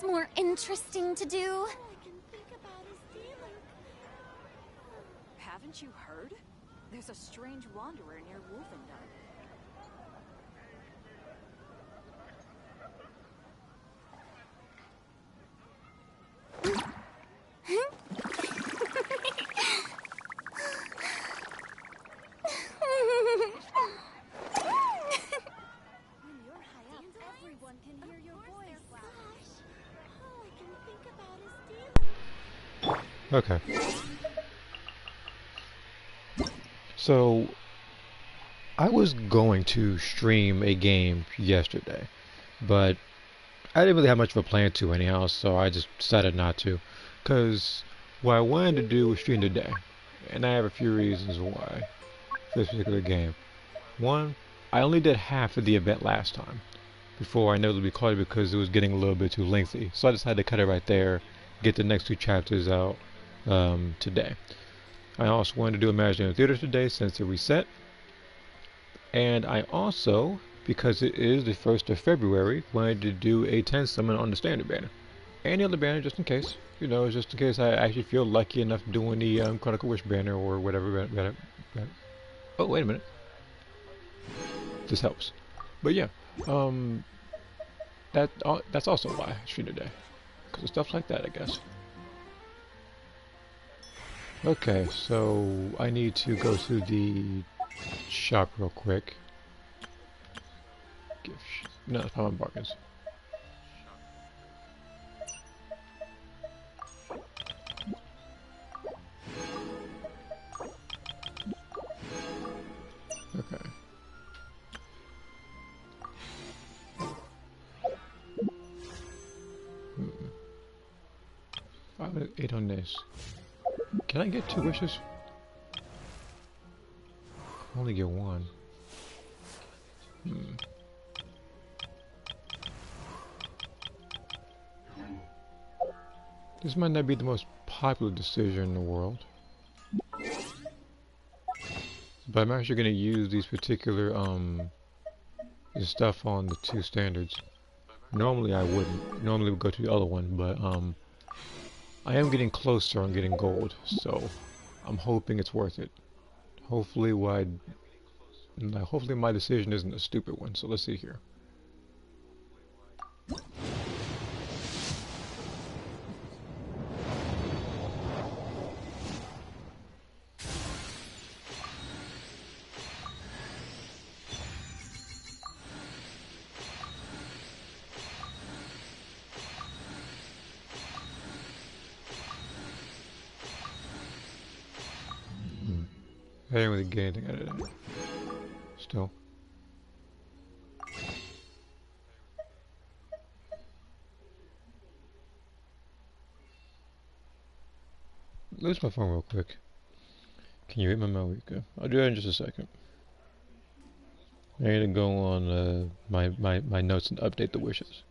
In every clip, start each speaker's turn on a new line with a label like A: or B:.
A: else more interesting to do?
B: Haven't you heard? There's a strange wanderer near Wolfendark.
C: Okay. So, I was going to stream a game yesterday, but I didn't really have much of a plan to anyhow, so I just decided not to. Because what I wanted to do was stream today, and I have a few reasons why for this particular game. One, I only did half of the event last time, before I inevitably called it because it was getting a little bit too lengthy. So I decided to cut it right there, get the next two chapters out today. I also wanted to do Imaginarium Theater today since it reset. And I also, because it is the 1st of February, wanted to do a 10 summon on the standard banner. And the other banner just in case. You know, just in case I actually feel lucky enough doing the Chronicle Wish banner or whatever. Oh, wait a minute. This helps. But yeah, that's also why I stream today. Because of stuff like that, I guess. Okay, so I need to go to the shop real quick. No, it's not my bargains. Okay. Hmm. 5 and 8 on this. Can I get 2 wishes? I only get 1. This might not be the most popular decision in the world. But I'm actually going to use these particular, this stuff on the 2 standards. Normally I wouldn't. Normally we'd go to the other one, but, I am getting closer on getting gold, so I'm hoping it's worth it. Hopefully hopefully my decision isn't a stupid one, so let's see here. I didn't really get anything out of that. Still. Lose my phone real quick. Can you hit my Malika? I'll do that in just a second. I need to go on my notes and update the wishes.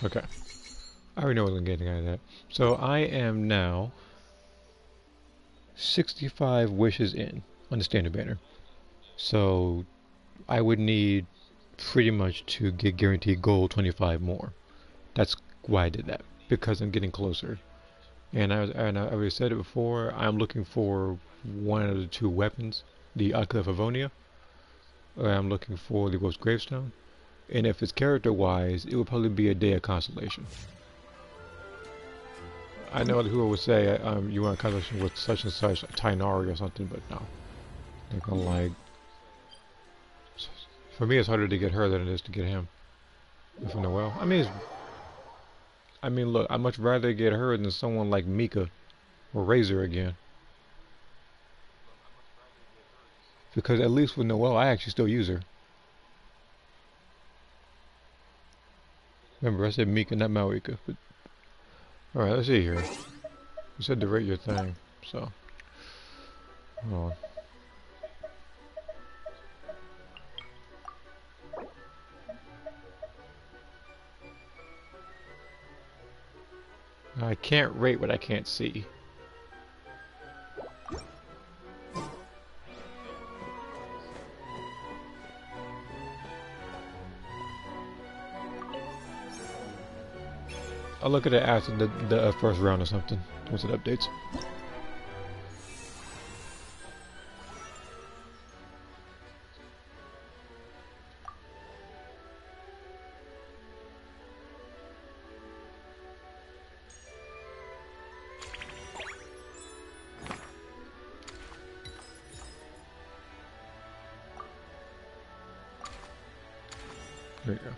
C: Okay. I already know what I'm getting out of that. So I am now 65 wishes in on the standard banner. So I would need pretty much to get guaranteed gold 25 more. That's why I did that, because I'm getting closer. And I already said it before, I'm looking for one of the 2 weapons, the Eye of Avonia, or I'm looking for the Ghost Gravestone. And if it's character-wise, it would probably be a Day of Consolation. I know other people would say you want a consolation with such and such, Tainari or something, but no. They're gonna like... For me, it's harder to get her than it is to get him. If I know well. I mean, look, I'd much rather get her than someone like Mika or Razor again. Because at least with Noelle, I actually still use her. Remember, I said Mika, not Malika. But... Alright, let's see here. You said to rate your thing. so. Hold on. I can't rate what I can't see. I'll look at it after the first round or something, once it updates. There you go.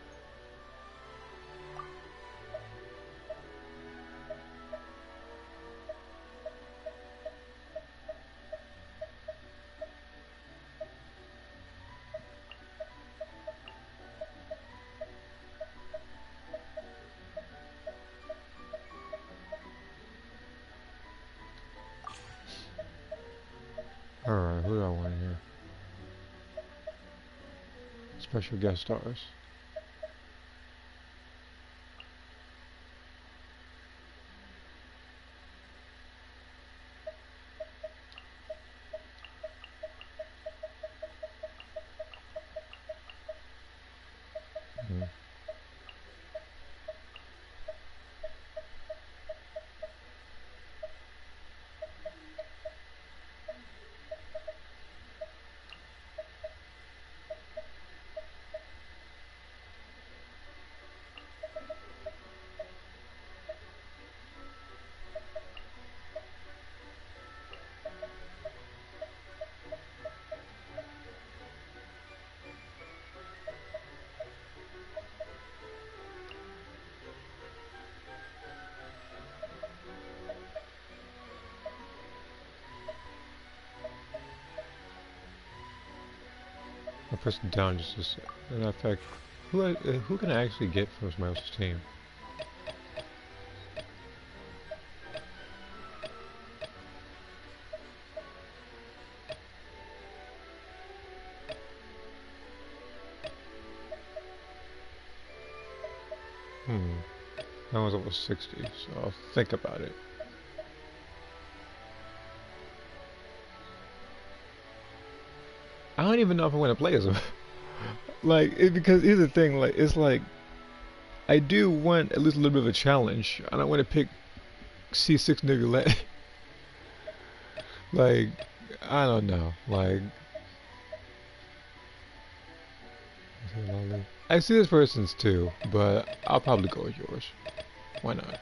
C: Alright, who do I want here? Special guest stars. Hmm. I'll press down just a sec. And in fact, who can I actually get from somebody else's team? That was over 60, so I'll think about it. I don't even know if I want to play as him. Because here's the thing, it's like, I do want at least a little bit of a challenge. I don't want to pick C6 Nigulette. I don't know. I see this person's too, but I'll probably go with yours. Why not?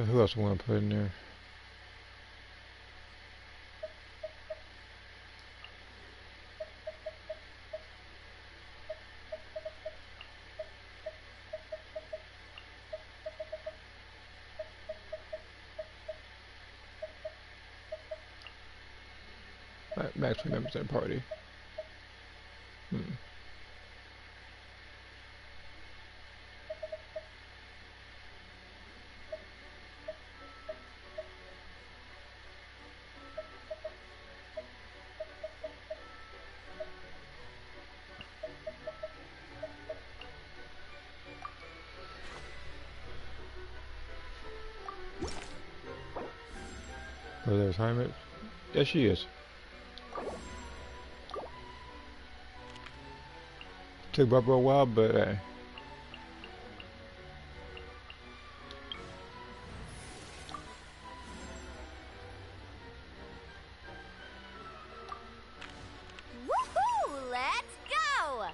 C: Who else I want to put in there? Max remembers that party. Oh, there's Jaime. Yes, she is. Took Barbara a while, but hey.
A: Woohoo! Let's go!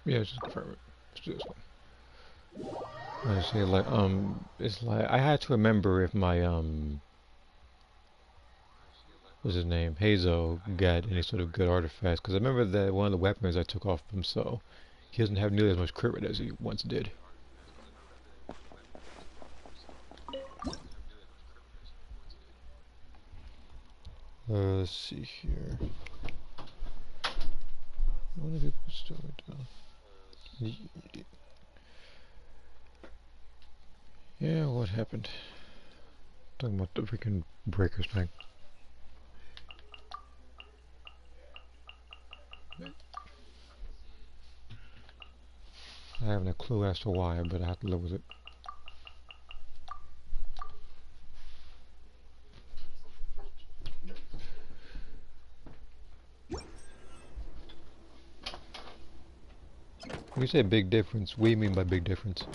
C: Yeah, just confirm it. Let's do this one. I say like it's like I had to remember if my what's his name Hazo got any sort of good artifacts because I remember that one of the weapons I took off him, so he doesn't have nearly as much crit rate as he once did. Let's see here. What did people still down? Yeah, what happened? Talking about the freaking breakers thing. I haven't a clue as to why, but I have to live with it. When you say big difference, what do you mean by big difference?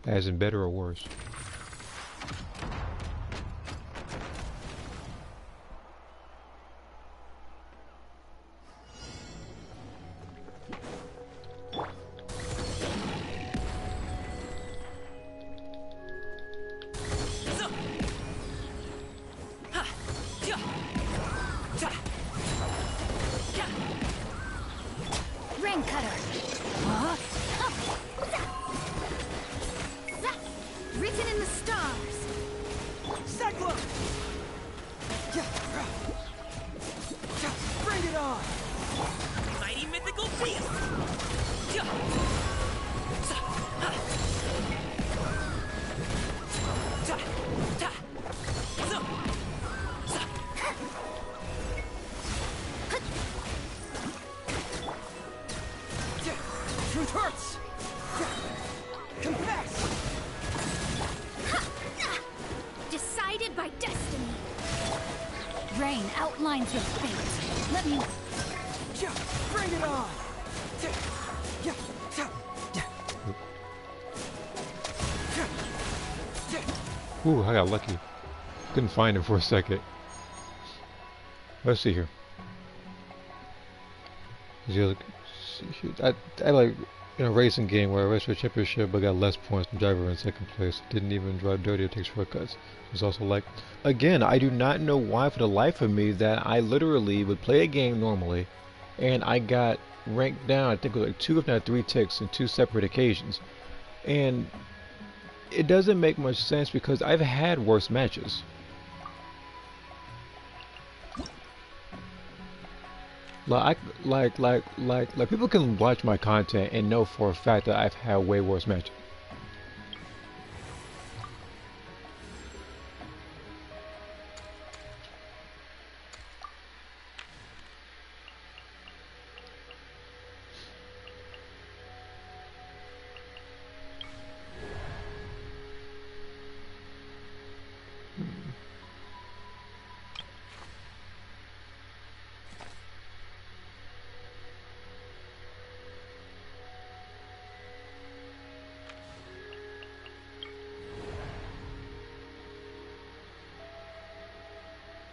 C: As in better or worse?
A: Rain cutter. Written in the stars.
D: Cyclone! Bring it on! Mighty mythical beast! Truth hurts! Confess!
A: Decided by destiny. Rain outlines your fate. Let me...
D: Bring it on!
C: Ooh, I got lucky. Couldn't find him for a second. Let's see here. I like in a racing game where I raced for a championship but got less points than driver in second place. Didn't even drive dirty or take shortcuts. It was also like, again, I do not know why for the life of me that I literally would play a game normally and I got ranked down, I think it was like 2 if not 3 ticks in 2 separate occasions. And it doesn't make much sense because I've had worse matches. Like people can watch my content and know for a fact that I've had way worse matches.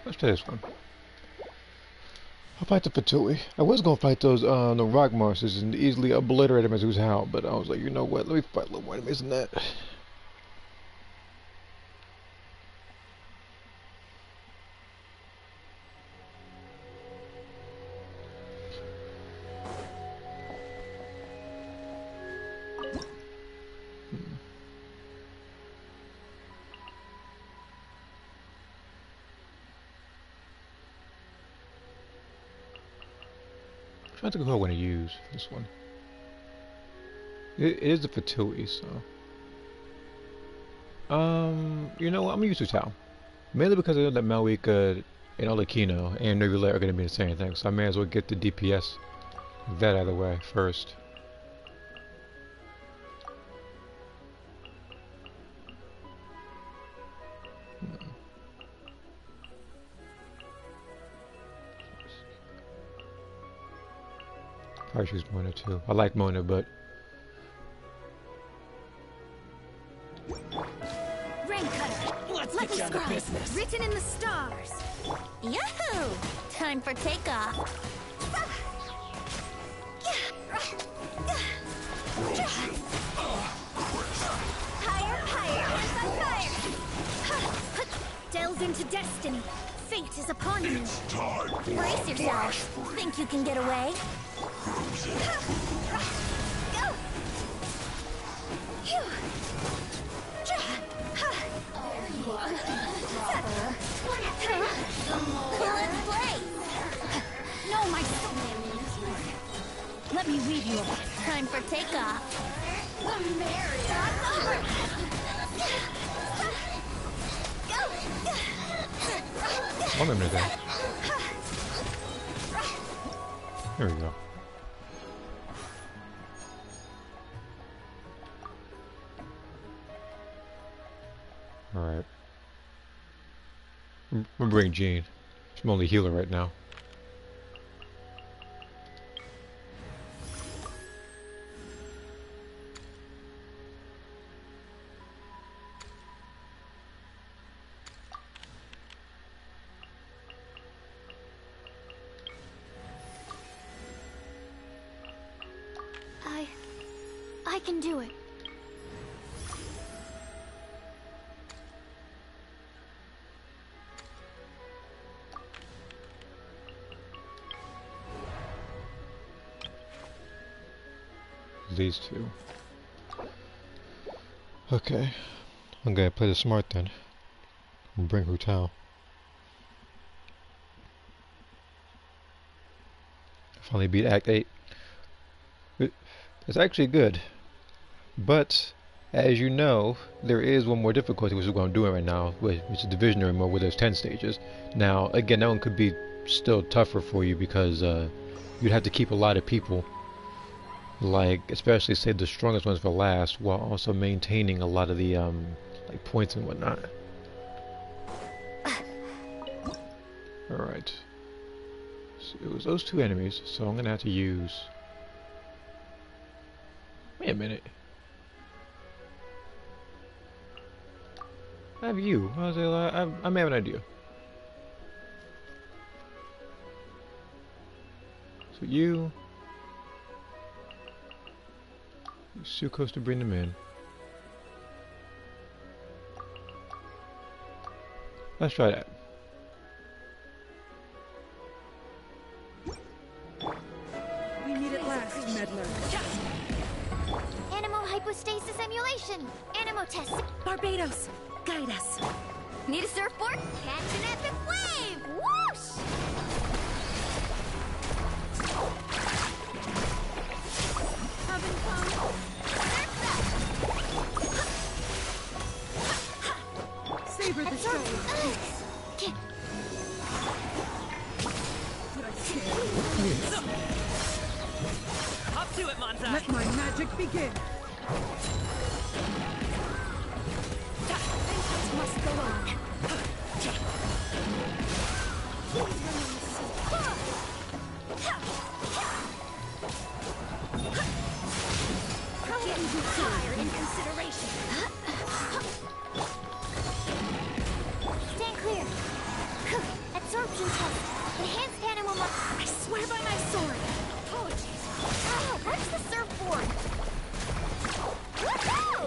C: Let's try this one. I'll fight the Fatui. I was gonna fight those the rock monsters and easily obliterate them as who's how, but I was like, you know what? Let me fight a little more enemies than that. I'm trying to think who I want to use for this one. It is the Fatui, so. You know what? I'm gonna use Utao. Mainly because I know that Malika and Olakino and Nebula are gonna be the same thing, so I may as well get the DPS that out of the way first. Probably choose Mona too. I like Mona, but
A: Rain cutter.
D: Let's
A: Let
D: get
A: me
D: down to
A: scry.
D: business.
A: Written in the stars. Yahoo! Time for takeoff. to destiny. Fate is upon you. Brace yourself. Think you can get away? Go! Phew. Let's play! No, my soul! Let me weave you a bit. Time for takeoff. It's over!
C: I'll remember that. There we go. Alright. I'm gonna bring Jean. I'm only healer right now.
A: I can do it.
C: These two. Okay. I'm gonna play the smart then. And bring Hu Tao. Finally beat Act 8. It's actually good. But, as you know, there is one more difficulty, which is what I'm doing right now, which is Divisionary mode, where there's 10 stages. Now, again, that one could be still tougher for you because you'd have to keep a lot of people, like, especially, say, the strongest ones for last, while also maintaining a lot of the, like, points and whatnot. Alright. So it was those two enemies, so I'm going to have to use... Wait a minute. I have you. I may have an idea. So you Sukkos to bring them in. Let's try that.
B: We meet at last, meddler.
A: Animal hypostasis emulation. Animo test.
B: Barbados, guide us.
A: Need a surfboard? Catch an epic wave! Whoosh! Having fun?
B: Savor the show.
D: Up to it, Monza!
B: Let my magic begin.
A: Vengeance must go on. Getting too higher in consideration. Stand clear. Absorption test. Enhanced animal muscle.
B: I swear by my sword.
A: Apologies. Oh, where's the surfboard? Woohoo!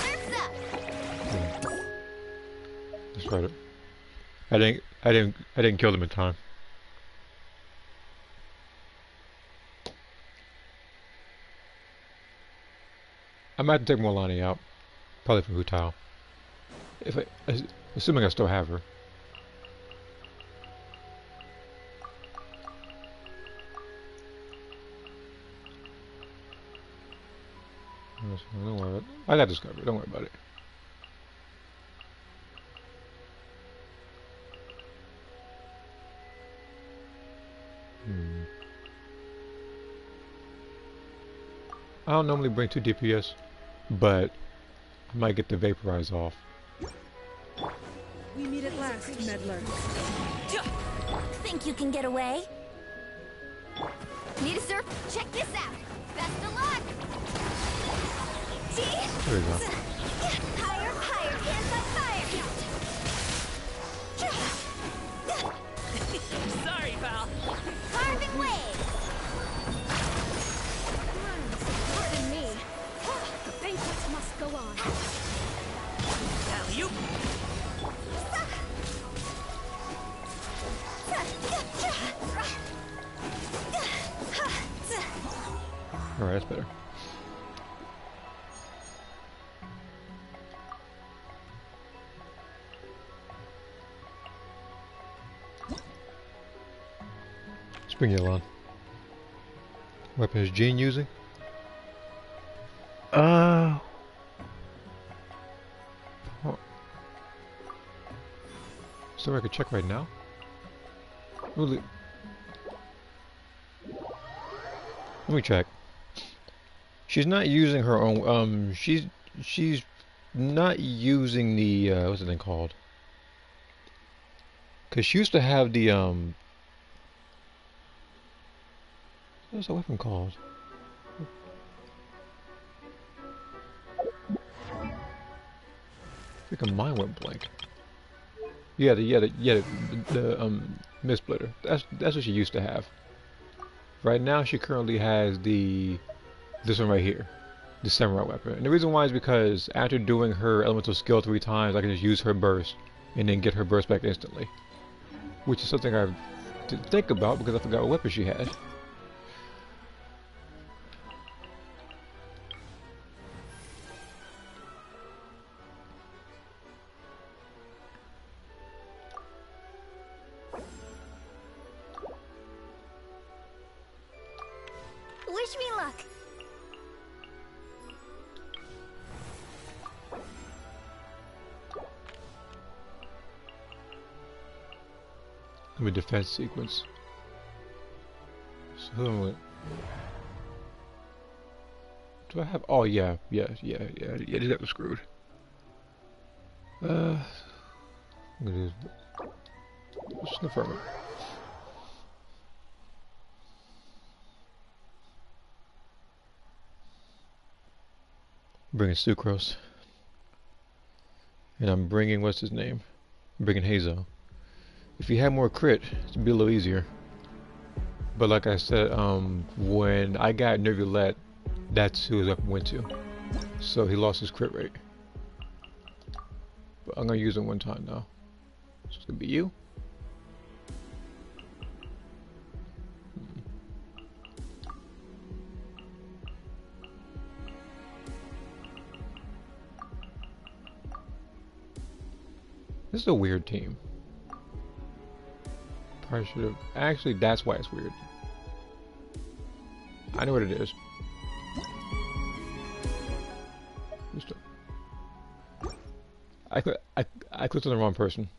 A: Surf's up.
C: That's right. I didn't kill them in time. I might have to take Molani out, probably from Hu Tao. Assuming I still have her. Don't worry about it. I got this covered. Don't worry about it. I don't normally bring 2 DPS, but I might get the vaporize off.
B: We meet at last, meddler.
A: Think you can get away? Need a surf? Check this out. Best of luck. See?
C: There we go.
A: Higher, higher, hands on fire.
D: Sorry, pal.
A: Carving waves. Pardon me. The banquet must go on.
C: Alright, that's better. Spring yell on. Weapon is Jean using? Oh. So I could check right now? Really? Let me check. She's not using her own, she's not using the, what's the thing called? Cause she used to have the, what's that weapon called? Freaking mind went blank. Yeah, the mist splitter. That's what she used to have. Right now, she currently has this one right here, the samurai weapon. And the reason why is because after doing her elemental skill 3 times, I can just use her burst and then get her burst back instantly, which is something I didn't think about because I forgot what weapon she had.
A: Wish me luck.
C: With defense sequence. So do I have? Oh yeah. That was screwed. I'm gonna do. Let's confirm it. Bringing Sucrose. And I'm bringing, what's his name? I'm bringing Hazo. If he had more crit, it'd be a little easier. But like I said, when I got Nervulette, that's who his weapon went to. So he lost his crit rate. But I'm gonna use it one time now. So it's gonna be you. This is a weird team. Probably should have. Actually, that's why it's weird. I know what it is. I clicked on the wrong person.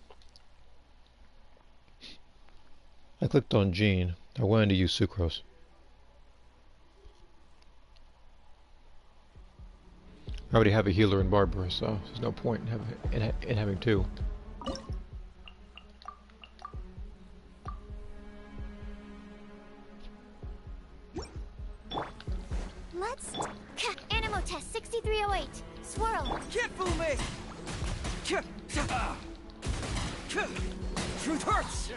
C: I clicked on Jean. I wanted to use Sucrose. I already have a healer in Barbara, so there's no point in having two.
A: Let's Animo test 6308. Swirl.
D: Kifume! Truth hurts!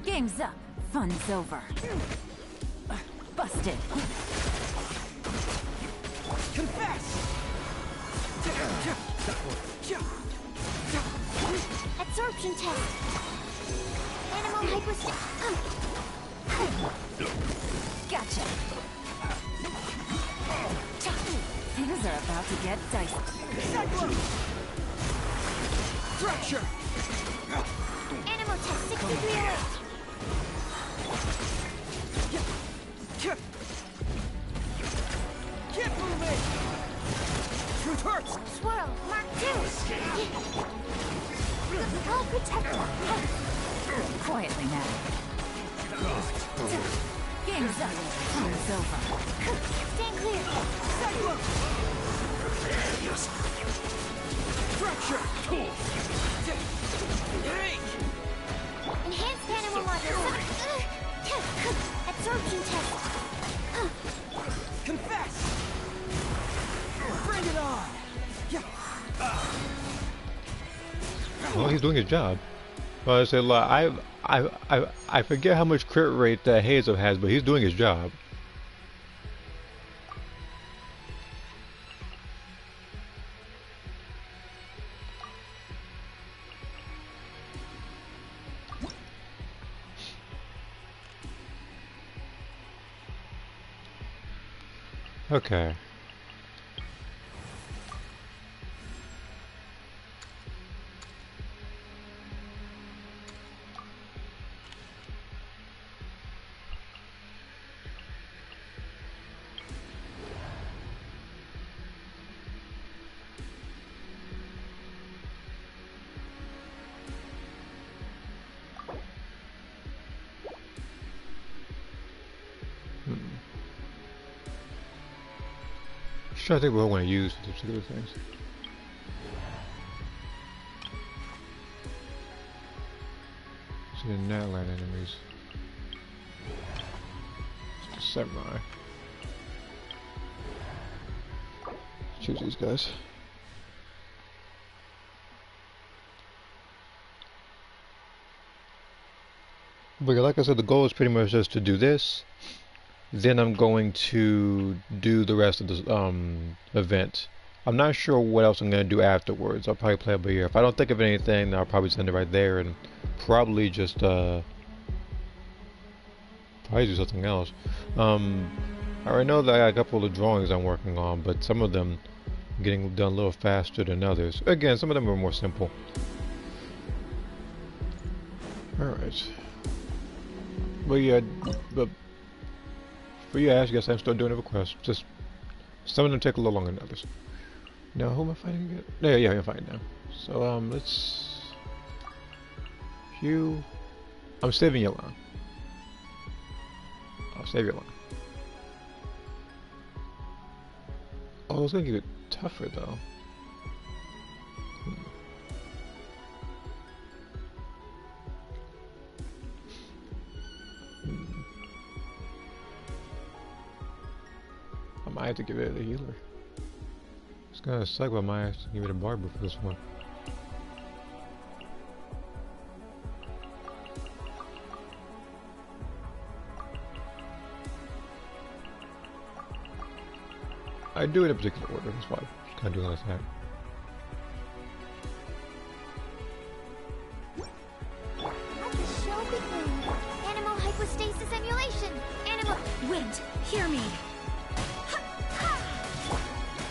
B: Game's up. Fun's over. Busted.
D: Confess!
A: Absorption test. Animal hyper.
B: Gotcha. Things are about to get dicey.
D: Cyclone! Fracture!
A: Animal test 6308.
D: Kifume! Truth hurts!
A: Swirl. Mark 2. All protector.
B: Quietly now. Game's up. Fun's over.
A: Stand clear.
D: Cyclone! Fracture!
A: Enhanced animal module. Absorption test.
D: Confess! Bring it on!
C: Well, he's doing his job. Well, I said, like, I forget how much crit rate that Hazel has, but he's doing his job. Okay. Just trying to think what I want to use for these particular things. See the Natland enemies. It's the samurai. Choose these guys. But yeah, like I said, the goal is pretty much just to do this. Then I'm going to do the rest of the event. I'm not sure what else I'm going to do afterwards. I'll probably play up here. If I don't think of anything, then I'll probably send it right there and probably just probably do something else. I already know that I got a couple of drawings I'm working on, but some of them getting done a little faster than others. Again, some of them are more simple. Alright. But yeah, I guess I'm still doing the requests. Just some of them take a little longer than others. Now, who am I fighting again? Yeah, I'm fighting now. So let's Hugh. I'm saving Yelan. I'll save Yelan. Oh, it's gonna get tougher though. I might have to give it a healer. It's gonna suck, but I might have to give it a barber for this one. I do it in a particular order, that's why I'm kind of doing like that.
A: Let the show begin. Animal hypostasis emulation. Animal wind. Hear me.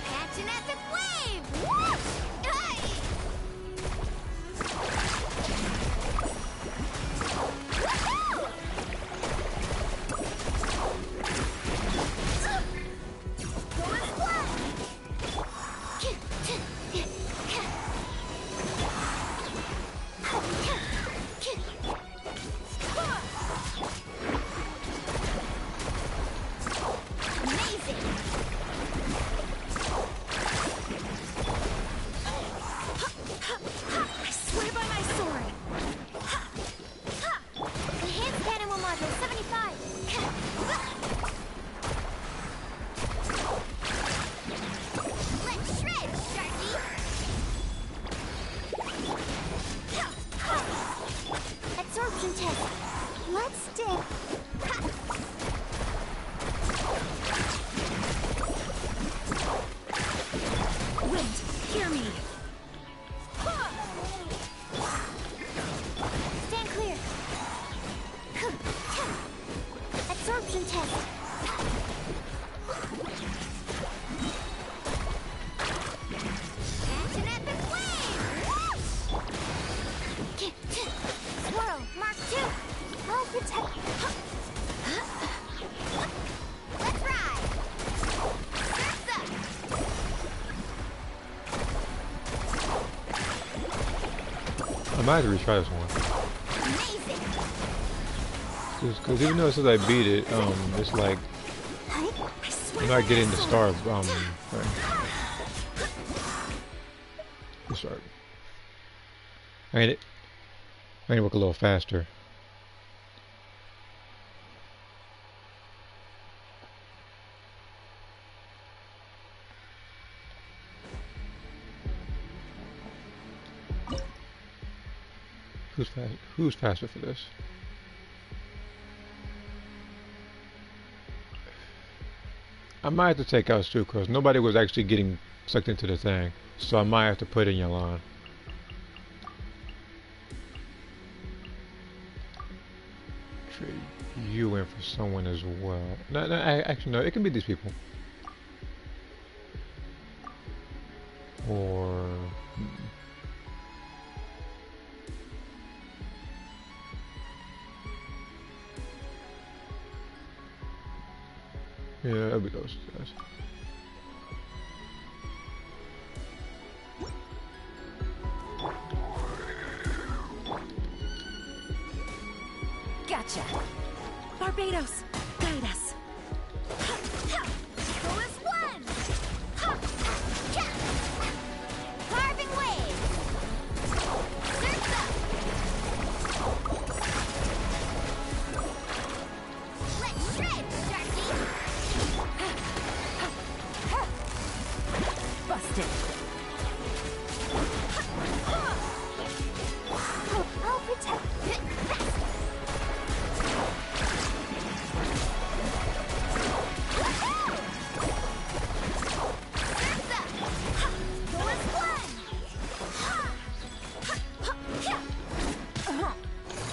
A: Catch an epic wave. Whoosh! Hey! Woohoo! Going flat. Amazing! I swear by my sword! Enhanced animal module 75! Let's shred, Sharky! Absorption test! Let's dip! Wind, hear me! Stand clear! Absorption test! Catch an epic wave! Whoosh! Swirl, Mark 2! I'll protect... Let's ride! Surf's up!
C: I might have to retry this one.
A: Amazing!
C: Because even though it says I beat it, it's like
A: I swear
C: I'm not
A: by
C: getting
A: my
C: the
A: sword.
C: star thing. The star. I need to work a little faster. Who's faster for this? I might have to take out Stu because nobody was actually getting sucked into the thing. So I might have to put in Yelan. Trade you in for someone as well. No, actually no, it can be these people. Or... yeah, it'll be those guys.
B: Gotcha. Barbados, guide us.
A: Coolest one! Ha! Cha! Carving wave! Surf's up! Let's shred, Sharky!
B: Busted.
A: I'll protect.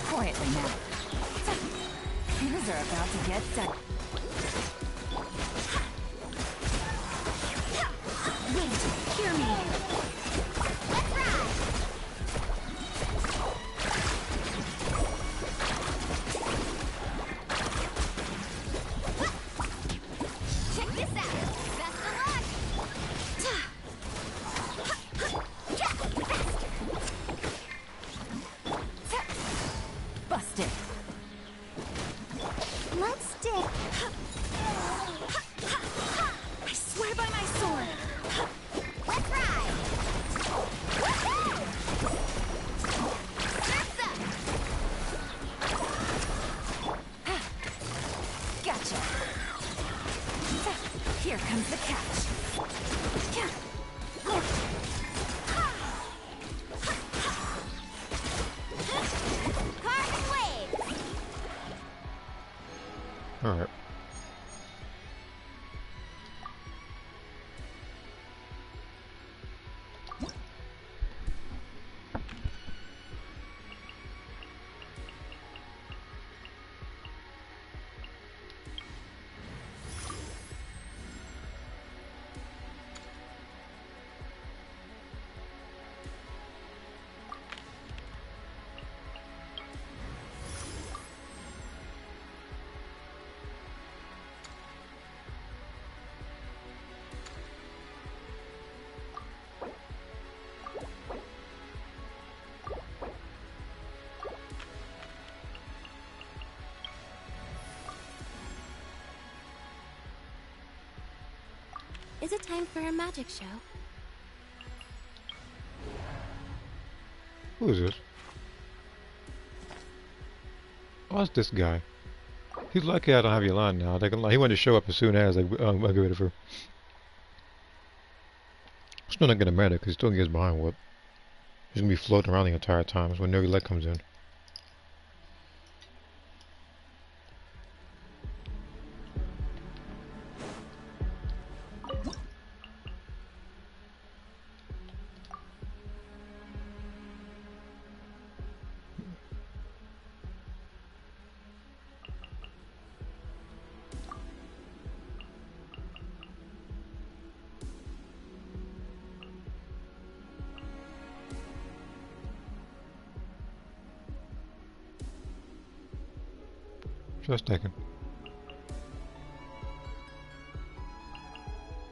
B: Quietly now. Things are about to get done. Wait, hear me.
A: Let's ride! Check this out! Best of luck!
B: Busted.
A: Let's dig.
B: I swear by my sword.
A: Let's ride! Woohoo! Surf's up!
B: Gotcha. Here comes the catch.
A: Carving wave!
C: Alright.
A: Is it time for a magic show?
C: Who is this? Oh, it's this guy. He's lucky I don't have Yolanda now. He wanted to show up as soon as I get rid of her. Still not gonna matter because he still gets behind whip. He's gonna be floating around the entire time. That's when no leg comes in. Just taken.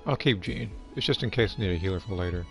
C: I'll keep Jean. It's just in case I need a healer for later.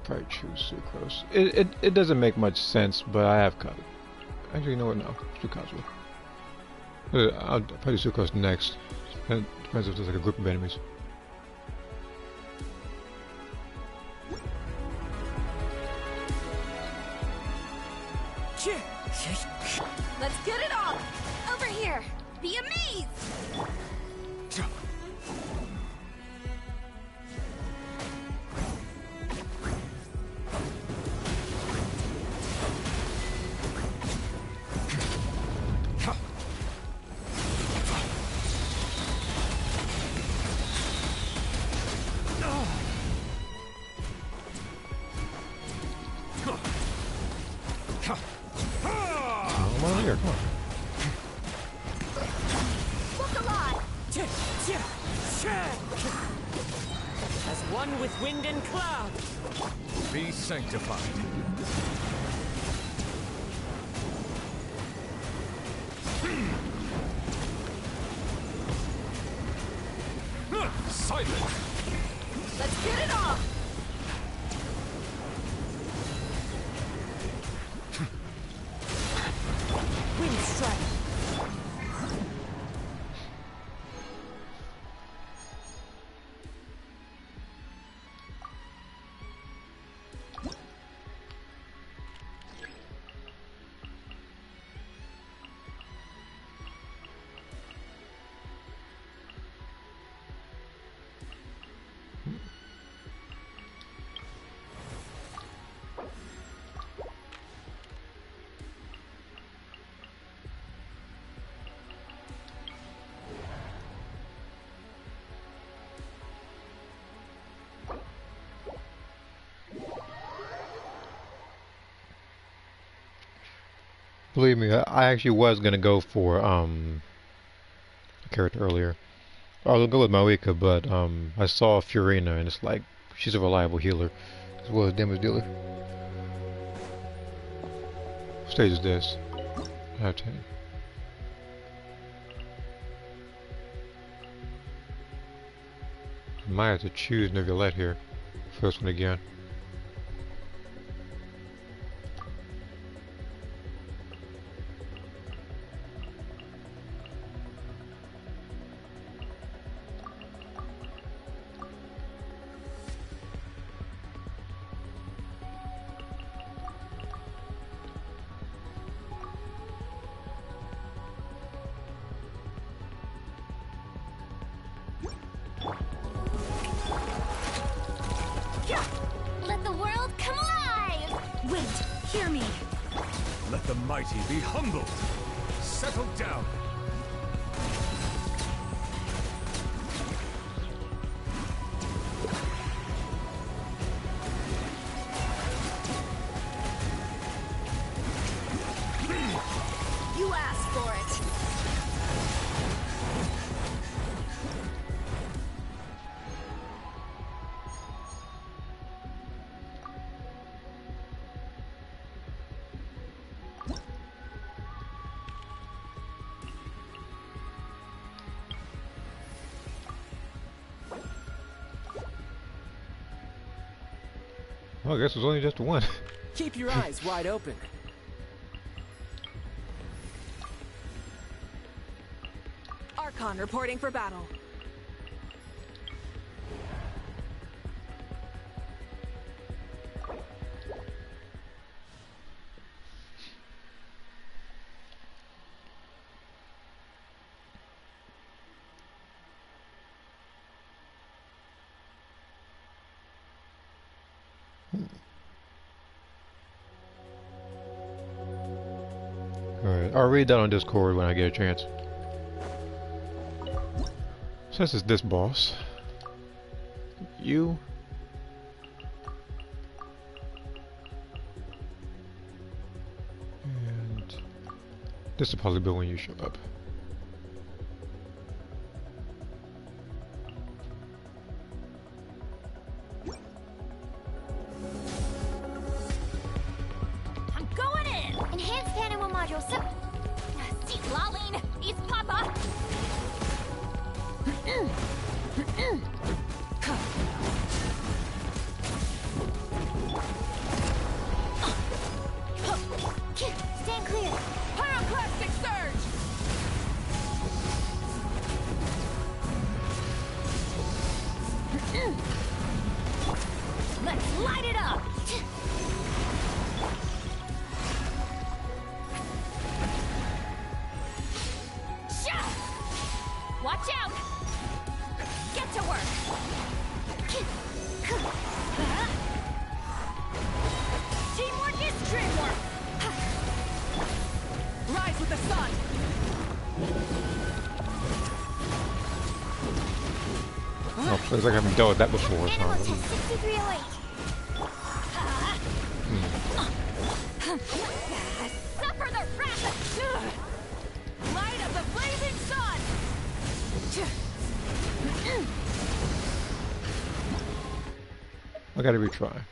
C: Probably choose sucrose. It doesn't make much sense, but I have cut it. Actually, you know what? No, it's too casual. I'll probably do sucrose next. Depends if there's like a group of enemies.
B: Let's get it on!
A: Over here! Be amazed!
D: As one with wind and cloud.
E: Be sanctified. Silent.
B: Let's get it on! Wind strike.
C: Believe me, I actually was gonna go for a character earlier. I was gonna go with Maoika, but I saw Furina and it's like she's a reliable healer as well as damage dealer. What stage is this? I have 10. I might have to choose Neuvillette here. First one again.
A: Let the world come alive! Wait, hear me.
E: Let the mighty be humbled. Settle down.
A: You asked for it.
C: Well, I guess it was only just one.
D: Keep your eyes wide open.
B: Archon reporting for battle.
C: Alright, I'll read that on Discord when I get a chance. Since it's this boss, you and this will probably be when you show up.
A: I'm going in! Enhanced animal module sub... See, Laline! East Papa! Stand clear!
B: Pyroclastic surge!
A: Let's light it up! Shot! Watch out! Get to work! Teamwork is dreamwork!
B: Rise with the sun!
C: Oh, looks like I haven't dealt with that before, so
A: Animal test 6308. Suffer the wrath!
B: Light of the blazing sun!
C: I gotta retry.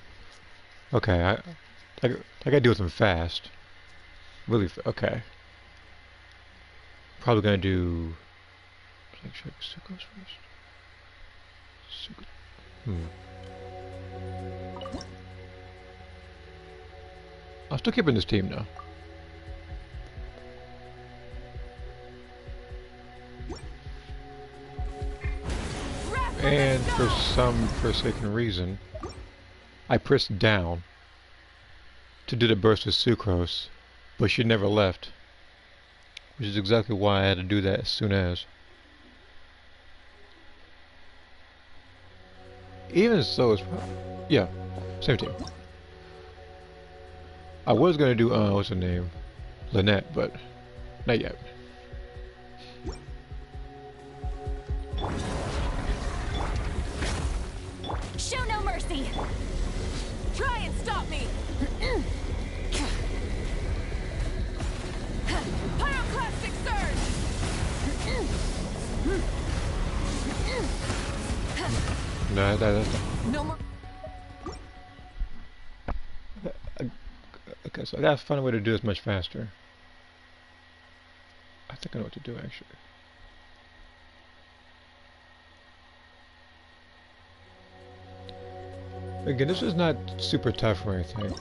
C: Okay, I gotta do them fast. Really, okay. Probably gonna do. Check sucrose first. I'm still keeping this team now. And for some forsaken reason, I pressed down to do the burst with sucrose, but she never left. Which is exactly why I had to do that as soon as. Even so, it's probably, yeah, same team. I was gonna do what's her name, Lynette, but not yet.
B: Show no mercy. Try and stop me. Pyroclastic surge.
C: No.
B: No more.
C: Okay, so I gotta find a way to do this much faster. I think I know what to do actually. Again, this is not super tough or anything.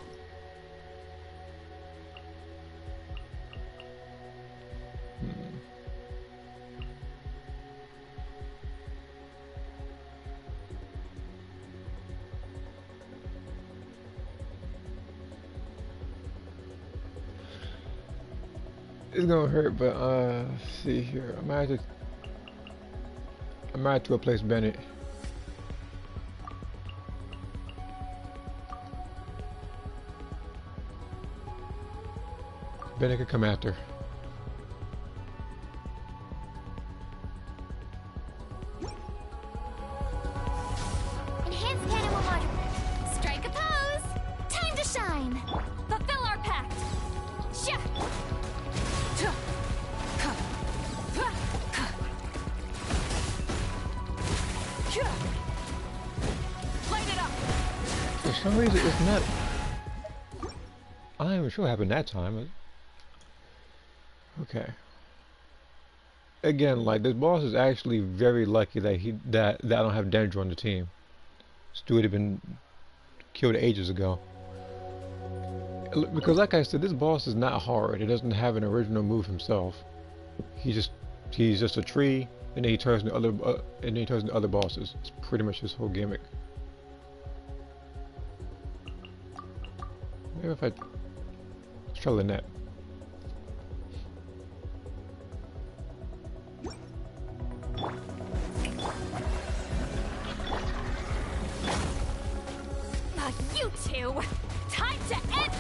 C: It's gonna hurt, but let's see here. I might have to replace Bennett. Bennett could come after.
A: Enhanced animal module. Strike a pose. Time to shine. Fulfill our pact. Shia.
B: Light it up.
C: For some reason, it's not. I'm not even sure what happened that time. Okay. Again, like this boss is actually very lucky that I don't have Danger on the team. Stu would have been killed ages ago. Because, like I said, this boss is not hard. It doesn't have an original move himself. He's just a tree, and then he turns into other bosses. It's pretty much his whole gimmick. Maybe if let's try Lynette.
B: You two. Time to end.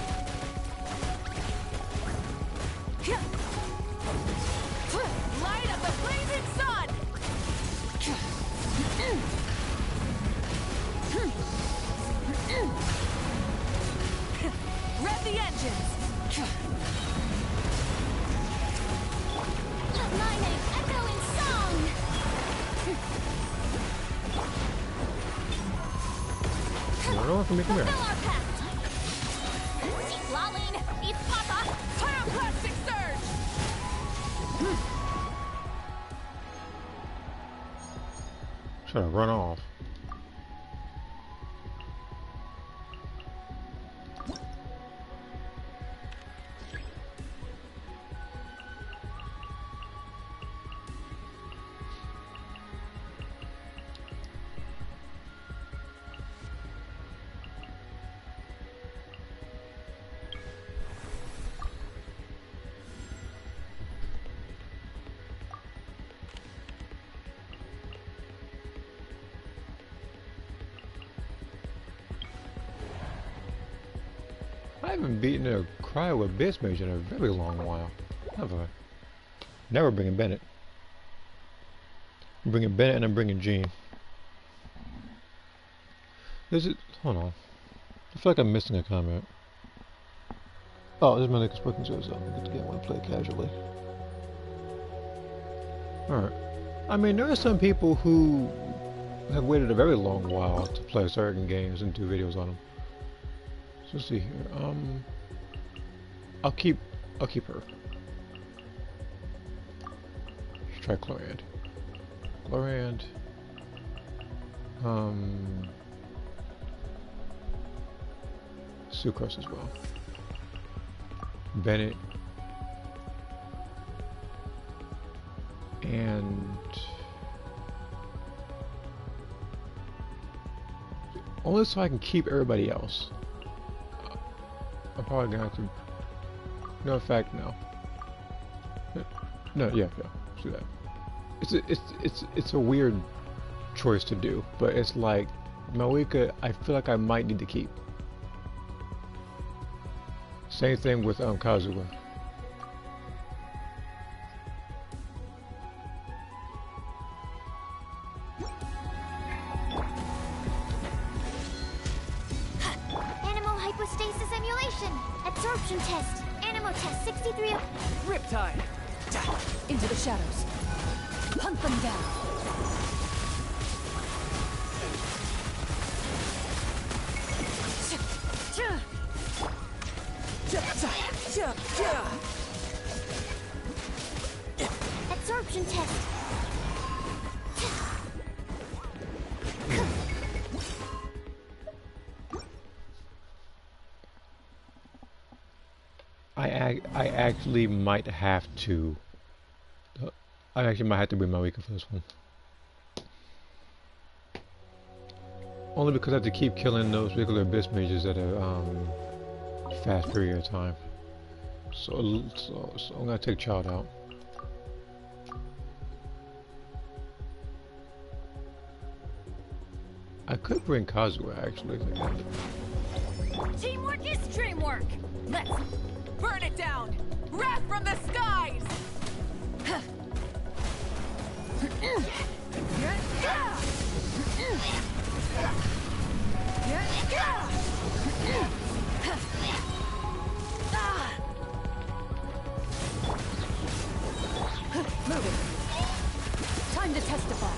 B: Light up the blazing sun. Rev the engines.
A: Let my name echo in song.
C: I don't know if I'm making
A: Fulfill
C: that.
A: our pact. Eat Lolene. Eat Papa.
B: Pyroclastic surge.
C: Try to run off. I haven't beaten a Cryo Abyss Mage in a very long while. Never bringing Bennett. I'm bringing Bennett and I'm bringing Jean. Hold on. I feel like I'm missing a comment. Oh, this is my next spoken to, so I get to get one play casually. Alright. I mean, there are some people who I've waited a very long while to play certain games and do videos on them. So let's see here. I'll keep her. Let's try Chlorand. Chlorand. Sucrose as well. Bennett. And only so I can keep everybody else. I'm probably gonna have to. No, in fact, no. No, yeah, let's do that. It's a weird choice to do, but it's like Malika. I feel like I might need to keep. Same thing with Kazuha.
A: Animal hypostasis emulation. Absorption test. Animal test 63.
B: Riptide! Into the shadows. Hunt them down.
A: Absorption test.
C: I actually might have to. I actually might have to bring Malika for this one. Only because I have to keep killing those particular abyss mages at a fast period of time. So I'm gonna take Child out. I could bring Kazuha actually.
B: Teamwork is dreamwork! Let's burn it down! Wrath from the skies! Move it. Time to testify.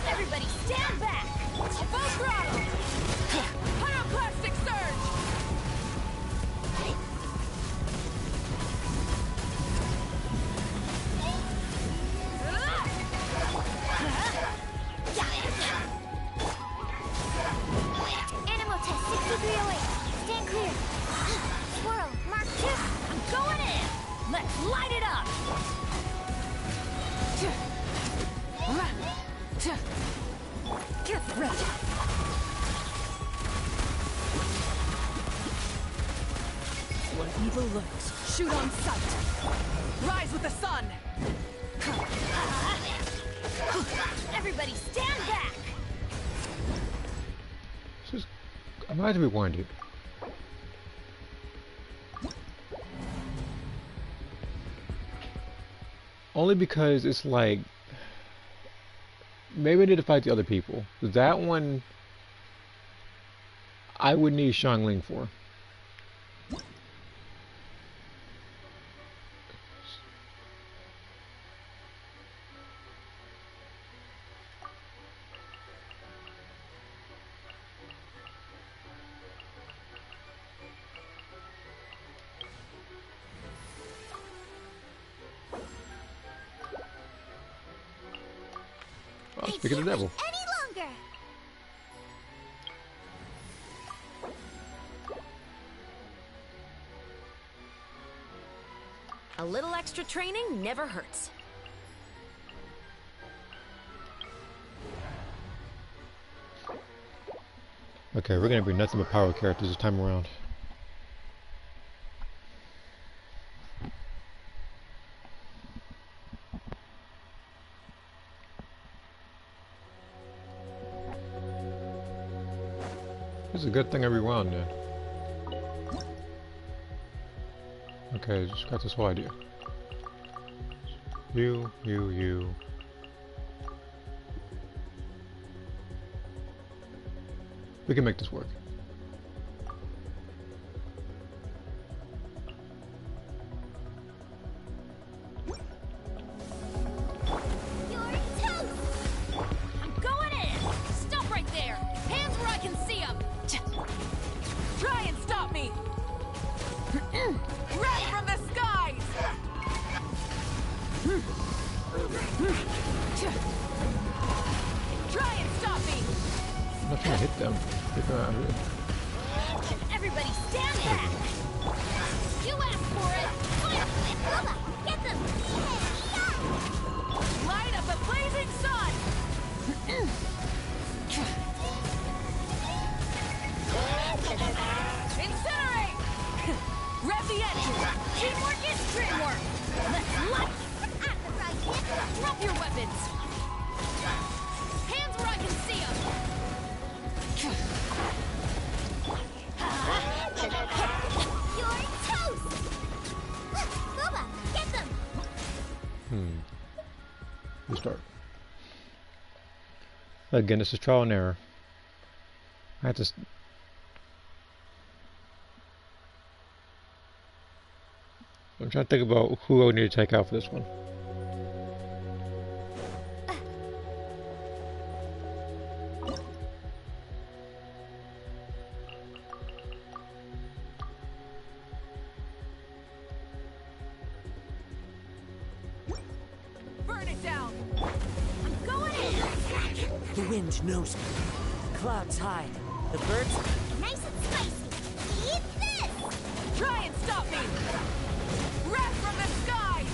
A: Everybody stand back.
B: Full throttle! Pyroclastic surge!
A: Animal test 6308. Stand clear. Swirl. Mark 2. I'm going in.
B: Let's light it up! Get ready! Where evil lurks, shoot on sight! Rise with the sun!
A: Everybody stand back.
C: I might have to rewind it. Only because it's like maybe I need to fight the other people. That one I would need Xiangling for. Oh,
A: They
C: speak of the
A: can't
C: devil.
A: wait any longer.
B: A little extra training never hurts.
C: Okay, we're gonna be nothing but power characters this time around. It's a good thing I rewound then. Okay, just got this whole idea. You. We can make this work. them.
A: Everybody stand back! You asked for it! Bubba, get them!
B: Light up the blazing sun! Incinerate! Rev the engine! Teamwork is dreamwork! Let's light! Drop your weapons! Hands where I can see them!
A: You're toast! Bubba, get them!
C: We'll start. Again, this is trial and error. I have to. I'm trying to think about who I need to take out for this one.
B: Burn it down!
A: I'm going in!
D: The wind knows me. Clouds hide. The birds.
A: Nice and spicy! Eat this!
B: Try and stop me! Wrath from the sky!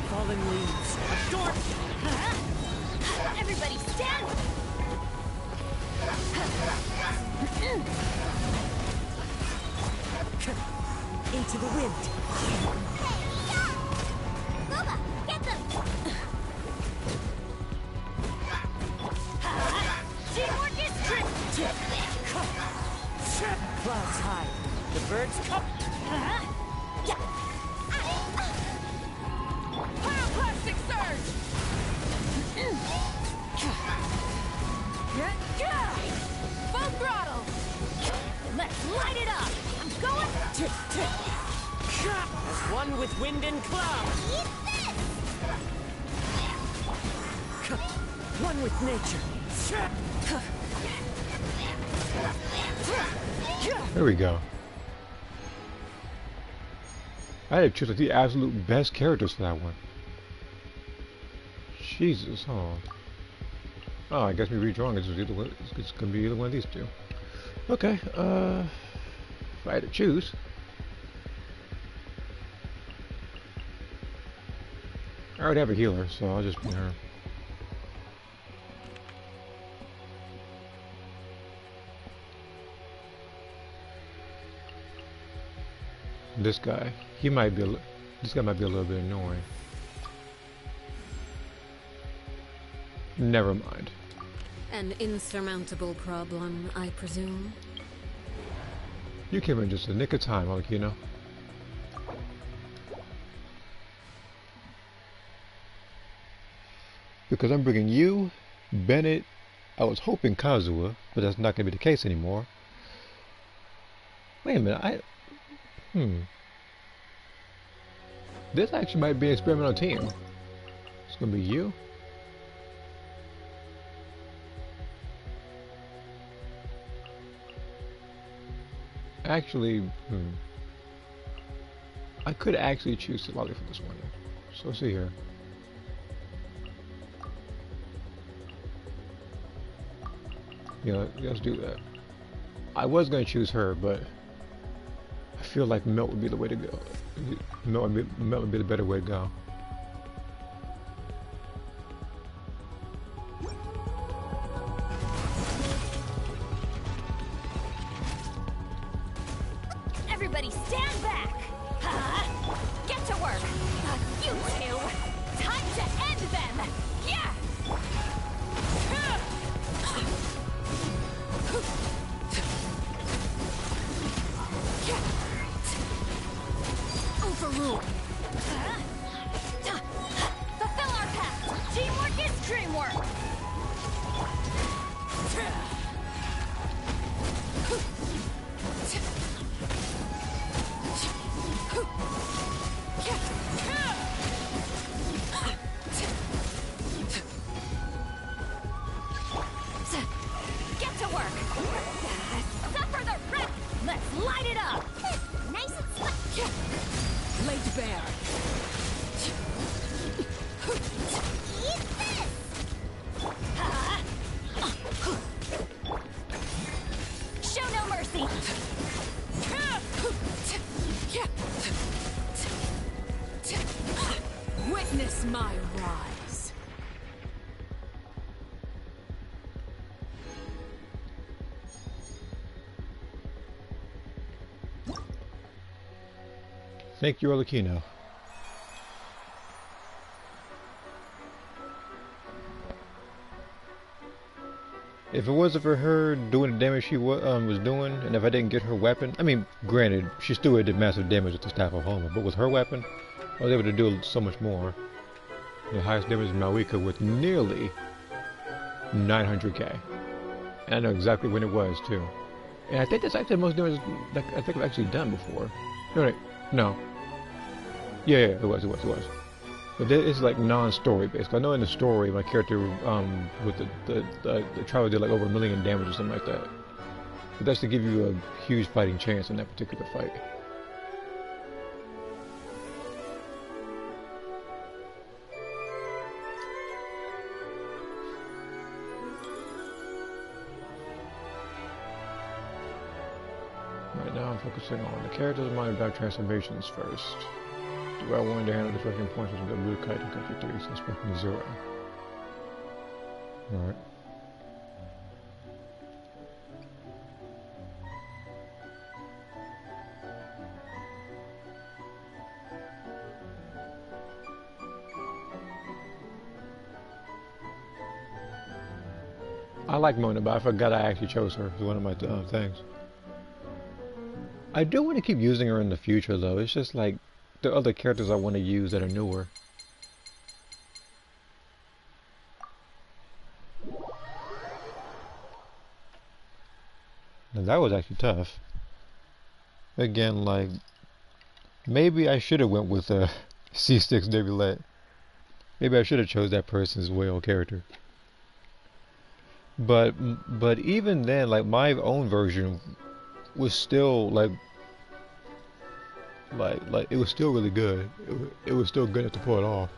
D: Falling leaves. Storm.
A: Everybody stand!
D: Into the wind.
A: Bubba, get them!
B: Teamwork is
D: Clouds hide. The birds come.
B: Pyroclastic surge! Full throttle! Let's light it up! I'm going
D: As one with wind and cloud.
A: Eat this!
D: One with nature.
C: There we go. I had to choose like the absolute best characters for that one. Jesus, huh? Oh, I guess me redrawing is either one. It's gonna be either one of these two. Okay. If I had to choose. I already have a healer, so I'll just be her. This guy, he might be. This guy might be a little bit annoying. Never mind.
F: An insurmountable problem, I presume.
C: You came in just a nick of time, like you know. Because I'm bringing you, Bennett. I was hoping Kazuha, but that's not going to be the case anymore. Wait a minute, This actually might be an experimental team. It's going to be you. Actually, I could actually choose Silali for this one. So let's see here. Yeah, let's do that. I was going to choose her, but I feel like Melt would be the way to go. Melt would be the better way to go.
B: Everybody stand back! Get to work! You two! Time to end them! Yeah!
A: Overrule!
B: Fulfill our pact! Teamwork is dreamwork! Get to work! Suffer the wreck! Let's light it up!
A: Nice and spicy!
B: Lay
F: bugbear!
A: Eat this!
B: Show no mercy!
F: Witness my rise.
C: Thank you, Olakino. If it wasn't for her doing the damage she was doing, and if I didn't get her weapon, I mean, granted, she still did massive damage with the Staff of Homer, but with her weapon, I was able to do so much more. The highest damage in Malika with nearly 900k. And I know exactly when it was, too. And I think that's actually the most damage that I think I've actually done before. No. Yeah, it was. But it's like non-story based. I know in the story my character with the trial did like over 1 million damage or something like that. But that's to give you a huge fighting chance in that particular fight. Right now I'm focusing on the characters of my dark transformations first. Do I want to handle the fucking points with the blue kite in country 3 since fucking 0? Alright. I like Mona, but I forgot I actually chose her as one of my things. I do want to keep using her in the future, though. It's just like the other characters I want to use that are newer. Now that was actually tough. Again, like, maybe I should have went with a C6 Debulet. Maybe I should have chose that person's whale character. But even then, like, my own version was still like it was still really good. It was still good enough to pull it off.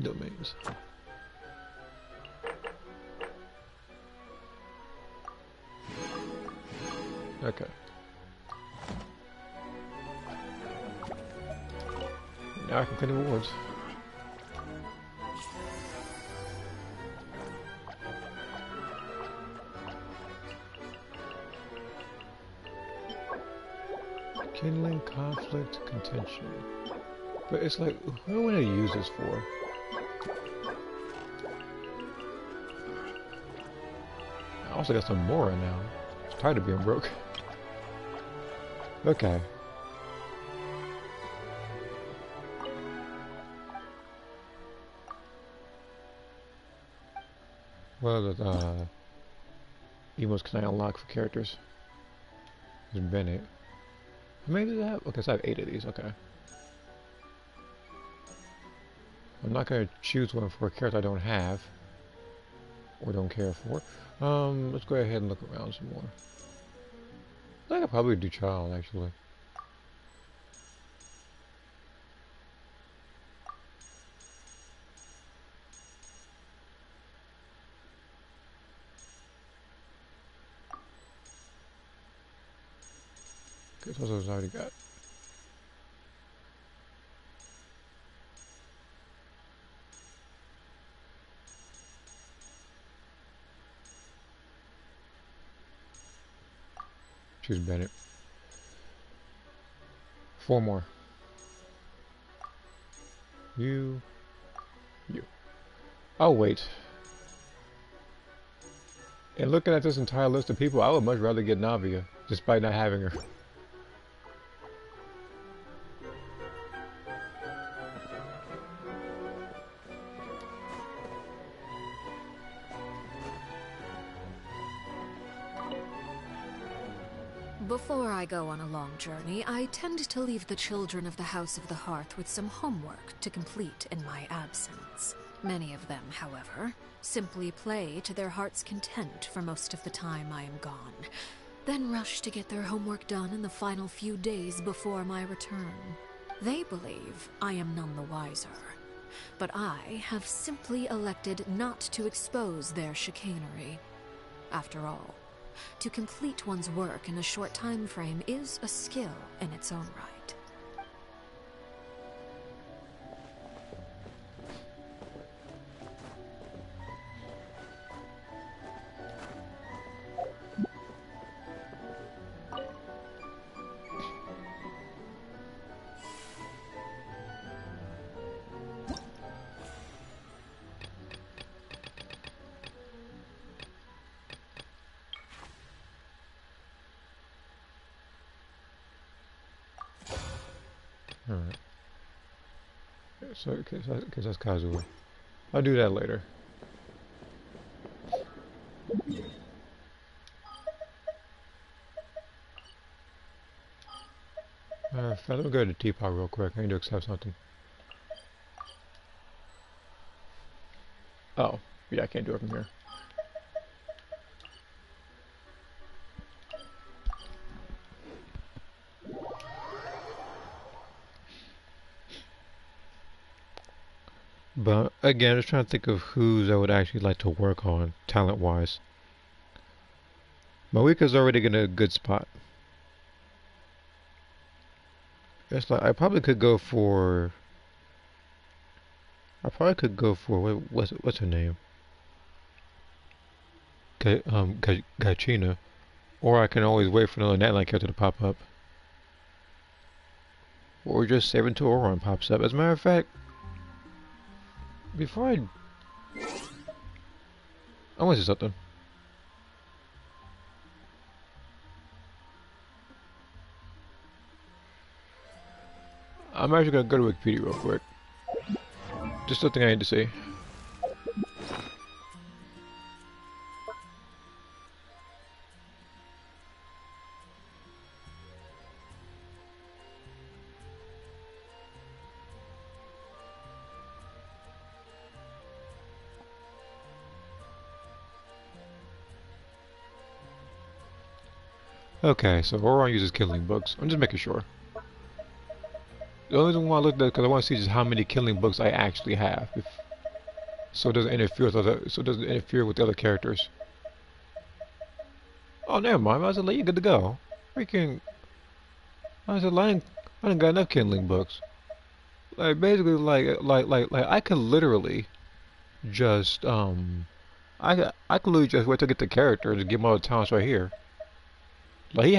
C: Domains. Okay. Now I can claim rewards. Kindling conflict contention. But it's like, what do I want to use this for? I also got some more now. I'm tired of being broke. Okay. What other emotes can I unlock for characters? There's Bennett. How many do I have? Okay, so I have 8 of these, okay. I'm not going to choose one for a character I don't have. Or don't care for. Let's go ahead and look around some more. I think I'll probably do Child, actually. Okay, so those I already got. Choose Bennett. 4 more. You. Oh, wait. And looking at this entire list of people, I would much rather get Navia, despite not having her.
F: Before I go on a long journey, I tend to leave the children of the House of the Hearth with some homework to complete in my absence. Many of them, however, simply play to their heart's content for most of the time I am gone. then rush to get their homework done in the final few days before my return. They believe I am none the wiser, but I have simply elected not to expose their chicanery. After all, to complete one's work in a short time frame is a skill in its own right.
C: Alright. So, because that's Kazuha. I'll do that later. Let me go to the teapot real quick. I need to accept something. Oh, yeah, I can't do it from here. But again, I'm just trying to think of whose I would actually like to work on, talent-wise. Marika's already in a good spot. It's like I probably could go for. What's her name? Gachina. Or I can always wait for another Nightline character to pop up. Or just save until Oron pops up. As a matter of fact, before I want to say something. I'm actually gonna go to Wikipedia real quick. Just something I need to see. Okay, so Oron uses killing books. I'm just making sure. The only reason why I looked at it because I want to see just how many killing books I actually have, so it doesn't interfere with the other characters. Oh, never mind. I was like, you good to go. Freaking, I was like, I done got enough killing books. Like basically, like I could literally just I could literally just wait to get the character and just get my other talents right here. Like he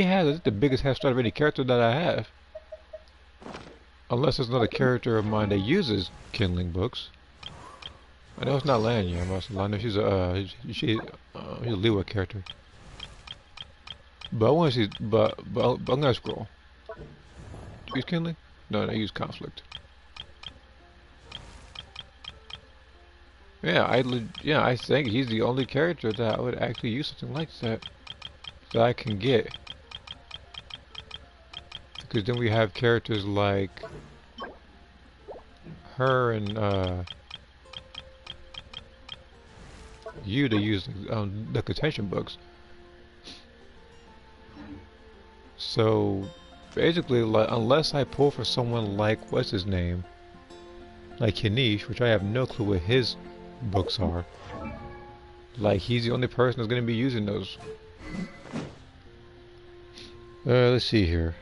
C: has the biggest head start of any character that I have. Unless there's another character of mine that uses kindling books. I know it's not Lanya. I know she's a Liwa character. But I want to see. But I'm gonna scroll. Use kindling? No, use conflict. Yeah, I think he's the only character that I would actually use something like that I can get. Because then we have characters like her and you to use the contention books. So basically, like, unless I pull for someone like what's his name, like Kanish, which I have no clue what his books are. Like he's the only person that's going to be using those. Let's see here.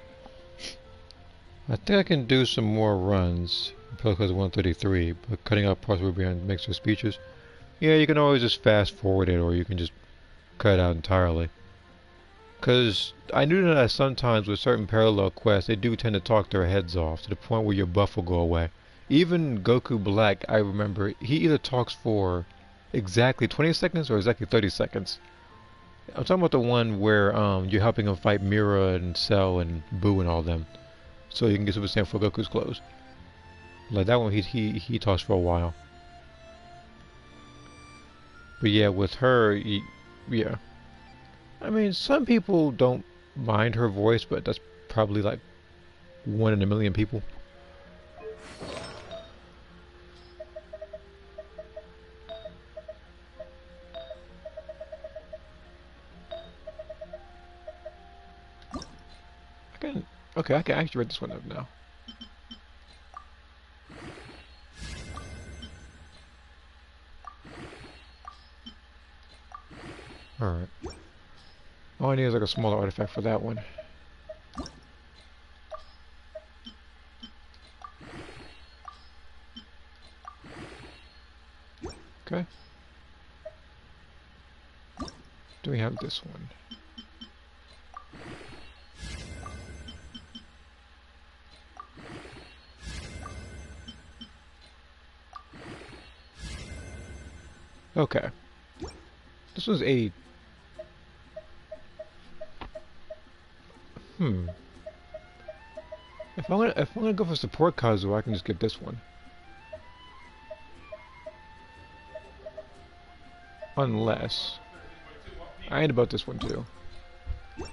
C: I think I can do some more runs. Because 133, but cutting out parts where Ruby makes her speeches. Yeah, you can always just fast forward it, or you can just cut it out entirely. Because I knew that sometimes with certain parallel quests, they do tend to talk their heads off to the point where your buff will go away. Even Goku Black, I remember, he either talks for exactly 20 seconds or exactly 30 seconds. I'm talking about the one where you're helping him fight Mira and Cell and Boo and all them. So you can get Super Saiyan for Goku's clothes. Like that one, he talks for a while. But yeah, with her, yeah. I mean, some people don't mind her voice, but that's probably like 1 in a million people. Okay, I can actually read this one up now. Alright. All I need is like a smaller artifact for that one. Okay. Do we have this one? Okay. This was 80. If I'm gonna go for support Kazuo, I can just get this one. Unless I ain't about this one too.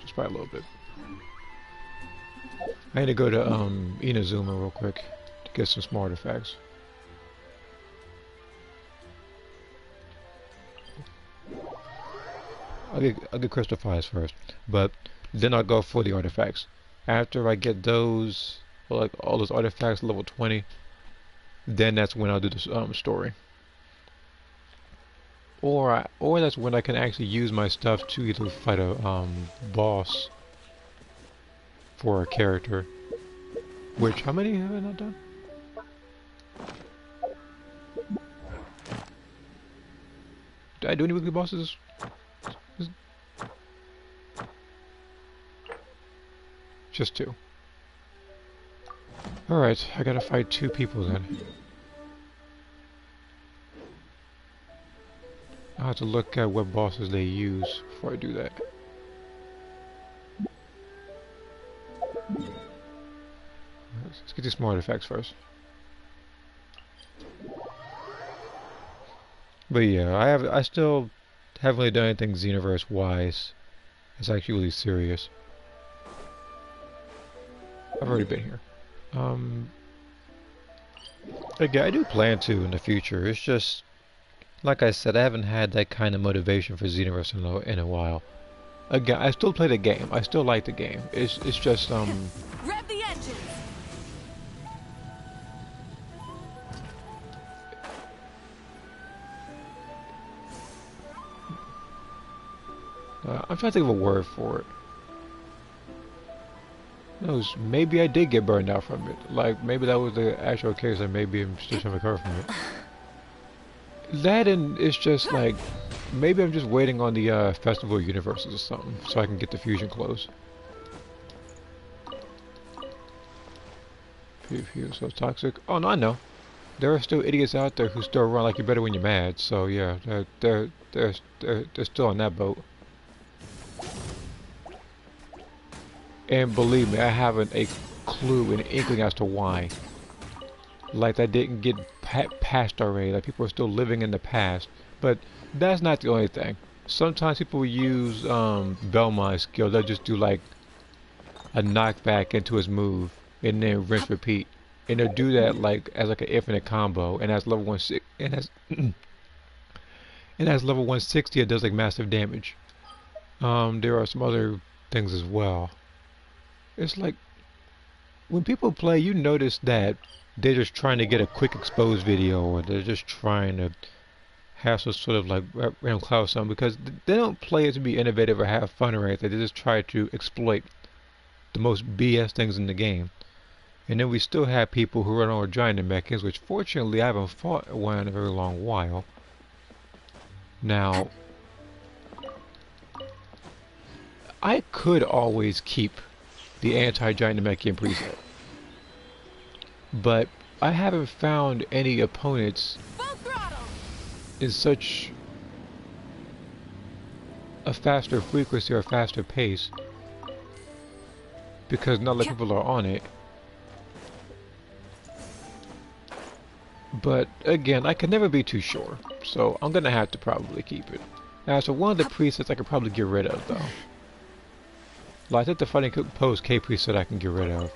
C: Just by a little bit. I need to go to Inazuma real quick to get some small artifacts. I'll get Crystal Fires first, but then I'll go for the artifacts. After I get those, like all those artifacts level 20, then that's when I'll do the story. Or that's when I can actually use my stuff to either fight a boss for a character. Which, how many have I not done? Did I do any weekly bosses? Just 2. Alright, I gotta fight 2 people then. I'll have to look at what bosses they use before I do that. Let's get these small artifacts first. But yeah, I still haven't really done anything Xenoverse wise. It's actually really serious. I've already been here. Again, I do plan to in the future. It's just, like I said, I haven't had that kind of motivation for Xenoverse in a while. Again, I still play the game. I still like the game. It's just
B: Rev the engines.
C: I'm trying to think of a word for it. Knows, maybe I did get burned out from it. Like, maybe that was the actual case, and maybe I'm still trying to recover from it. That and it's just like, maybe I'm just waiting on the Festival of Universes or something, so I can get the fusion close. Pew, so toxic. Oh no, I know. There are still idiots out there who still run like you're better when you're mad. So yeah, they're still on that boat. And believe me, I haven't a clue, an inkling as to why. Like, that didn't get past already. Like, people are still living in the past. But that's not the only thing. Sometimes people use Belmont's skill. They'll just do, like, a knockback into his move. And then rinse, repeat. And they'll do that, like, as like an infinite combo. And as level 160, and as level 160, it does, like, massive damage. There are some other things as well. It's like, when people play, you notice that they're just trying to get a quick exposed video, or they're just trying to have some sort of like random cloud or something, because they don't play it to be innovative or have fun or anything. They just try to exploit the most BS things in the game. And then we still have people who run over giant mechs, which fortunately I haven't fought one in a very long while. Now, I could always keep the anti-giant Namekian preset, but I haven't found any opponents in such a faster frequency or faster pace, because not a lot of people are on it. But again, I can never be too sure, so I'm gonna have to probably keep it. Now, so one of the presets I could probably get rid of though. Like, I think the Fighting Pose K preset I can get rid of.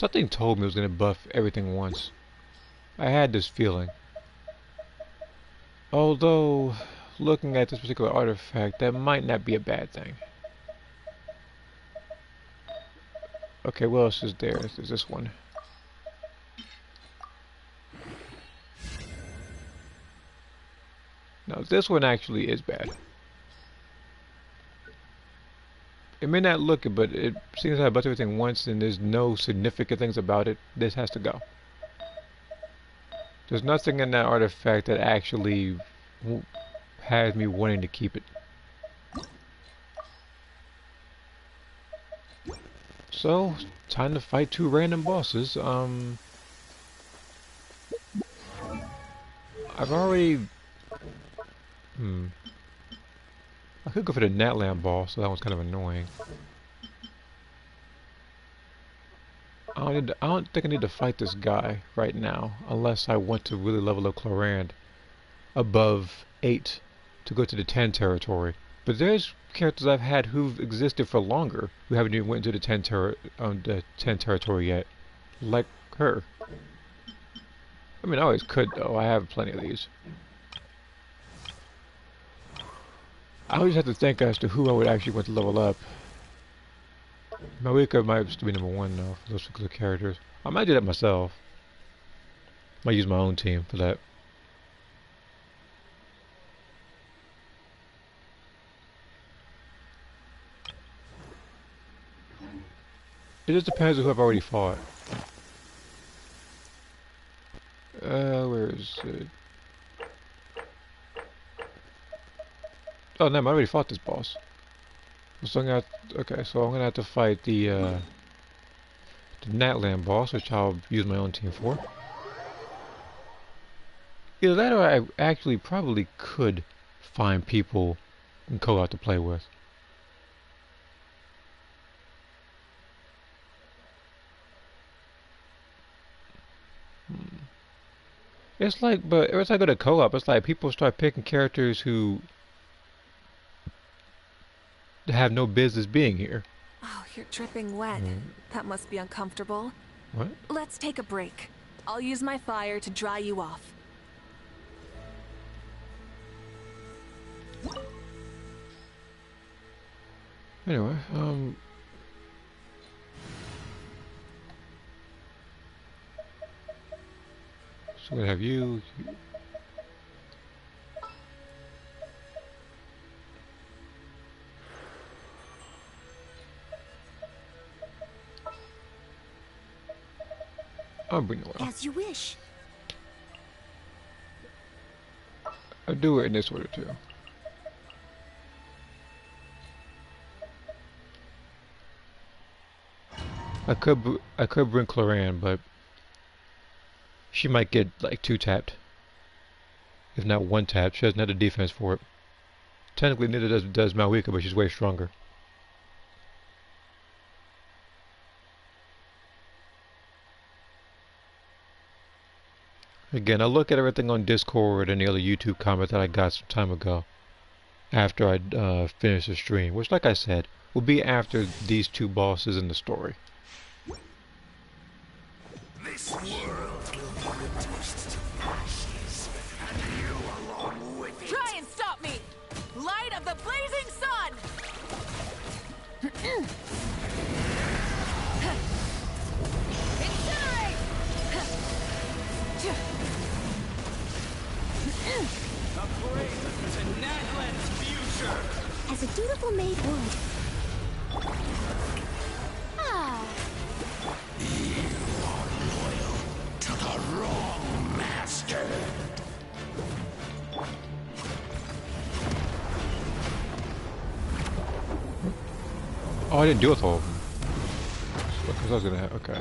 C: Something told me it was going to buff everything once. I had this feeling. Although, looking at this particular artifact, that might not be a bad thing. Okay, what else is there? There's this one. Now, this one actually is bad. It may not look it, but it seems to have buffed everything once, and there's no significant things about it. This has to go. There's nothing in that artifact that actually has me wanting to keep it. So, time to fight 2 random bosses. I've already... I could go for the Natland boss, so that one's kind of annoying. I don't think I need to fight this guy right now, unless I want to really level up Clorand above 8 to go to the 10 territory. But there's characters I've had who've existed for longer who haven't even went into the 10 territory yet, like her. I mean, I always could though. I have plenty of these. I always have to think as to who I would actually want to level up. Malika might still be number 1 though for those particular characters. I might do that myself. Might use my own team for that. It just depends on who I've already fought. Where is it? Oh, no, I already fought this boss. So I'm gonna okay, so I'm gonna have to fight the Natland boss, which I'll use my own team for. Either that or I actually probably could find people in co-op to play with. It's like, but every time I go to co-op, it's like people start picking characters who have no business being here.
F: Oh, you're dripping wet. That must be uncomfortable.
C: What?
F: Let's take a break. I'll use my fire to dry you off.
C: Anyway, so we have you. I'll bring the oil.
A: As you wish.
C: I'll do it in this order too. I could bring Clorand, but she might get like 2 tapped, if not 1 tapped. She doesn't have the defense for it. Technically, neither does Malwika, but she's way stronger. Again, I look at everything on Discord and the other YouTube comments that I got some time ago after I finish the stream, which, like I said, will be after these 2 bosses in the story.
E: This world will be reduced to ashes, and you along with it.
B: Try and stop me! Light of the blazing sun! Incinerate!
D: A praise to Natland's future!
A: As a dutiful maid would. Ah.
E: To the wrong master.
C: Oh, I didn't deal with all of them. Because I was gonna have, okay.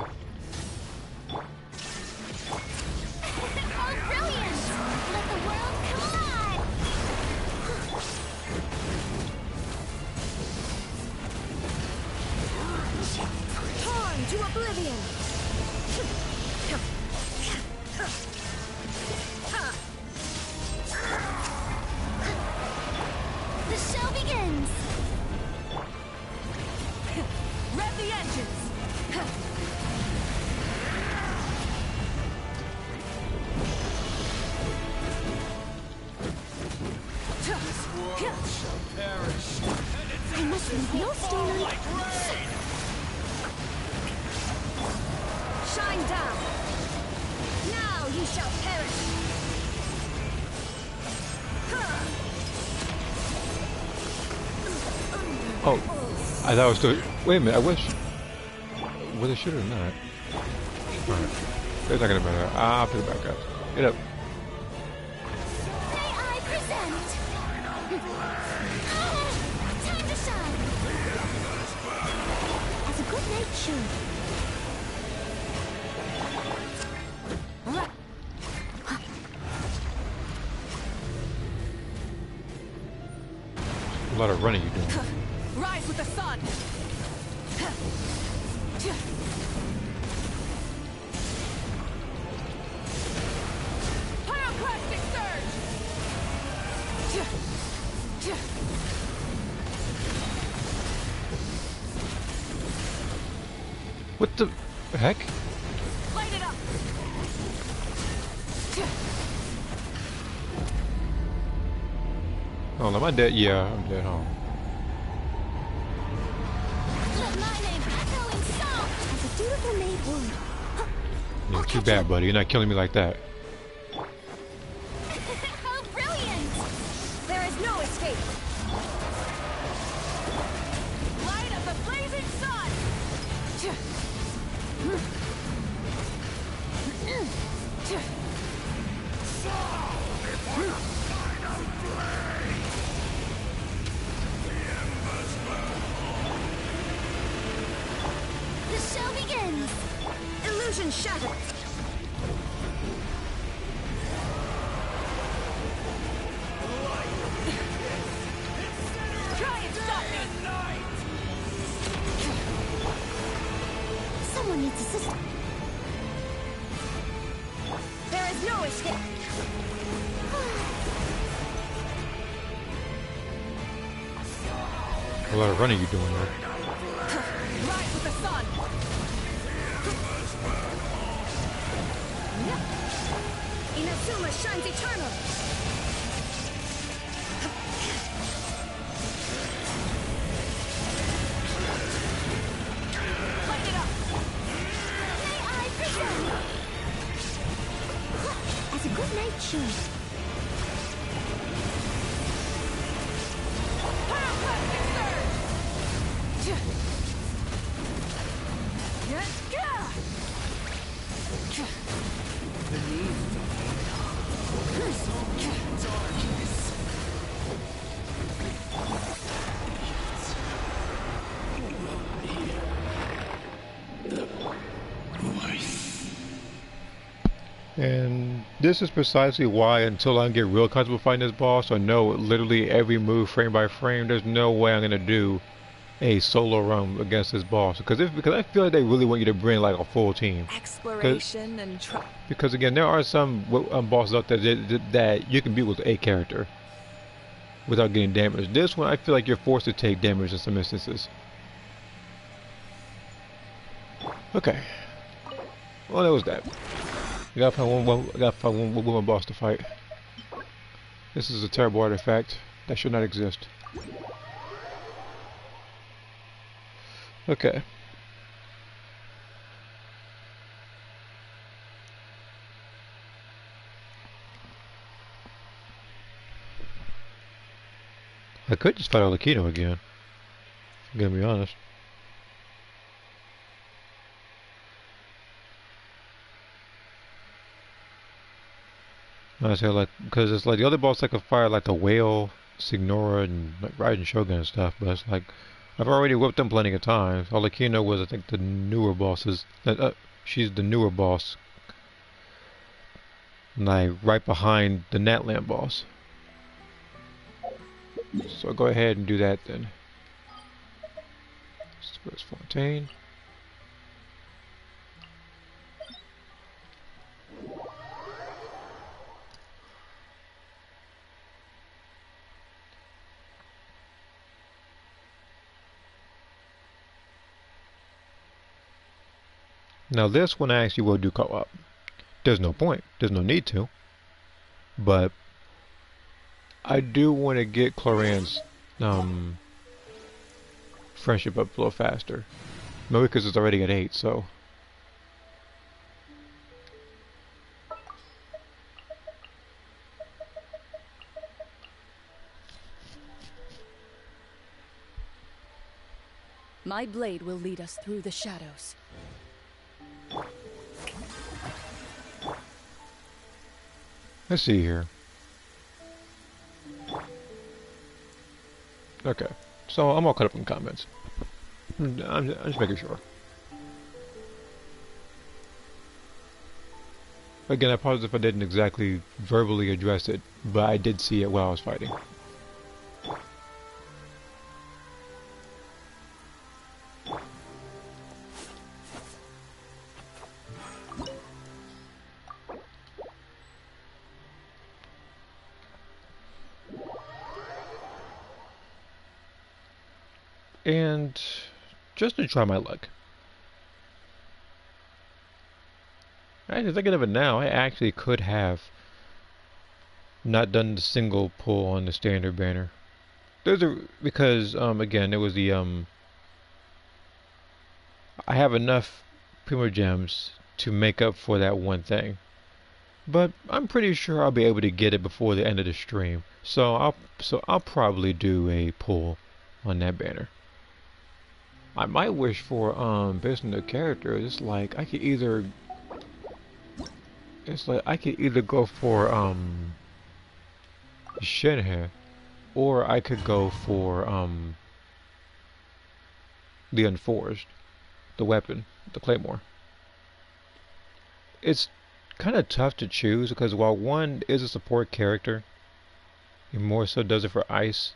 A: Oh, brilliant! Let the world collide! Torn to oblivion! The show begins!
B: Rev the engines!
A: I must leave no stone unturned.
B: Shine down! Now you shall perish!
C: Oh, I thought I was still. Wait a minute. I wish. Whether it should or not. Alright. It's not gonna matter. I'll pick it back up. Get up.
A: May I present? Time to shine. As a good knight should.
C: A lot of running you're doing.
B: Rise with the sun! Pyroclastic surge!
C: What the heck?
B: Light it up!
C: Oh, am I dead? Yeah, I'm dead. Oh.
A: Let my name echo in song as a dutiful maid would.
C: Yeah, too bad, buddy. You're not killing me like that.
A: How brilliant!
B: There is no escape! Light of the blazing sun!
A: The show begins.
B: Illusion shattered! Try and stop me!
A: Someone needs assistance.
B: There is no escape!
C: A lot of running you're doing there.
B: Rise with the sun! Inazuma shines eternal! Light it up!
A: May I present? As a good knight should.
B: Pyroclastic surge!
C: And this is precisely why, until I get real comfortable fighting this boss, or know literally every move frame by frame, there's no way I'm gonna do a solo run against this boss. Because I feel like they really want you to bring like a full team.
B: Exploration and
C: Because again, there are some bosses out there that you can beat with a character without getting damaged. This one, I feel like you're forced to take damage in some instances. Okay. Well, that was that. I gotta find one more boss to fight. This is a terrible artifact that should not exist. Okay. I could just fight Alakino again. I'm gonna be honest. I say like because it's like the other boss I could fire like the whale, Signora, and like Raiden Shogun and stuff, but it's like I've already whipped them plenty of times. Alakino was I think the newer bosses. She's the newer boss, like right behind the Natlan boss. So I'll go ahead and do that then. Where's Fontaine? Now this one I actually will do co-op. There's no point. There's no need to. But I do want to get Cloran's friendship up a little faster. Maybe because it's already at 8, so.
B: My blade will lead us through the shadows.
C: Let's see here. Okay, so I'm all caught up in comments. I'm just making sure. Again, I apologize if I didn't exactly verbally address it, but I did see it while I was fighting. And just to try my luck. Actually, thinking of it now, I actually could have not done the single pull on the standard banner. Because again, it was the I have enough Primo Gems to make up for that one thing. But I'm pretty sure I'll be able to get it before the end of the stream. So I'll probably do a pull on that banner. I might wish for based on the character, it's like I could either go for Shenhe, or I could go for the Unforged, the weapon, the Claymore. It's kind of tough to choose because while one is a support character, and more so does it for ice,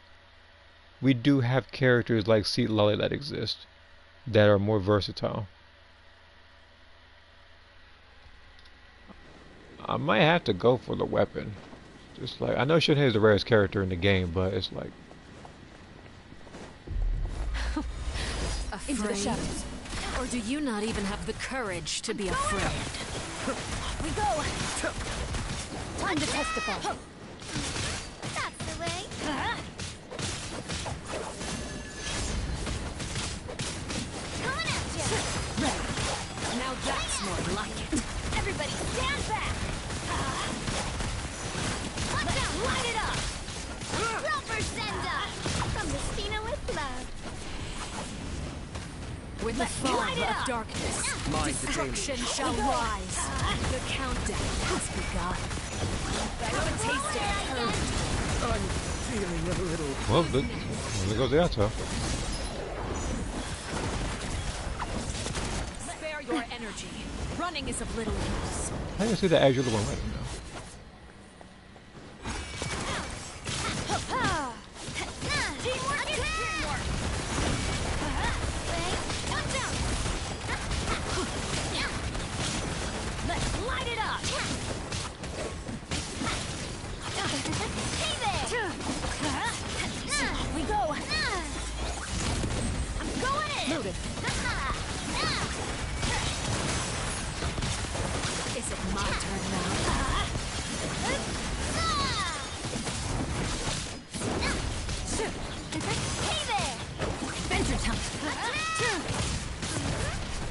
C: we do have characters like Seat Lolly that exist that are more versatile. I might have to go for the weapon. Just like, I know Shinhei is the rarest character in the game, but it's like...
B: Into the
F: Afraid?
B: shadows.
F: Or do you not even have the courage to be afraid?
B: We go! Time to testify.
A: That's the way. Coming at you.
F: Now that's more like it.
B: Everybody stand back!
A: Watch out! Light it up. Proper send up from the Stina with love.
F: With the fall
B: light it
F: of
B: up.
F: darkness,
E: Mind the
F: destruction shall rise. The countdown has begun.
B: I want to taste it.
E: I'm feeling a little...
C: Well, there goes the auto.
F: Spare your energy. Running is of little use.
C: I can see the Azure one right now.
B: Teamwork is teamwork!
A: Watch out.
B: Let's light it up!
A: Hey there.
B: We go!
A: I'm going in.
B: Noted.
F: Is it my turn now?
A: Hey there.
B: Adventure time!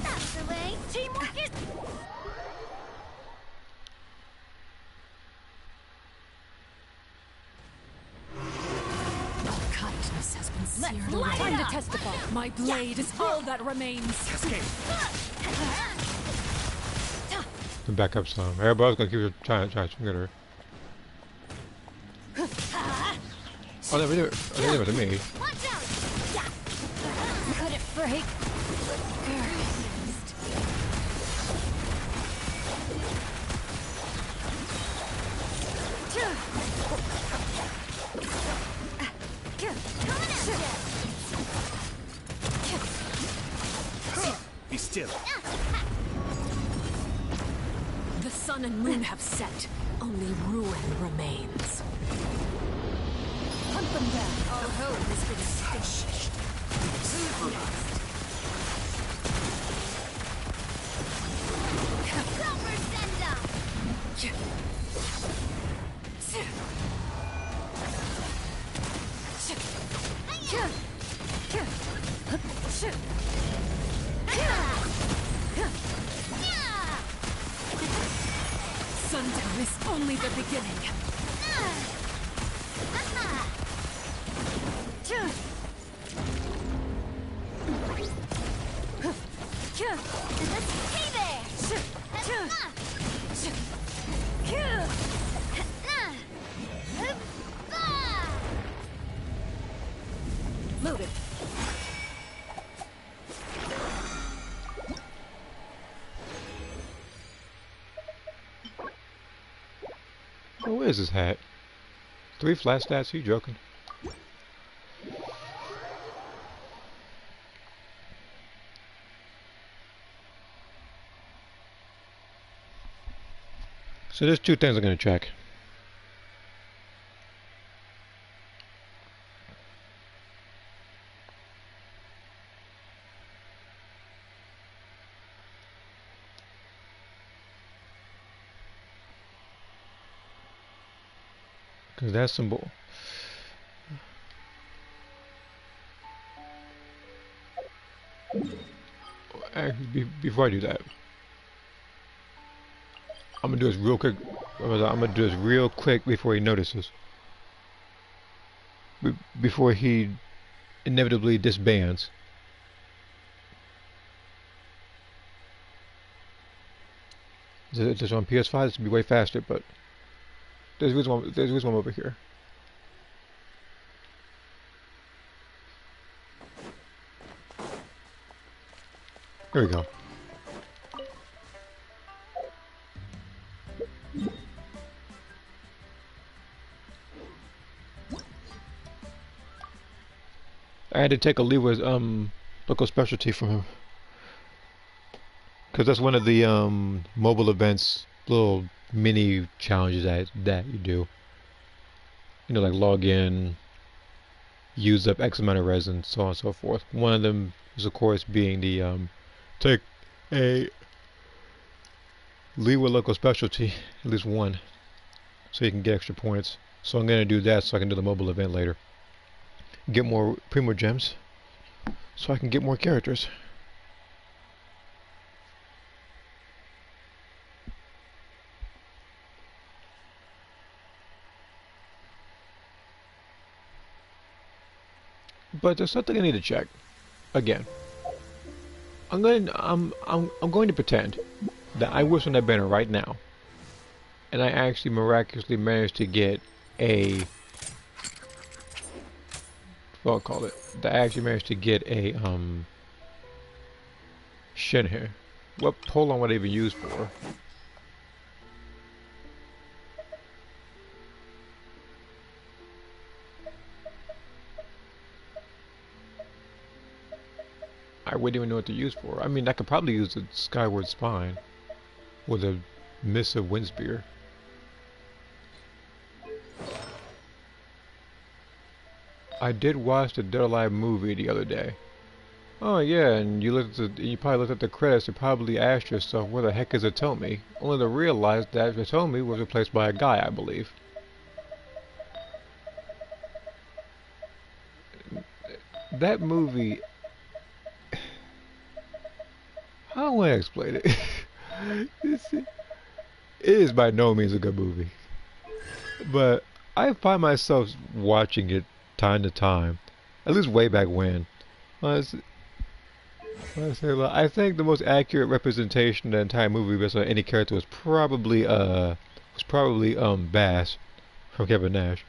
A: That's the way.
B: Teamwork is...
F: Kindness has been
B: Let's
F: seared
B: light
F: away.
B: it up! To testify.
F: My blade is all that remains.
E: Cascade.
C: To back up some. Everybody's gonna keep trying to get her. Oh, they did it to me.
A: Watch out.
B: Could it break?
E: Be still.
F: The sun and moon have set. Only ruin remains.
B: Hunt them down.
F: Our home has been extinguished.
A: Proper send up.
F: Sundown is only the beginning.
B: Hey there!
F: Loaded.
C: Oh, where is this hat? 3 flat stats? You joking? So there's 2 things I'm going to check. Because that symbol. Actually, before I do that, I'm gonna do this real quick. I'm gonna do this real quick before he notices. Before he inevitably disbands. This on PS5, this would be way faster, but there's one over here. There we go. I had to take a Lewa's local specialty from him. Because that's one of the mobile events, little mini challenges that you do. You know, like log in, use up X amount of resin, so on and so forth. One of them is, of course, being the take a Lewa local specialty, at least one, so you can get extra points. So I'm gonna do that so I can do the mobile event later. Get more Primo Gems, so I can get more characters. But there's something I need to check. Again, I'm going to pretend that I wish on that banner right now, and I actually miraculously managed to get a, what I'll call it, that I actually managed to get a shin here. What hold on, what I even used for? I wouldn't even know what to use for. I mean, I could probably use the Skyward Spine with a Missive Windspear. I did watch the Dead or Alive movie the other day. Oh yeah, and you probably looked at the credits and probably asked yourself, where the heck is Atomi? Only to realize that Atomi was replaced by a guy, I believe. That movie, how do I explain it? It is by no means a good movie, but I find myself watching it time to time, at least way back when. I think the most accurate representation of the entire movie based on any character was probably Bass from Kevin Nash.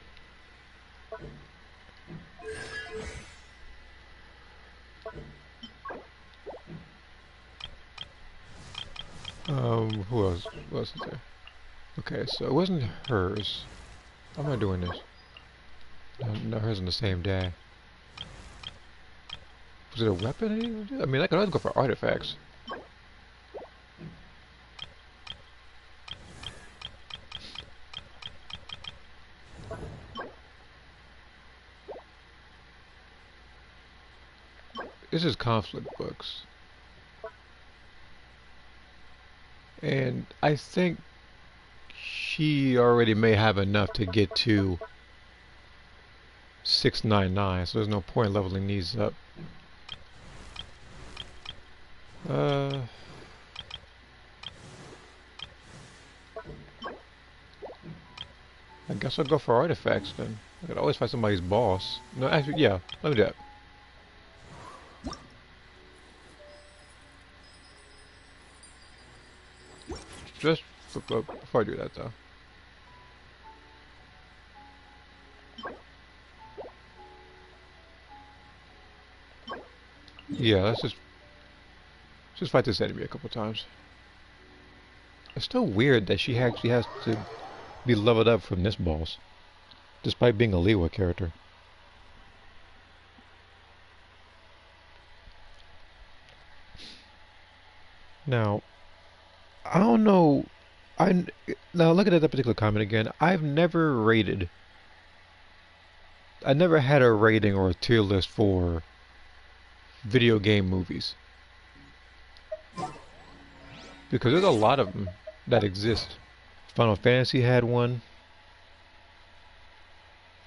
C: Who else? What else is there? Okay, so it wasn't hers. How am I doing this? No, not hers on the same day. Was it a weapon I needed to do? I mean, I could always go for artifacts. This is conflict books. And I think she already may have enough to get to 699, so there's no point leveling these up. I guess I'll go for artifacts then. I could always find somebody's boss. No, actually, yeah, let me do that. Just before I do that, though. Yeah, let's just fight this enemy a couple times. It's still weird that she actually has to be leveled up from this boss, despite being a Lewa character. Now, I don't know. Now look at that particular comment again. I never had a rating or a tier list for video game movies because there's a lot of them that exist. Final Fantasy had one.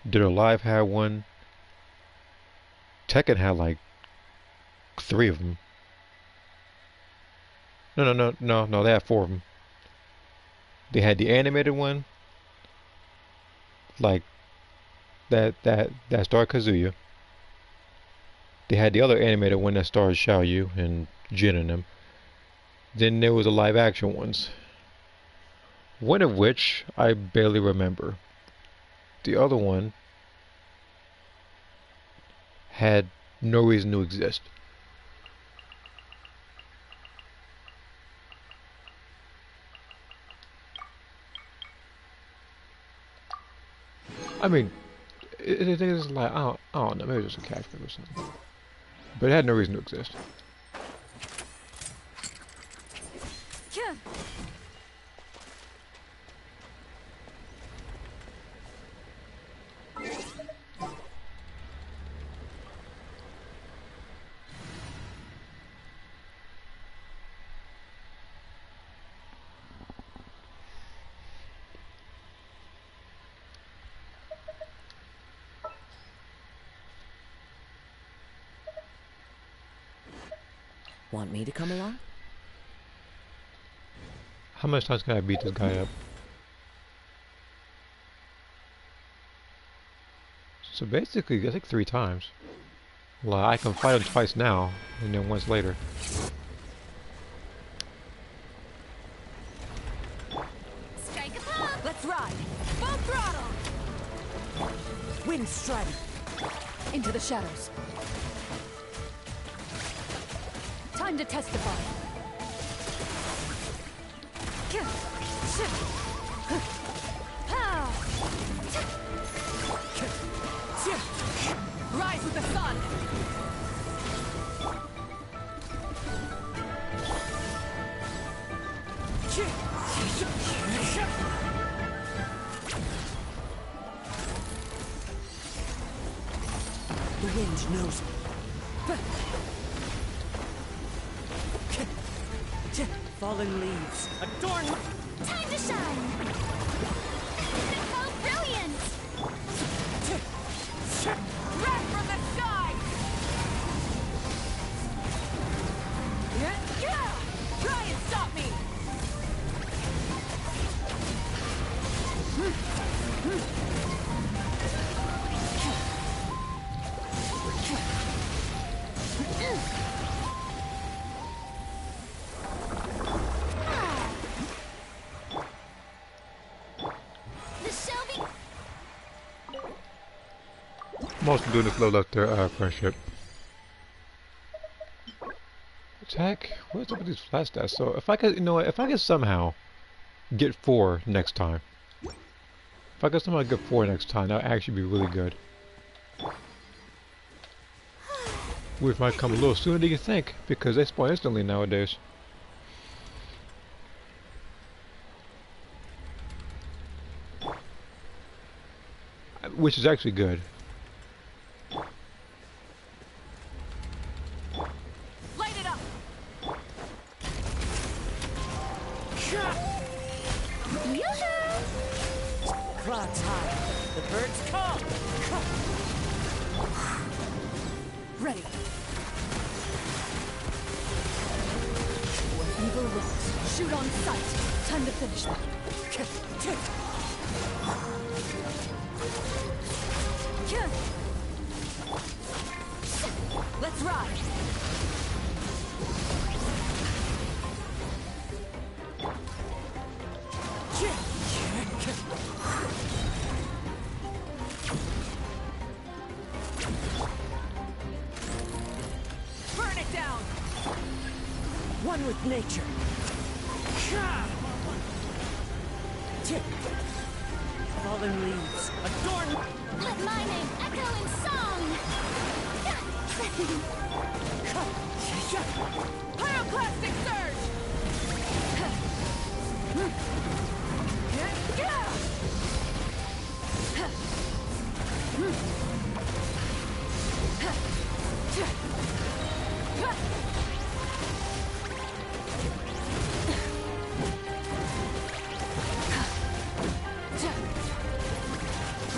C: Dead or Alive had one. Tekken had like 3 of them. No, they had 4 of them. They had the animated one, like that starred Kazuya. They had the other animated one that starred Xiao Yu and Jin and them. Then there was the live action ones. One of which I barely remember. The other one had no reason to exist. I mean, it is like, I don't know, maybe it was just a catchphrase or something. But it had no reason to exist.
D: Want me to come along?
C: How much times can I beat this guy up? So basically, I think 3 times. Well, I can fight him twice now, and then once later.
B: Strike a pop! Let's ride! Full throttle!
D: Wind strike!
B: Into the shadows. Time to testify. Rise with the sun.
D: The wind knows me. Fallen leaves. Adorn my...
A: Time to shine! So brilliant!
B: Wrath from the sky! Try and stop me!
C: Most of doing this level up their friendship. Attack? What's up with these flat stats? So if I could, you know what, if I could somehow get 4 next time. If I could somehow get 4 next time, that would actually be really good. Which might come a little sooner than you think, because they spawn instantly nowadays. Which is actually good.
B: Light it up!
D: Clouds high. The birds come.
B: Pursuit on sight. Time to finish them. Let's ride. Burn it down.
D: One with nature. Fallen leaves, adorn.
A: Let my name echo in song!
B: Pyroclastic surge.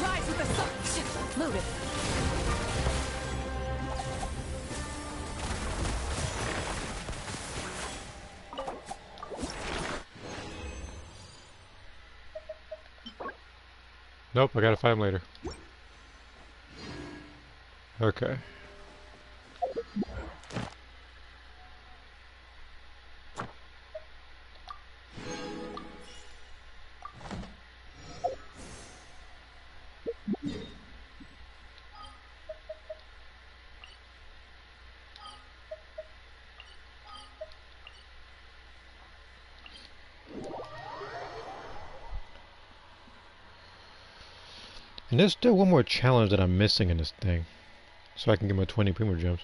B: Rise with the sun. Loaded.
C: Nope, I gotta fight him later. Okay. And there's still one more challenge that I'm missing in this thing. So I can get my 20 Primo Gems.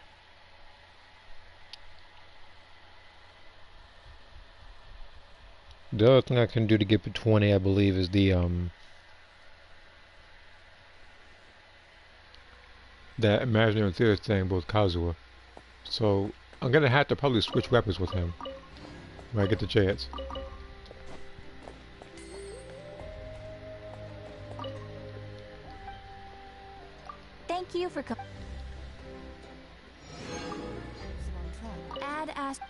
C: The other thing I can do to get to 20, I believe, is the that Imaginarium theater thing with Kazuha. So I'm gonna have to probably switch weapons with him when I get the chance.
A: Thank you for coming. Add as.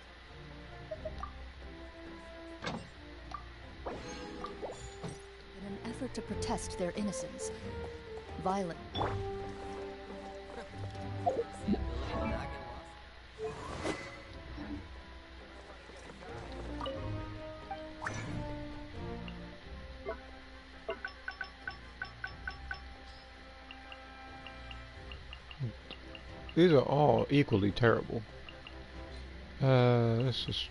B: In an effort to protest their innocence, violent.
C: These are all equally terrible. Let's just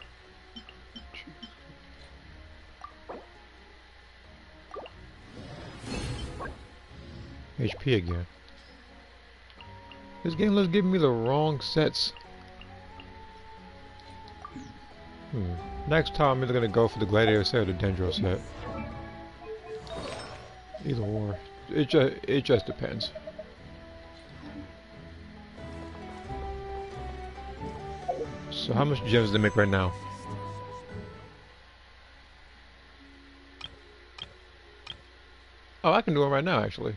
C: HP again. This game was giving me the wrong sets. Next time I'm either gonna go for the Gladiator set or the Dendro set. Either or. It just depends. So how much gems do they make right now? Oh, I can do it right now, actually.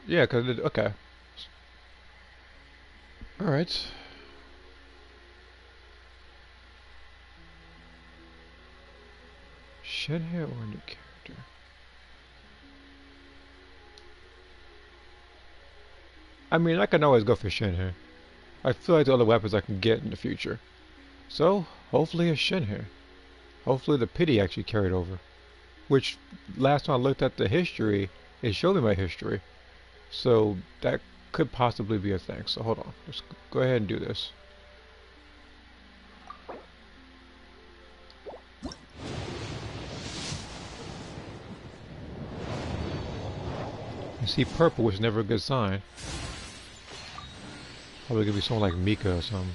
C: Yeah, cause okay. All right. Shed hair or new character? I mean, I can always go for Shin hair. I feel like the other weapons I can get in the future. So, hopefully a Shin hair. Hopefully the pity actually carried over. Which, last time I looked at the history, it showed me my history. So, that could possibly be a thing. So, hold on. Let's go ahead and do this. You see purple, which is never a good sign. Probably gonna be someone like Mika or something.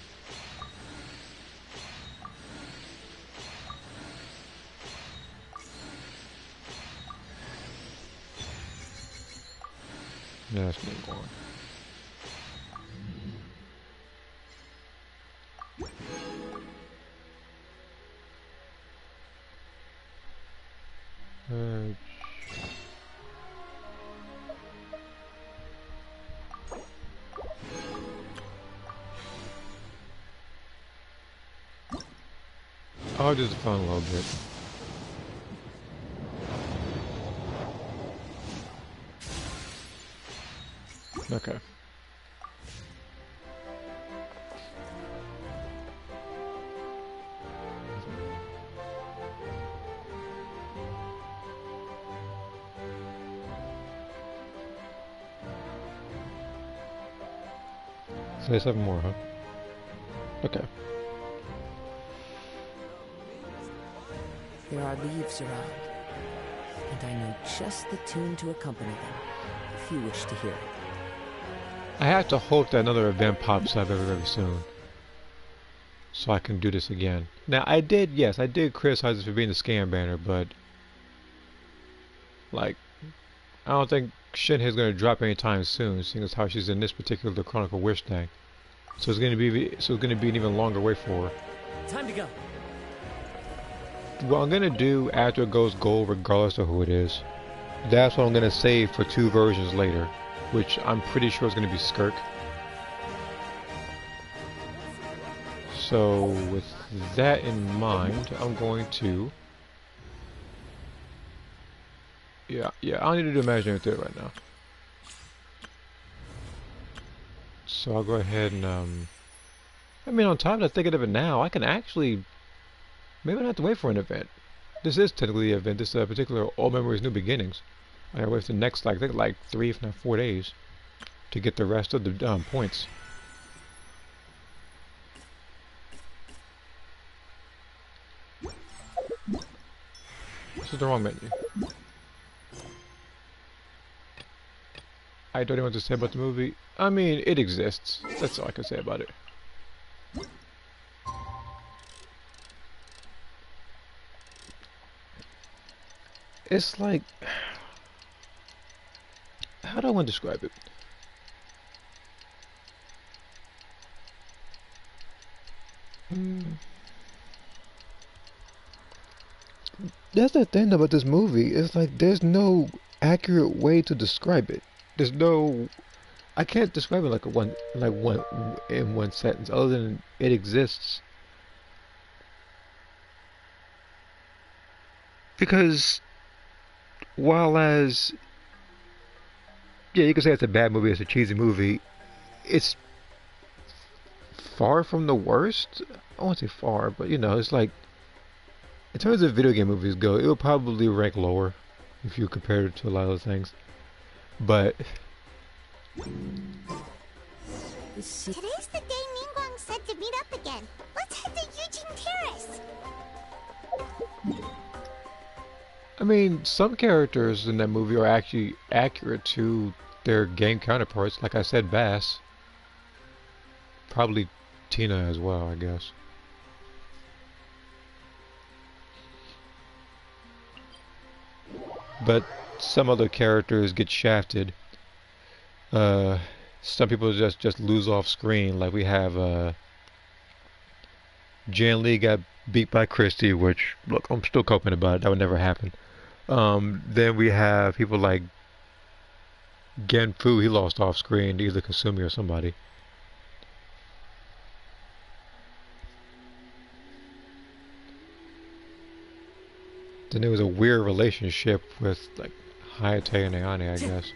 C: Yeah, that's me going. I'll just fun a little bit. Okay. Say 7 more, huh? Okay.
D: There are leaves around, and I know just the tune to accompany them, if you wish to hear it.
C: I have to hope that another event pops up very soon, so I can do this again. Now, yes, I did criticize it for being a scam banner, but like, I don't think Shinhei's gonna drop anytime soon, seeing as how she's in this particular Chronicle Wish thing. So it's gonna be an even longer wait for her.
D: Time to go.
C: What I'm gonna do after it goes gold, regardless of who it is, that's what I'm gonna save for 2 versions later, which I'm pretty sure is gonna be Skirk. So with that in mind, I'm going to yeah, I don't need to do Imaginarium 3 right now. So I'll go ahead and I mean, on top of that, thinking of it now, I can actually maybe I don't have to wait for an event. This is technically an event. This is a particular All Memories New Beginnings. I gotta wait for the next, like, I think, like 3, if not 4 days to get the rest of the points. This is the wrong menu. I don't know what to say about the movie. I mean, it exists. That's all I can say about it. It's like, how do I want to describe it? That's the thing about this movie. It's like there's no accurate way to describe it. There's no, I can't describe it like one in one sentence, other than it exists. Because while as yeah, you can say it's a bad movie, it's a cheesy movie, it's far from the worst. I won't say far, but you know, it's like in terms of video game movies go, it will probably rank lower if you compare it to a lot of those things. But
A: Today's the day Ningguang said to meet up again. Let's head to Eugene Terrace.
C: I mean, some characters in that movie are actually accurate to their game counterparts. Like I said, Bass. Probably Tina as well, I guess. But some other characters get shafted. Some people just lose off screen. Like we have Jan Lee got beat by Christie, which look, I'm still coping about it. That would never happen. Then we have people like Gen Fu. He lost off screen to either Kasumi or somebody. Then there was a weird relationship with like Hayate and Ayane, I guess.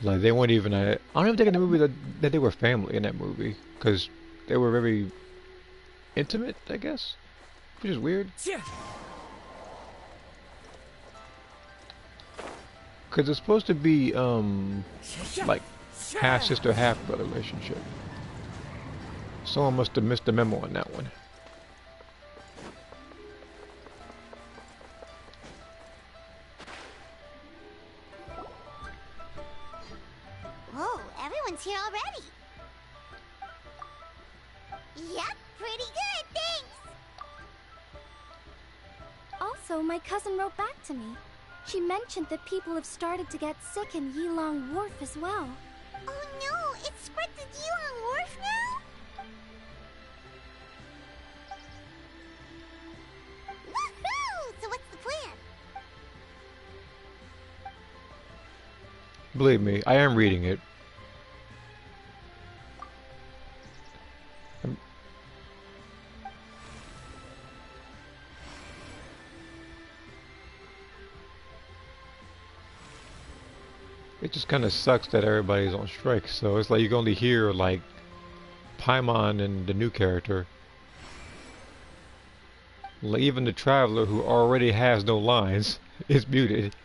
C: Like they weren't even. I don't even think in the movie that they were family in that movie because they were very intimate, I guess, which is weird. Because it's supposed to be like half sister, half brother relationship. Someone must have missed the memo on that one.
A: Whoa, everyone's here already. Yep, pretty good, thanks.
B: Also, my cousin wrote back to me. She mentioned that people have started to get sick in Yilong Wharf as well.
A: Oh no, it's spread to Yilong Wharf now? Woohoo! So what's the plan?
C: Believe me, I am reading it. It just kind of sucks that everybody's on strike. So it's like you can only hear like Paimon and the new character. Like, even the Traveler, who already has no lines, is muted.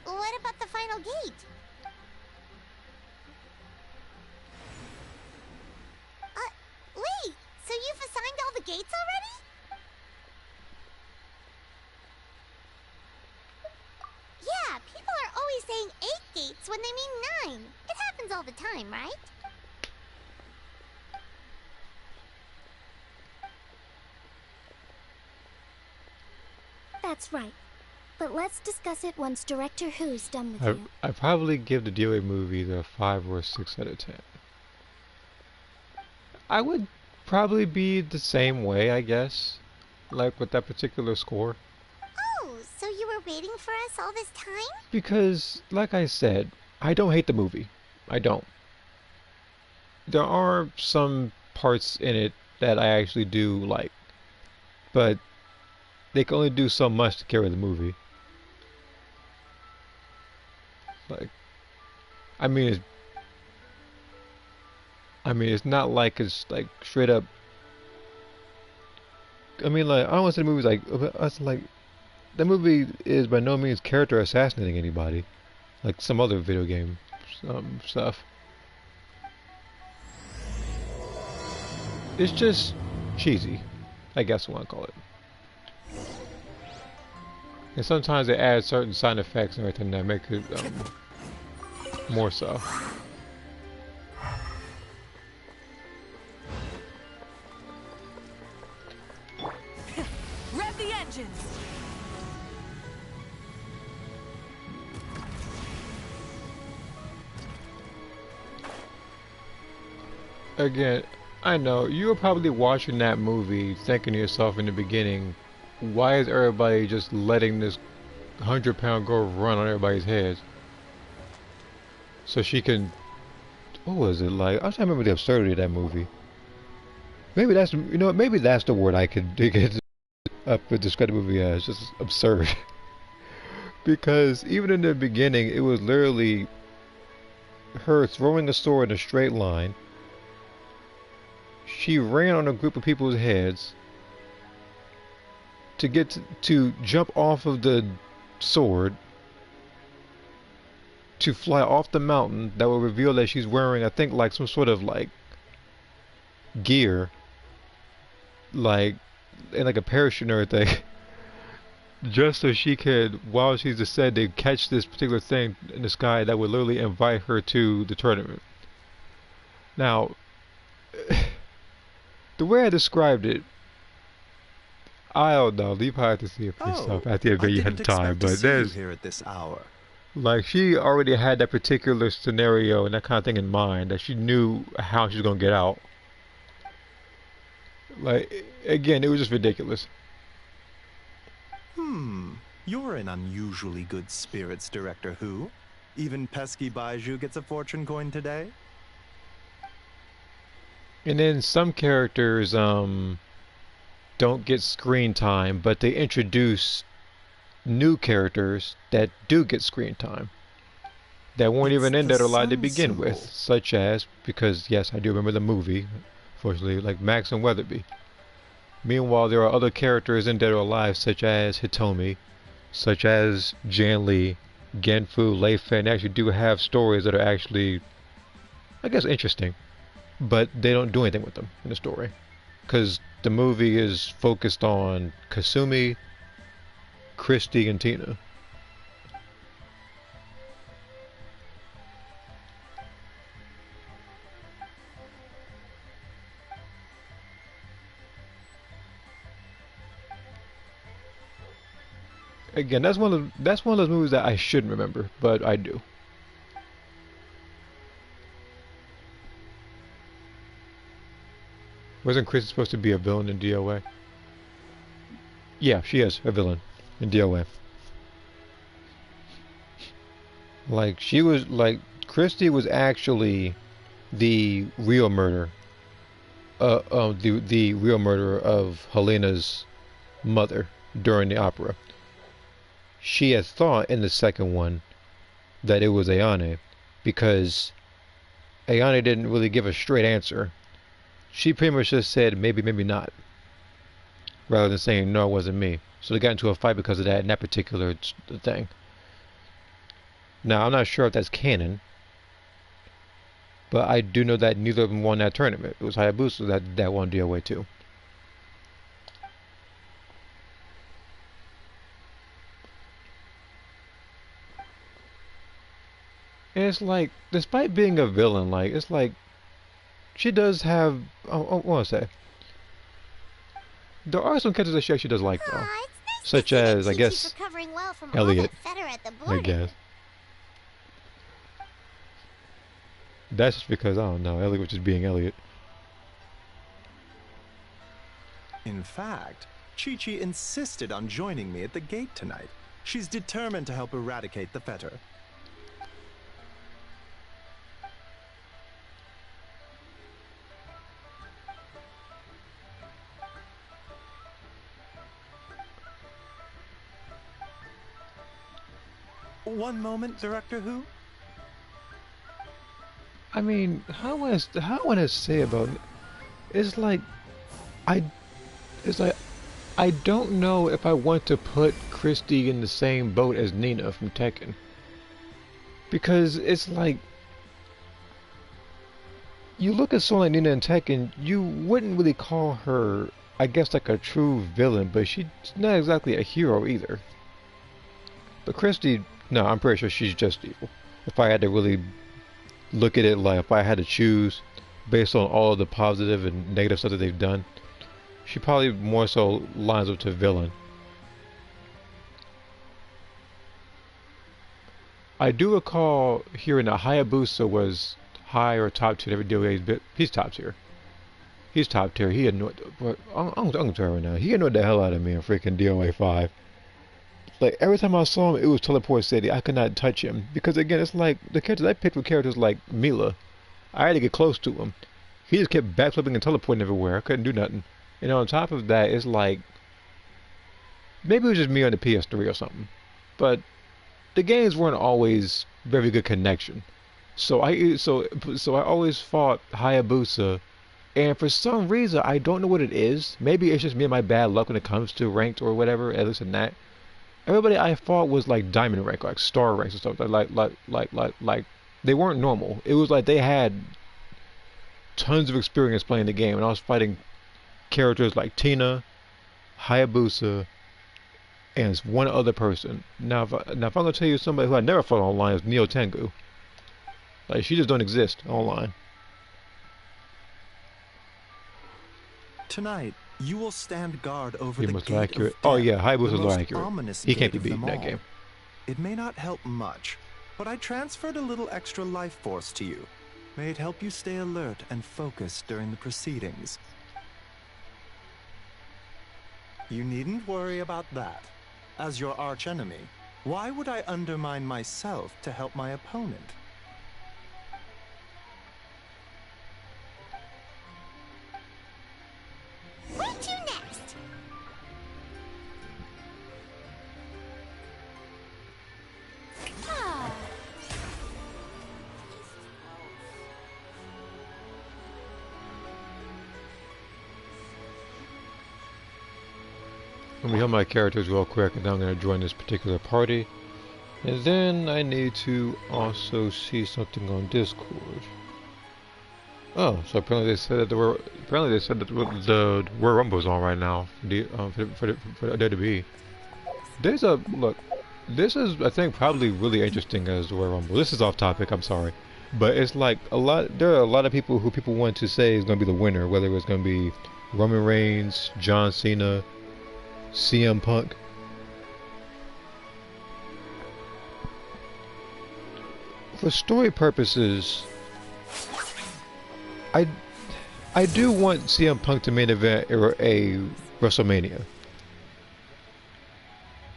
A: What about the final gate? Wait, so you've assigned all the gates already? Yeah, people are always saying 8 gates when they mean 9. It happens all the time, right? That's right. But let's discuss it once Director Who's done with you.
C: I probably give the DOA movie the 5 or 6 out of 10. I would probably be the same way, I guess, like with that particular score.
A: Oh, so you were waiting for us all this time?
C: Because, like I said, I don't hate the movie. I don't. There are some parts in it that I actually do like, but they can only do so much to carry the movie. Like, I mean, it's not like it's like straight up. I mean, like, I don't want to say the movie's like us. Like, the movie is by no means character assassinating anybody, like some other video game stuff. It's just cheesy, I guess I want to call it. And sometimes they add certain sound effects and everything that make it more so.
B: Rev the engines!
C: Again, I know you were probably watching that movie thinking to yourself in the beginning, why is everybody just letting this 100-pound girl run on everybody's heads? So she can... What was it like? I'm trying to remember the absurdity of that movie. Maybe that's... You know what? Maybe that's the word I could dig it up to describe the movie as. Just absurd. Because even in the beginning, it was literally her throwing a sword in a straight line. She ran on a group of people's heads to get to jump off of the sword to fly off the mountain that will reveal that she's wearing, I think, like some sort of like gear, like and like a parachute or everything, just so she could, while she's descending, catch this particular thing in the sky that would literally invite her to the tournament. Now, the way I described it, I don't know. You probably have to see it for yourself after you had the time. But there's
E: here at this hour.
C: Like, she already had that particular scenario and that kind of thing in mind, that she knew how she was gonna get out. Like, again, it was just ridiculous.
E: You're in unusually good spirits, Director Who. Even pesky Baiju gets a fortune coin today.
C: And then some characters don't get screen time, but they introduce new characters that do get screen time that weren't even in Dead or Alive to begin with, such as, because yes, I do remember the movie, unfortunately, like Max and Weatherby. Meanwhile, there are other characters in Dead or Alive, such as Hitomi, such as Jan Lee, Genfu, Lei Fei, and they actually do have stories that are actually, I guess, interesting, but they don't do anything with them in the story, because the movie is focused on Kasumi, Christy, and Tina. Again, that's one of those movies that I shouldn't remember, but I do. Wasn't Christy supposed to be a villain in DOA? Yeah, she is a villain in DOA. Like, she was, like, Christy was actually the real murderer. The real murderer of Helena's mother during the opera. she had thought in the second one that it was Ayane, because Ayane didn't really give a straight answer. She pretty much just said maybe, maybe not, rather than saying no, it wasn't me. So they got into a fight because of that in that particular thing. Now, I'm not sure if that's canon, but I do know that neither of them won that tournament. It was Hayabusa that won DOA too. And it's like, despite being a villain, like, it's like, she does have, I want to say, there are some characters that she actually does like, though.
A: Aw, it's nice to
C: Such
A: see that
C: as, I
A: Chi-Chi's
C: guess,
A: recovering well from
C: Elliot,
A: all that fetter at the
C: I
A: border.
C: guess. That's just because, I don't know, Elliot was just being Elliot.
G: In fact, Chi-Chi insisted on joining me at the gate tonight. She's determined to help eradicate the fetter. One moment, Director Who.
C: I mean, how I want to say about it, it's like, I, it's like, I don't know if I want to put Christy in the same boat as Nina from Tekken. Because it's like, you look at someone like Nina in Tekken, you wouldn't really call her, I guess, like a true villain, but she's not exactly a hero either. But Christy, no, I'm pretty sure she's just evil. If I had to really look at it, like if I had to choose based on all of the positive and negative stuff that they've done, she probably more so lines up to villain. I do recall hearing that Hayabusa was high or top tier every DOA, he's top tier. He's top tier. He annoyed, but I'm gonna tell you right now, he annoyed the hell out of me in freaking DOA 5. Like, every time I saw him, it was Teleport City. I could not touch him. Because, again, it's like, the characters I picked were characters like Mila. I had to get close to him. He just kept backflipping and teleporting everywhere. I couldn't do nothing. And on top of that, it's like, maybe it was just me on the PS3 or something. But the games weren't always very good connection. So I always fought Hayabusa. And for some reason, I don't know what it is. Maybe it's just me and my bad luck when it comes to ranked or whatever, at least in that. Everybody I fought was like diamond rank, like star ranks and stuff. Like they weren't normal. It was like they had tons of experience playing the game, and I was fighting characters like Tina, Hayabusa, and one other person. Now, if I'm gonna tell you somebody who I never fought online is Neo Tengu. Like, she just don't exist online.
G: Tonight, you will stand guard over
C: He
G: the
C: most
G: gate
C: accurate.
G: of
C: Oh
G: death,
C: yeah, Hayabusa's
G: the
C: low
G: most
C: accurate.
G: ominous
C: He can't
G: gate
C: be
G: of
C: beat in
G: them
C: that
G: all.
C: game.
G: It may not help much, but I transferred a little extra life force to you. May it help you stay alert and focused during the proceedings. You needn't worry about that. As your archenemy, why would I undermine myself to help my opponent?
A: Where to next?
B: Ah.
C: Let me heal my characters real quick, and then I'm going to join this particular party. And then I need to also see something on Discord. Oh, so apparently they said that the Royal Rumble is on right now for WWE. There's a look. This is, I think, probably really interesting as the Royal Rumble. This is off topic. I'm sorry, but it's like a lot. There are a lot of people who want to say is going to be the winner, whether it's going to be Roman Reigns, John Cena, CM Punk. For story purposes, I do want CM Punk to main event a WrestleMania.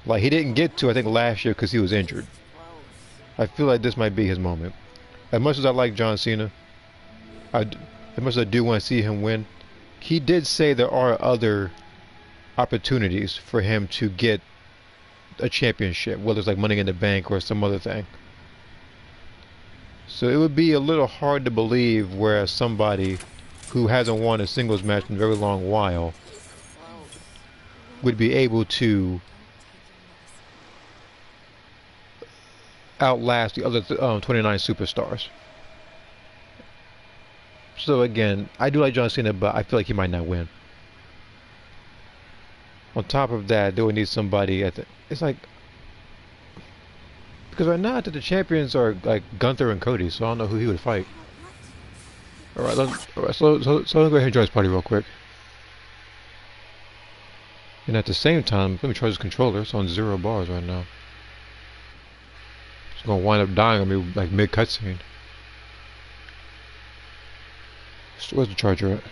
C: Like, he didn't get to, I think, last year because he was injured. I feel like this might be his moment. As much as I like John Cena, as much as I do want to see him win, he did say there are other opportunities for him to get a championship, whether it's like Money in the Bank or some other thing. So it would be a little hard to believe where somebody who hasn't won a singles match in a very long while would be able to outlast the other 29 superstars. So again, I do like John Cena, but I feel like he might not win. On top of that, they would need somebody at the. It's like because right now the champions are like Gunther and Cody, so I don't know who he would fight. All right, so let's go ahead and join this party real quick. And at the same time, let me charge this controller. It's on 0 bars right now. It's gonna wind up dying on me like mid cutscene. So where's the charger at?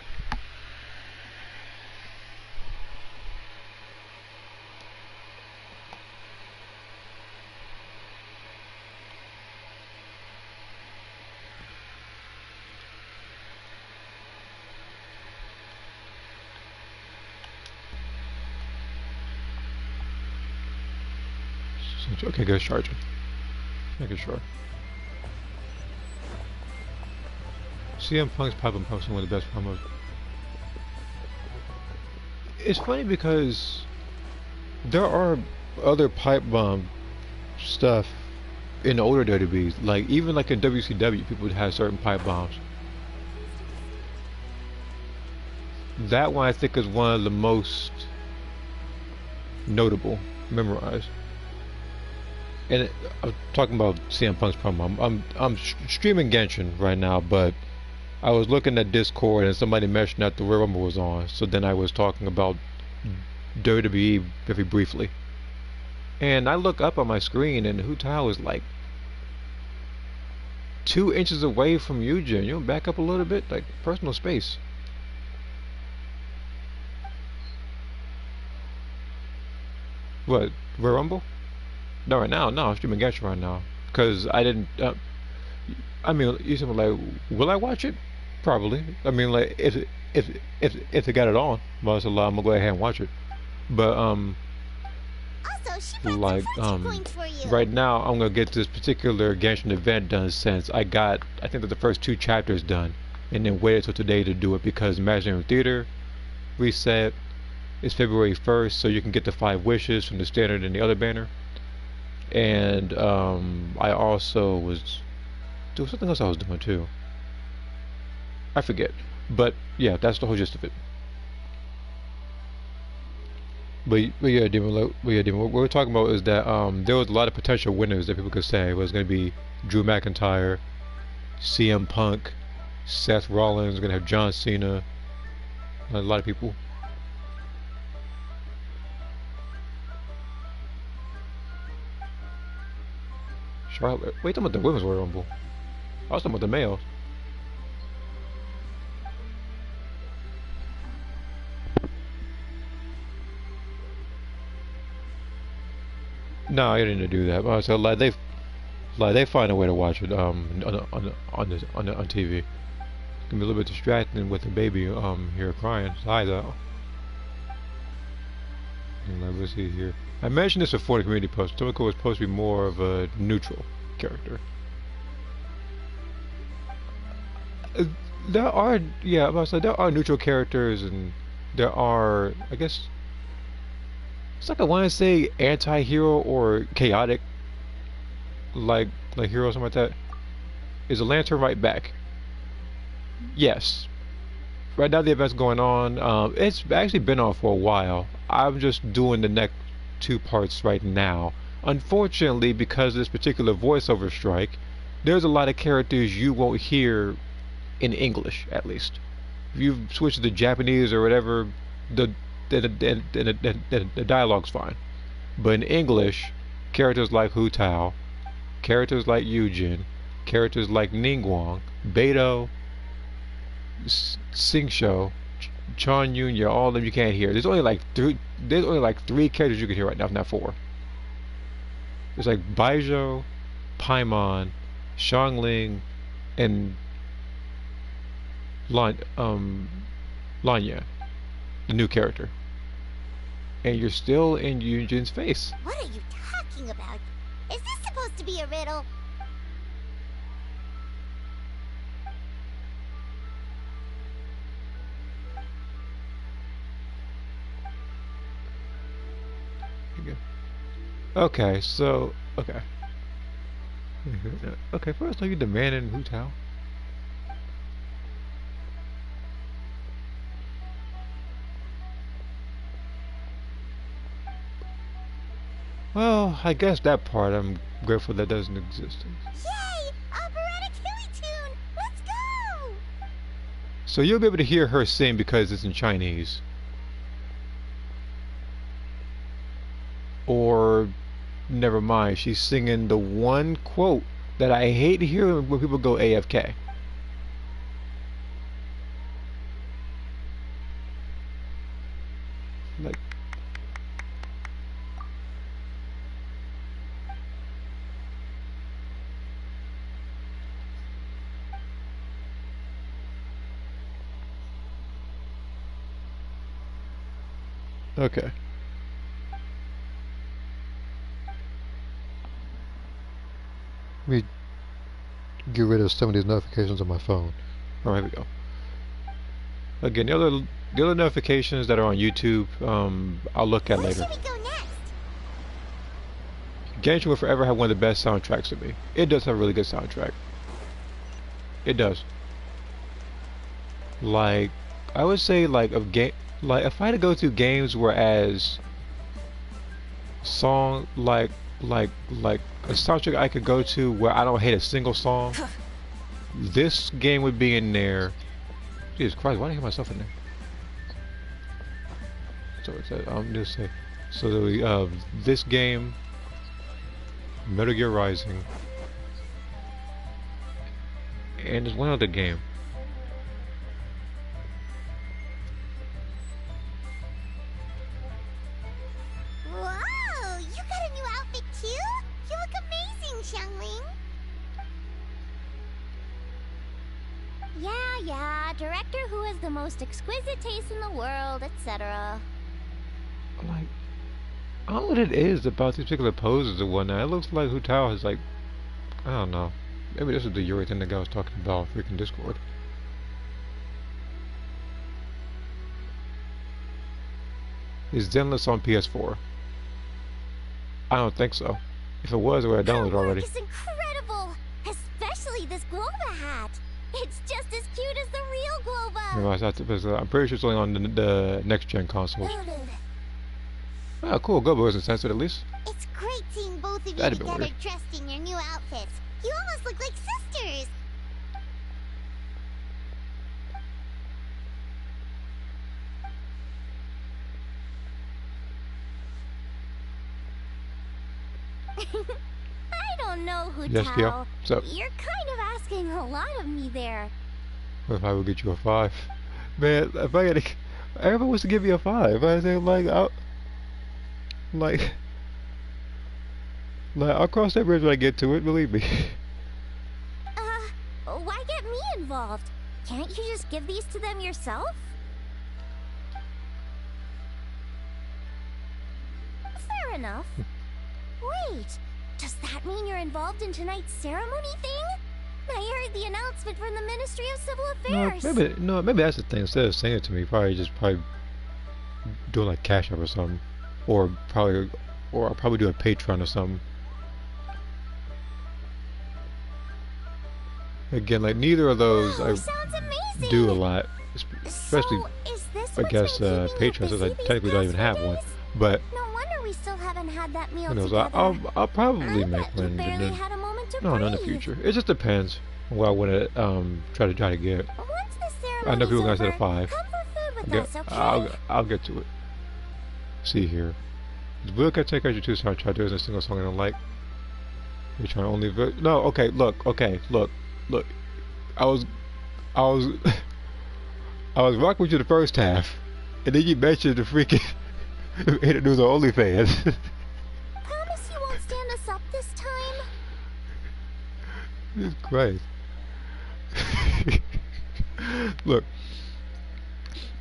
C: Okay, go charging. Making sure. CM Punk's Pipe and Pump's one of the best promos. It's funny because there are other pipe bomb stuff in the older WWEs. Like even like in WCW, people would have certain pipe bombs. That one I think is one of the most notable, memorized. And I'm talking about CM Punk's promo. I'm streaming Genshin right now, but I was looking at Discord and somebody mentioned that the Royal Rumble was on. So then I was talking about WWE very briefly. And I look up on my screen and Hu Tao is like 2 inches away from Eugene. You know, back up a little bit, like personal space. What, Royal Rumble? No, right now, no, I'm streaming Genshin right now. Because I didn't, I mean, you said like, will I watch it? Probably. I mean, like, if they got it on, I'm gonna go ahead and watch it. But,
A: Also, she brought
C: like,
A: some points for you.
C: right now, I'm gonna get this particular Genshin event done since I think that the first 2 chapters done. And then waited till today to do it because Imaginarium Theater reset is February 1st, so you can get the 5 wishes from the standard and the other banner. And I also was doing something else I was doing too. I forget. But yeah, that's the whole gist of it. But yeah, Demon, what we're talking about is that there was a lot of potential winners that people could say. It was going to be Drew McIntyre, CM Punk, Seth Rollins, going to have John Cena, a lot of people. Charlotte. Wait, talking about the women's Royal Rumble. I was talking about the males. No, I didn't do that. So like they find a way to watch it on TV. It's gonna be a little bit distracting with the baby here crying. Hi though. Let's see here. I mentioned this before in the community post. Tomoko was supposed to be more of a neutral character. There are, yeah, there are neutral characters, and there are, I guess, it's like I want to say anti-hero or chaotic, like hero or something like that. Is a Lantern right back? Yes. Right now the event's going on. It's actually been on for a while. I'm just doing the next 2 parts right now. Unfortunately, because of this particular voiceover strike, there's a lot of characters you won't hear in English, at least. If you switch to Japanese or whatever, the dialogue's fine. But in English, characters like Hu Tao, characters like Yujin, characters like Ningguang, Beidou, Singsho, Chon Yunya, all of them you can't hear. There's only like 3 characters you can hear right now, if not 4. There's like Baijo, Paimon, Xiangling, and Lanya, the new character. and you're still in Yunjin's face.
A: What are you talking about? Is this supposed to be a riddle?
C: Okay, so okay. Okay, first are you demanding Hu Tao? Well, I guess that part I'm grateful that doesn't exist.
A: Yay! Operatic Hilly Tune! Let's go!
C: So you'll be able to hear her sing because it's in Chinese. Or, never mind, she's singing the one quote that I hate hearing when people go AFK. Like, okay. Let me get rid of some of these notifications on my phone. Oh, here we go. Again, the other notifications that are on YouTube, I'll look at later.
A: Where should we go next?
C: Genshin will forever have one of the best soundtracks to me. It does have a really good soundtrack. It does. Like, I would say, like if I had to go to games whereas song like a soundtrack I could go to where I don't hate a single song, this game would be in there. Jesus Christ, why did I hear myself in there? So it's I'm just say so this game, Metal Gear Rising, and there's one other game.
A: Whoa! You got a new outfit too? You look amazing, Xiangling. Yeah, director who has the most exquisite taste in the world, etc.
C: Like, I don't know what it is about these particular poses and whatnot. It looks like Hu Tao has like, I don't know. Maybe this is the Yuri thing the guy was talking about on freaking Discord. Is Zenless on PS4? I don't think so. If it was, I would have downloaded it already.
A: It's incredible! Especially this Globa hat! It's just as cute as the real Globa!
C: I'm pretty sure it's only on the next-gen consoles. Oh, cool. Globa wasn't censored at least.
A: It's great seeing both of you
C: That'd be
A: together
C: weird.
A: dressed in your new outfits. You almost look like sisters! I don't know, Hu
C: Yes,
A: Tao.
C: Theo. So,
A: You're kind of asking a lot of me there.
C: if I would get you a 5, man, if I get everyone wants to give me a 5. I say like I'll cross that bridge when I get to it. Believe me.
A: Why get me involved? Can't you just give these to them yourself? Fair enough. Wait, does that mean you're involved in tonight's ceremony thing? I heard the announcement from the Ministry of Civil Affairs.
C: Maybe that's the thing. Instead of saying it to me, probably do like Cash App or something, or I'll probably do a Patreon or something. Again, like neither of those
A: Sounds
C: I
A: amazing.
C: do a lot, especially
A: So, is this
C: I
A: what's
C: guess
A: been keeping you
C: Patreon, since I
A: busy these
C: technically don't
A: past
C: even have
A: few
C: one.
A: days?
C: But
A: No wonder we still haven't had that meal
C: who knows?
A: together.
C: I'll probably
A: I
C: make
A: bet you
C: one.
A: barely had a moment to
C: No, not in the
A: breathe.
C: future. It just depends on what I want to try to get.
A: Once the ceremony's
C: I know people are gonna say the
A: over,
C: 5.
A: come for food with us, okay?
C: I'll get to it. See here. The Blue Cat Take Two soundtrack. There isn't a single song I don't like. You're trying to only no. Okay, look. I was I was rocking with you the first half, and then you mentioned the freaking introduce OnlyFans.
A: Promise you won't stand us up this time?
C: Jesus Christ. Look,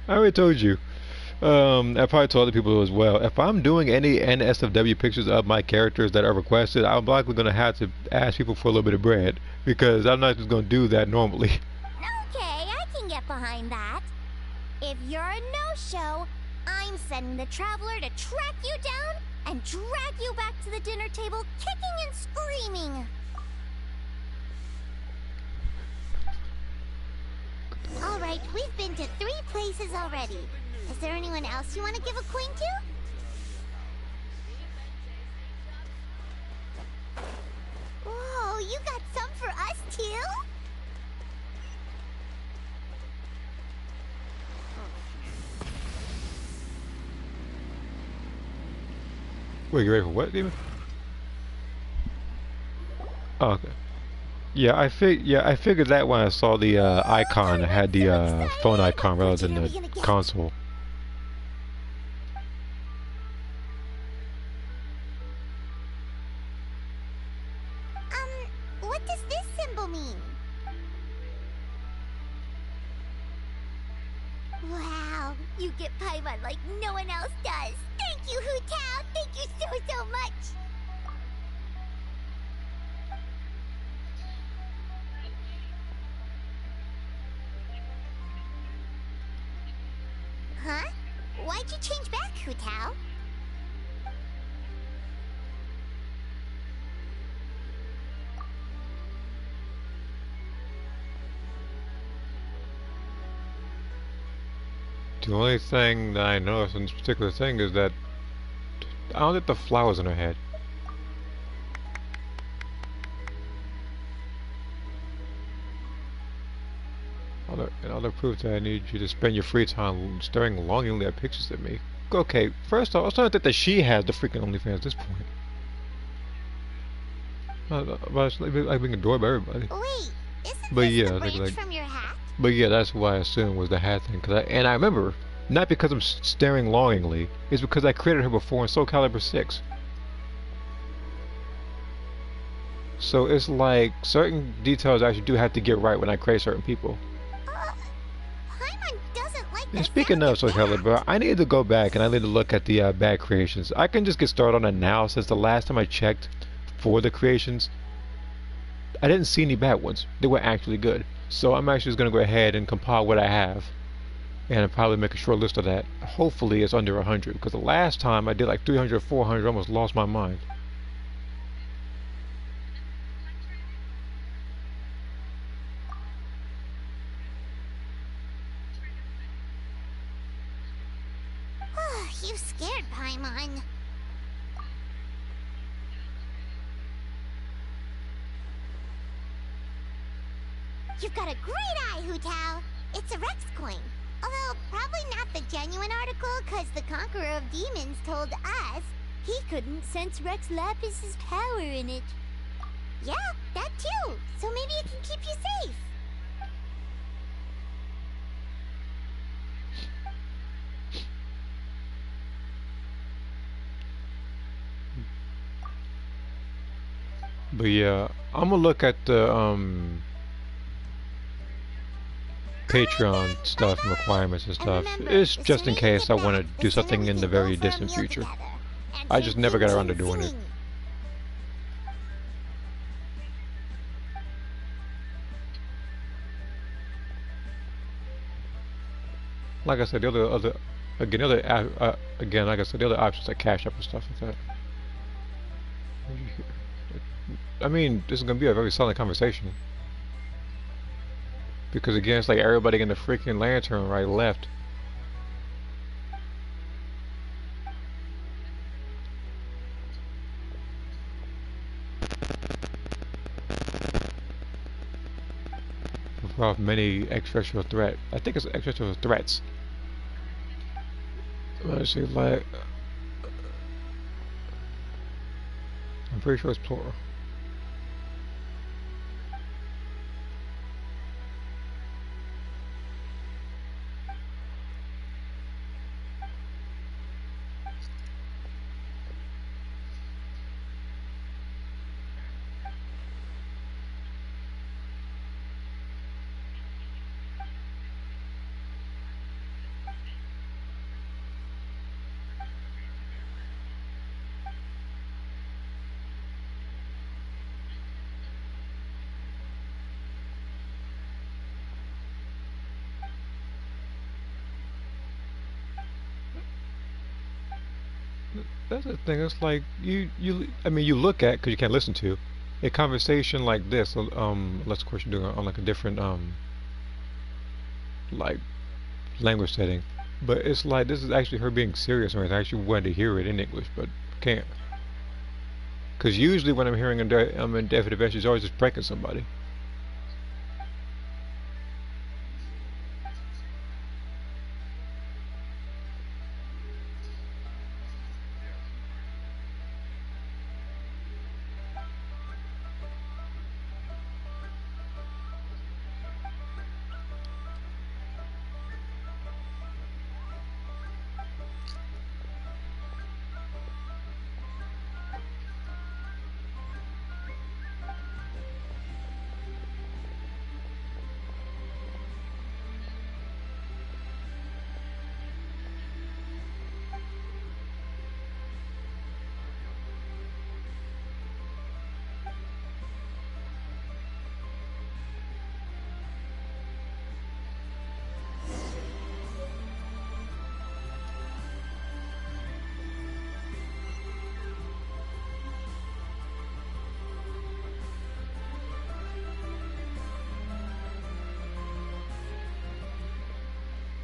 C: I already told you, I probably told other people as well. If I'm doing any NSFW pictures of my characters that are requested, I'm likely gonna have to ask people for a little bit of bread because I'm not just gonna do that normally.
A: Okay, I can get behind that. If you're a no-show, I'm sending the Traveler to track you down and drag you back to the dinner table kicking and screaming. All right, we've been to 3 places already. Is there anyone else you want to give a coin to? Whoa, you got some for us too?
C: Wait, you ready for what, Demon? Oh, okay. Yeah, I figured that when I saw the icon, it had the phone icon rather than the console.
A: What does this symbol mean? Wow, you get Paimon like no one else does. Thank you, Hu Tao. Thank you so much. Huh? Why'd you change back, Hu Tao?
C: The only thing that I noticed in this particular thing is that I don't think the flowers in her head. Another proof that I need you to spend your free time staring longingly at pictures of me. Okay, first off, I was trying to think that she has the freaking OnlyFans at this point. But it's like being adored by everybody.
A: Wait, isn't
C: But
A: this
C: yeah,
A: the branch from your hat?
C: But yeah, that's why I assumed was the hat thing. And I remember, not because I'm staring longingly, it's because I created her before in Soul Calibur 6. So it's like certain details I actually do have to get right when I create certain people.
A: Paimon doesn't like
C: And speaking of Soul Calibur, I need to go back and I need to look at the bad creations. I can just get started on it now since the last time I checked for the creations, I didn't see any bad ones. They were actually good. So I'm actually just going to go ahead and compile what I have. And I'll probably make a short list of that. Hopefully it's under 100. Because the last time I did like 300, 400, I almost lost my mind.
A: You scared Paimon. You've got a great eye, Hu Tao. It's a Rex coin. Although, probably not the genuine article, because the Conqueror of Demons told us he couldn't sense Rex Lapis's power in it. Yeah, that too. So maybe it can keep you safe.
C: But yeah, I'm gonna look at the Patreon stuff and requirements and stuff. It's just in case I want to do something in the very distant future. I just never got around to doing it. Like I said, the other options like Cash App and stuff like that. I mean, this is gonna be a very solid conversation. Because again, it's like everybody in the freaking lantern right left. Without many extraterrestrial threat. I think it's extraterrestrial threats. Let's see, like I'm pretty sure it's plural. That's the thing. It's like I mean, you look at because you can't listen to a conversation like this. Let's of course you're doing it on like a different like language setting, but it's like this is actually her being serious, and I actually wanted to hear it in English, but can't. Because usually when I'm hearing I'm in Death Adventure, she's always just pranking somebody.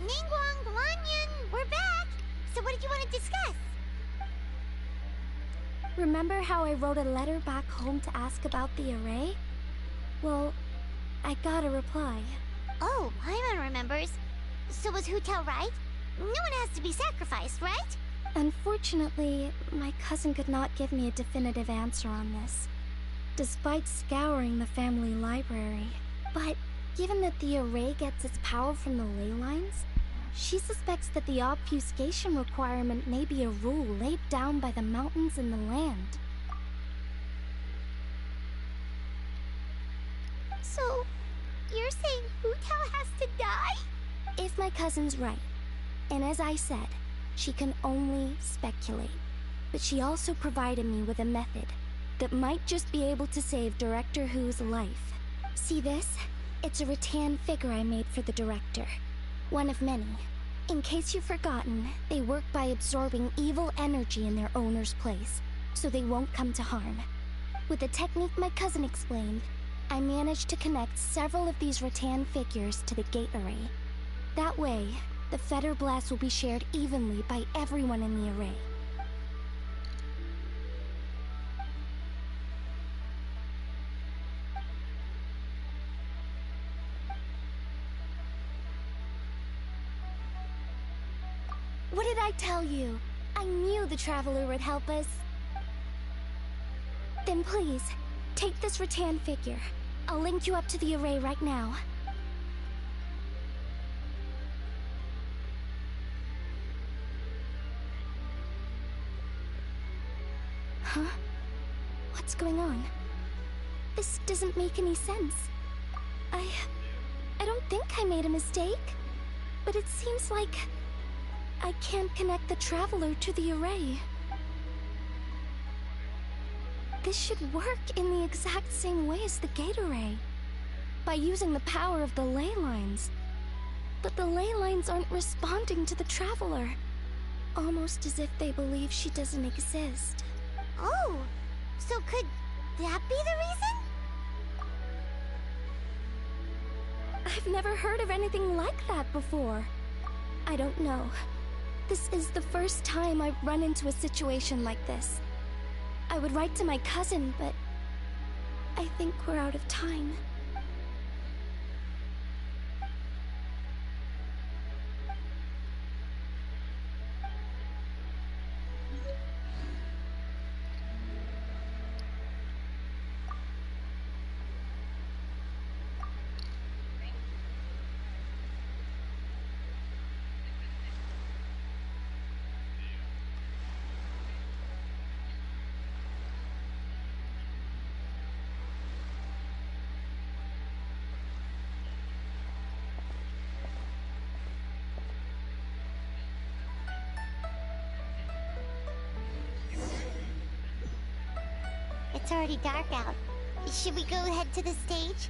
A: Ningguang, Guanyin, we're back. So what did you want to discuss?
H: Remember how I wrote a letter back home to ask about the array? Well, I got a reply.
A: Oh, Paimon remembers. So was Hu Tao right? No one has to be sacrificed, right?
H: Unfortunately, my cousin could not give me a definitive answer on this, despite scouring the family library. But given that the array gets its power from the ley lines, she suspects that the obfuscation requirement may be a rule laid down by the mountains and the land.
A: So, you're saying Hu Tao has to die?
H: If my cousin's right, and as I said, she can only speculate, but she also provided me with a method that might just be able to save Director Hu's life. See this? It's a rattan figure I made for the director. One of many. In case you've forgotten, they work by absorbing evil energy in their owner's place, so they won't come to harm. With the technique my cousin explained, I managed to connect several of these rattan figures to the gate array. That way, the Fetter Blast will be shared evenly by everyone in the array. What did I tell you? I knew the Traveler would help us. Then please, take this rattan figure. I'll link you up to the array right now. Huh? What's going on? This doesn't make any sense. I don't think I made a mistake. But it seems like I can't connect the Traveler to the array. This should work in the exact same way as the gate array, by using the power of the ley lines. But the ley lines aren't responding to the Traveler, almost as if they believe she doesn't exist.
A: Oh, so could that be the reason?
H: I've never heard of anything like that before. I don't know. This is the first time I've run into a situation like this. I would write to my cousin, but I think we're out of time.
A: It's already dark out. Should we go head to the stage?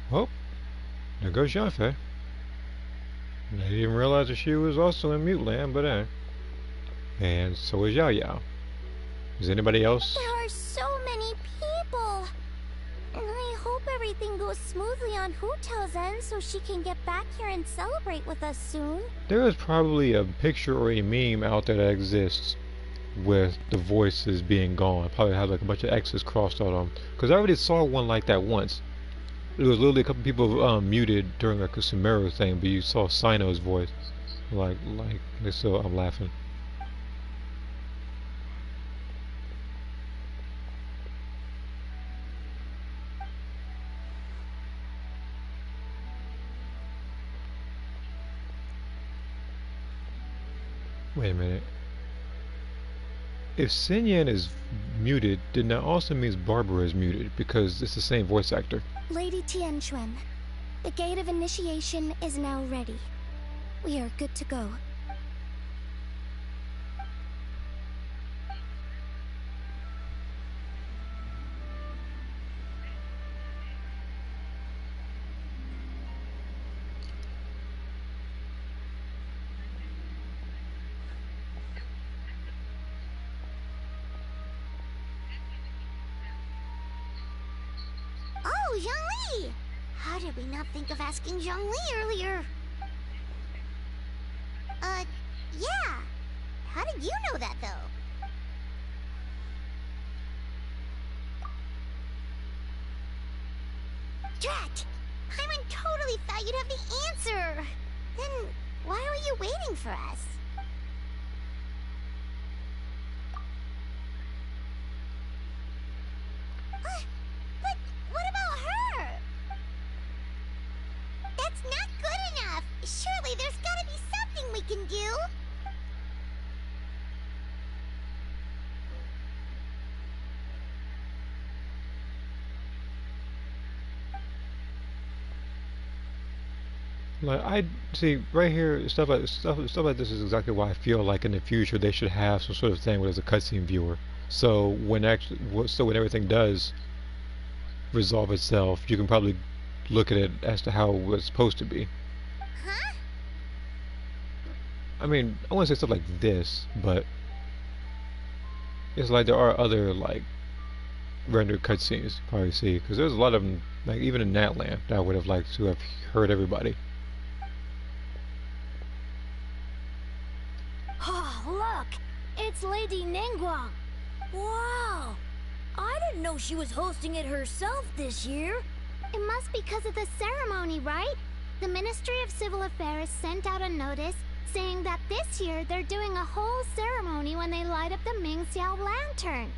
C: Oh, there goes Yanfei. I didn't even realize that she was also in Mute Land, but and so is Yao Yao. Is anybody else?
H: There are so many people. And I hope everything goes smoothly on Hu Tao's end so she can get back here and celebrate with us soon.
C: There is probably a picture or a meme out there that exists with the voices being gone. Probably have like a bunch of X's crossed out on them. Because I already saw one like that once. It was literally a couple people muted during like a Sumeru thing, but you saw Sino's voice. Like, so I'm laughing. Wait a minute. If Xinyan is muted, then that also means Barbara is muted, because it's the same voice actor.
H: Lady Tianquan, the gate of initiation is now ready. We are good to go.
A: Oh, Zhongli! How did we not think of asking Zhongli earlier? Yeah. How did you know that, though? Drat! Paimon totally thought you'd have the answer! Then, why were you waiting for us? But what about her? That's not good enough! Surely there's gotta be something we can do!
C: Like I see right here, stuff like this is exactly why I feel like in the future they should have some sort of thing where there's a cutscene viewer. So when when everything does resolve itself, you can probably look at it as to how it's supposed to be.
A: Huh?
C: I mean, I want to say stuff like this, but it's like there are other like rendered cutscenes you probably see, because there's a lot of them, like even in Natland, that I would have liked to have heard everybody.
B: Oh, look! It's Lady Ningguang! Wow! I didn't know she was hosting it herself this year.
H: It must be because of the ceremony, right? The Ministry of Civil Affairs sent out a notice saying that this year they're doing a whole ceremony when they light up the Ming Xiao lantern.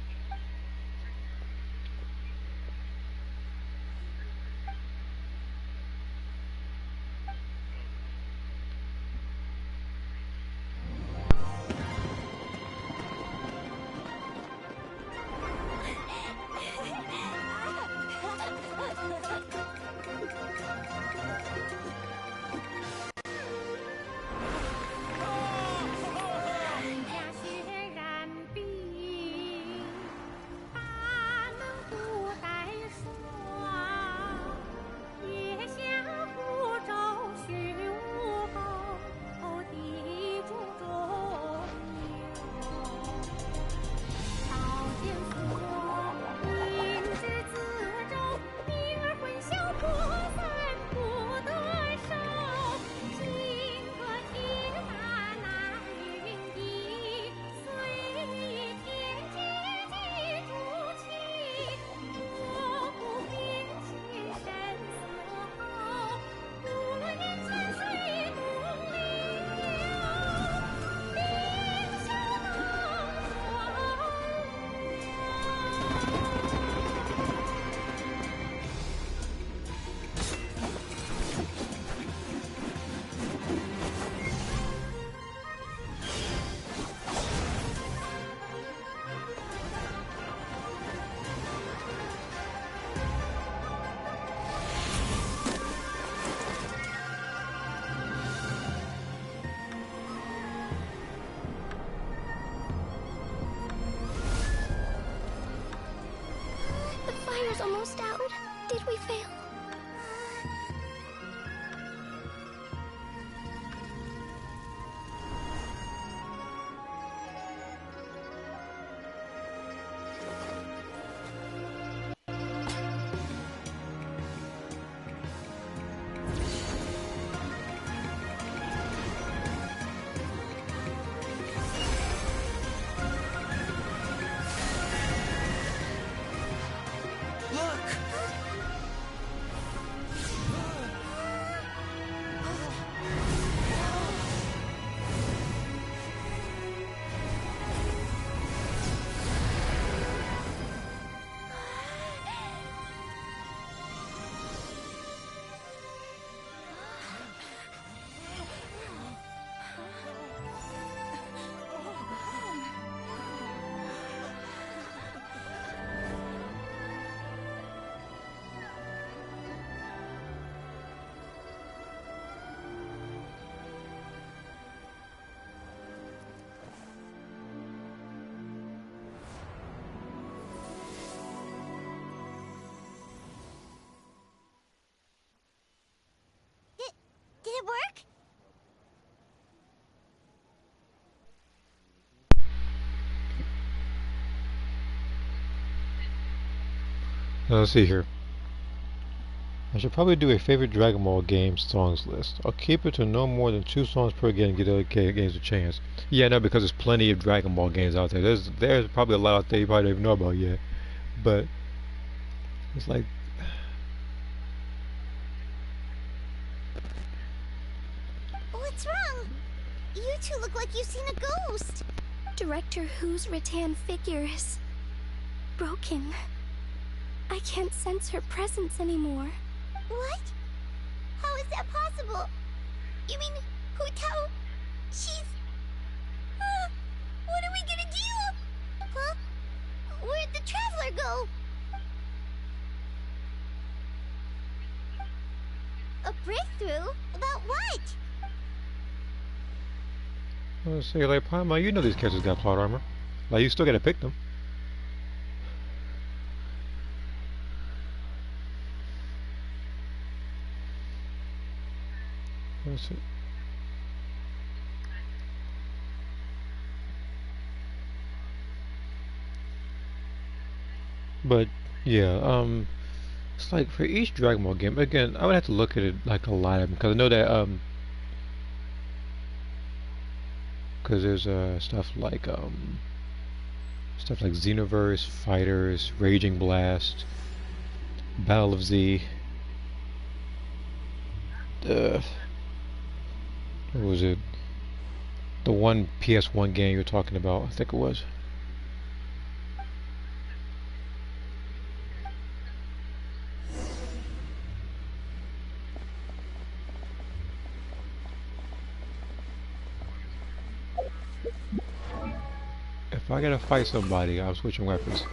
H: The fire's almost out. Did we fail?
A: it work?
C: Let's see here. I should probably do a favorite Dragon Ball game songs list. I'll keep it to no more than 2 songs per game and give other games a chance. Yeah, no, because there's plenty of Dragon Ball games out there. There's probably a lot out there you probably don't even know about yet. But it's like
A: What's wrong? You two look like you've seen a ghost.
H: Director Who's rattan figure is broken. I can't sense her presence anymore.
A: What? How is that possible? You mean Hu Tao? She's... what are we gonna do? Huh? Where'd the Traveler go? A breakthrough? About what?
C: let's say like Paimon, you know these characters got plot armor. Like you still gotta pick them. Let's see. But yeah, it's like for each Dragon Ball game, again, I would have to look at it like a lot of them because I know that because there's stuff like Xenoverse, Fighters, Raging Blast, Battle of Z. What was it? The one PS1 game you're talking about, I think it was. If I gotta fight somebody, I'm switching weapons.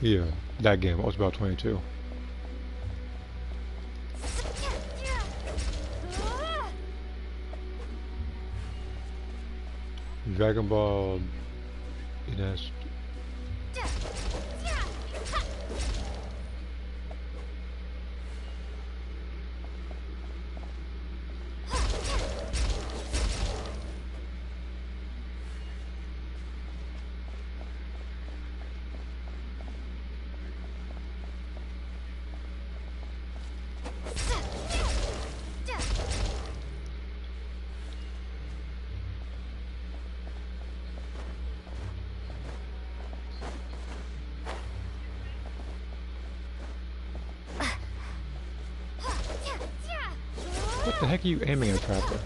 C: Yeah, that game. I was about 22. Dragon Ball. It has. What the heck are you aiming at, Traveler?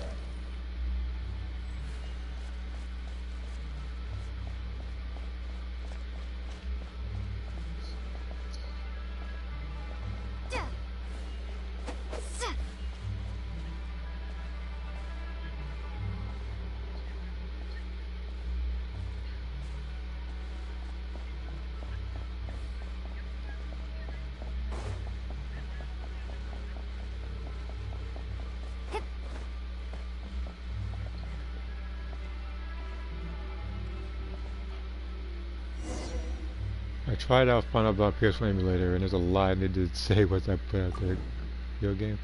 C: I tried out find out about PS1 emulator, and there's a lot they did say what I put out there. Your game.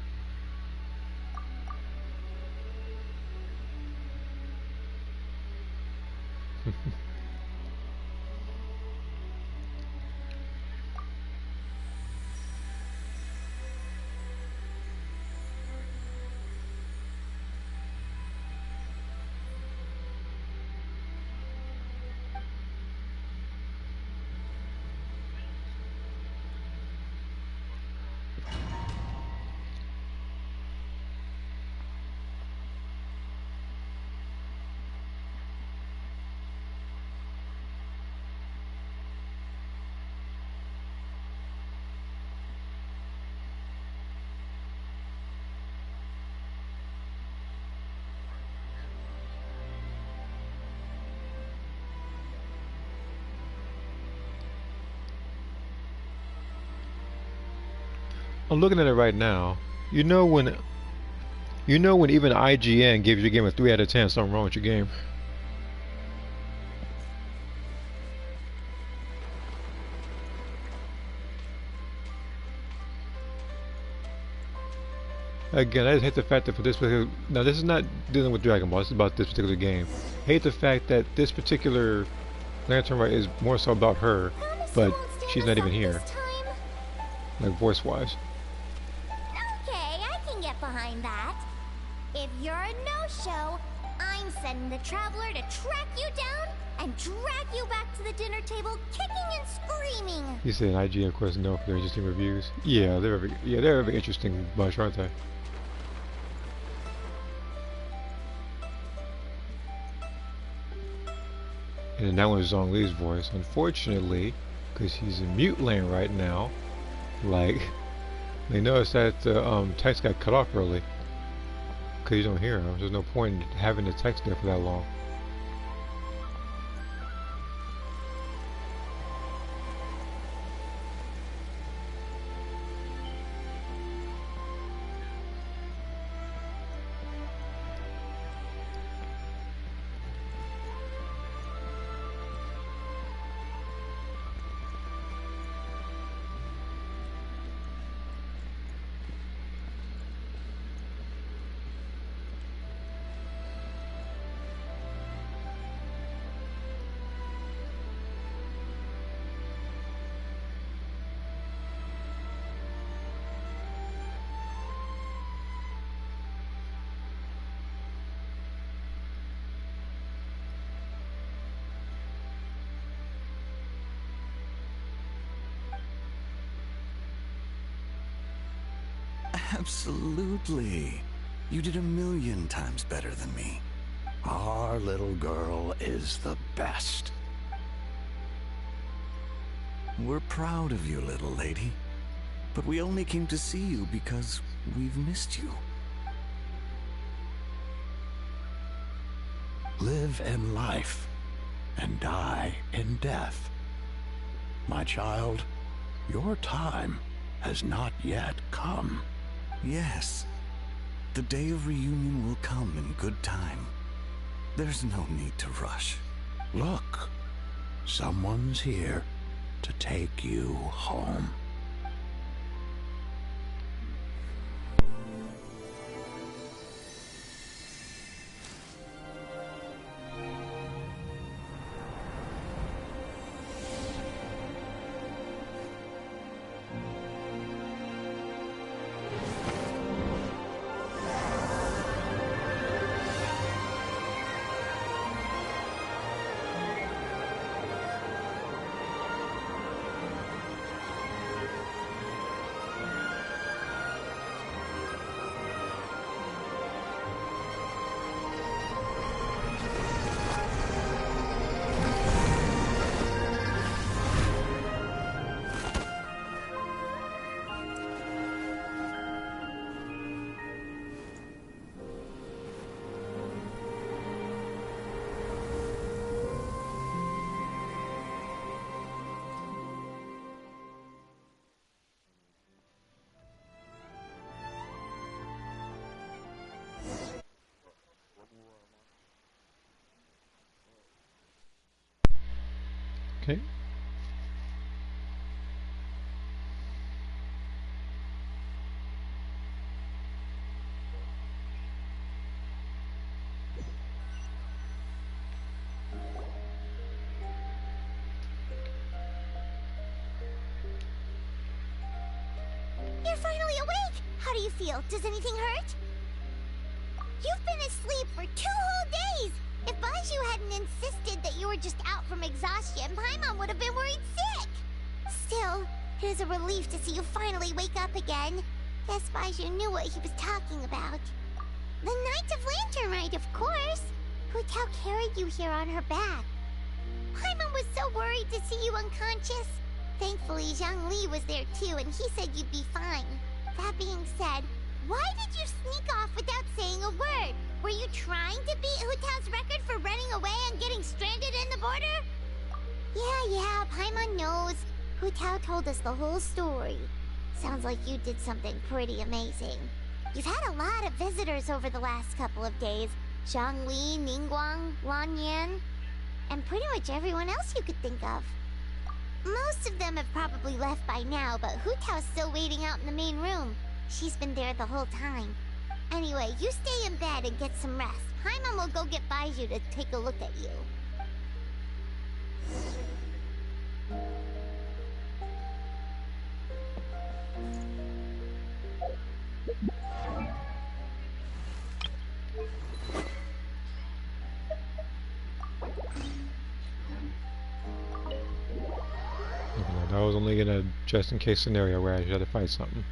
C: I'm looking at it right now. You know when even IGN gives your game a 3 out of 10, something wrong with your game. Again, I just hate the fact that for this particular... Now, this is not dealing with Dragon Ball. This is about this particular game. Hate the fact that this particular Lantern Right is more so about her, but she's not even here. Like, voice-wise.
A: Okay, I can get behind that. If you're a no-show, I'm sending the Traveler to track you down and drag you back to the dinner table, kicking and screaming.
C: You said IGN, of course, no for their interesting reviews. Yeah, they're a very interesting bunch, aren't they? And then that one is Zhongli's voice. Unfortunately, because he's in mute land right now, like, they noticed that the text got cut off early. Because you don't hear him. There's no point in having the text there for that long.
E: Absolutely. You did 1,000,000 times better than me. Our little girl is the best. We're proud of you, little lady. But we only came to see you because we've missed you. Live in life and die in death. My child, your time has not yet come. Yes, the day of reunion will come in good time. There's no need to rush. Look, someone's here to take you home.
C: Okay.
A: You're finally awake! How do you feel? Does anything hurt? You've been asleep for 2 whole days! If Baiju hadn't insisted that you were just out from exhaustion, Paimon would have been worried sick! Still, it is a relief to see you finally wake up again. Guess Baiju knew what he was talking about. The Knight of Lantern Rite, of course! Hu Tao carried you here on her back. Paimon was so worried to see you unconscious. Thankfully, Zhongli was there too, and he said you'd be fine. That being said, why did you sneak off without saying a word? Were you trying to beat Hu Tao's record for running away and getting stranded in the border? Yeah, Paimon knows. Hu Tao told us the whole story. Sounds like you did something pretty amazing. You've had a lot of visitors over the last couple of days. Zhongli, Ningguang, Lanyan, and pretty much everyone else you could think of. Most of them have probably left by now, but Hu Tao's still waiting out in the main room. She's been there the whole time. Anyway, you stay in bed and get some rest. Paimon will go get Baiju to take a look at you.
C: That was only in a just-in-case scenario where I had to fight something.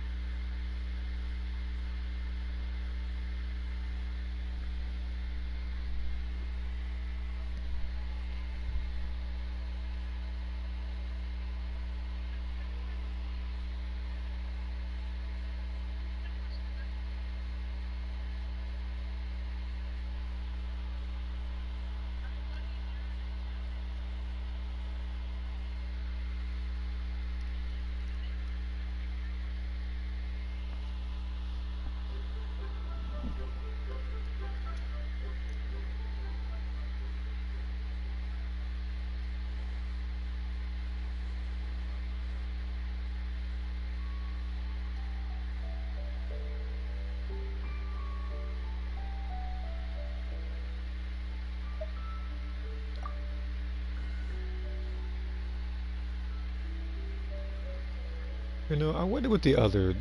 C: You know, I wonder what the other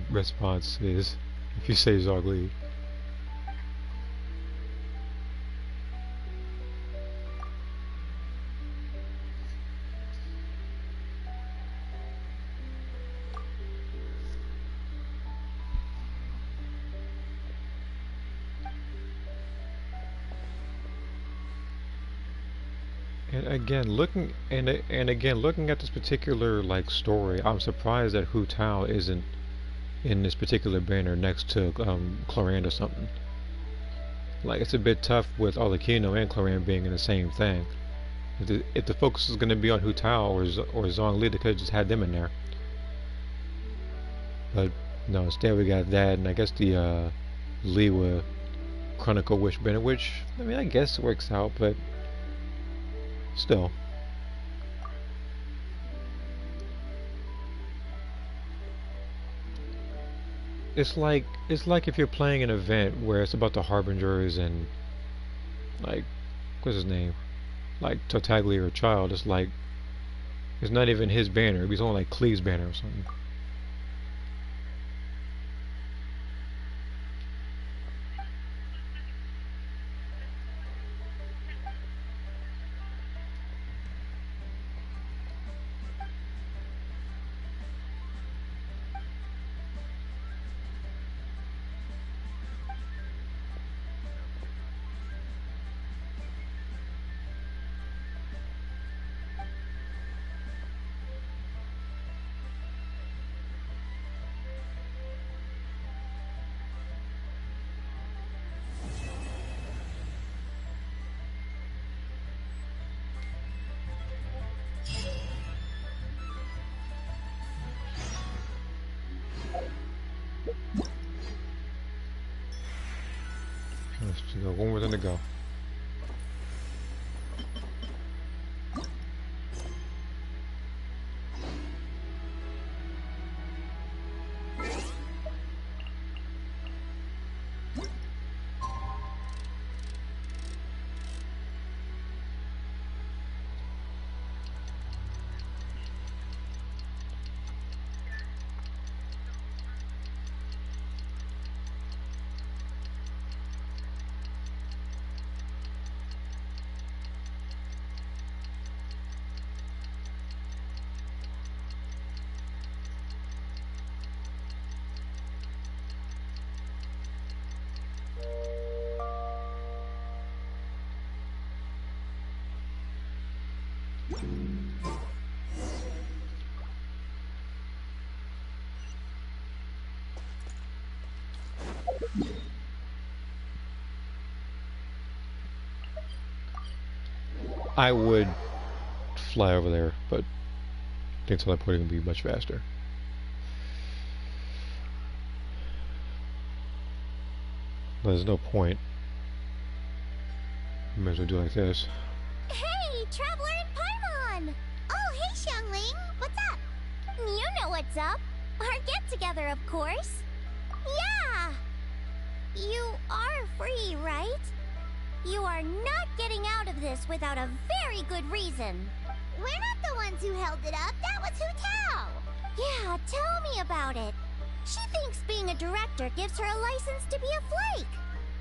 C: response is if you say Zogli. And again, looking at this particular like story, I'm surprised that Hu Tao isn't in this particular banner next to Cloran or something. Like, it's a bit tough with Arlecchino and Cloran being in the same thing. If the focus is going to be on Hu Tao or Zhongli, they could have just had them in there. But no, instead we got that, and I guess the Liwa Chronicle Wish banner, which, I mean, I guess it works out, but still. It's like if you're playing an event where it's about the Harbingers and like, what's his name? Like Tartaglia or Child, it's like it's not even his banner, it's only like Cleve's banner or something. Let's go. One more thing to go. I would fly over there, but I think teleporting would be much faster. There's no point. Might as well do like this.
A: Hey, Traveler and Paimon! Oh, hey, Xiangling. What's up? You know what's up. Our get-together, of course. Yeah! You are free, right? You are not getting out of this without a very good reason. We're not the ones who held it up. That was Hu Tao. Yeah, tell me about it. She thinks being a director gives her a license to be a flake.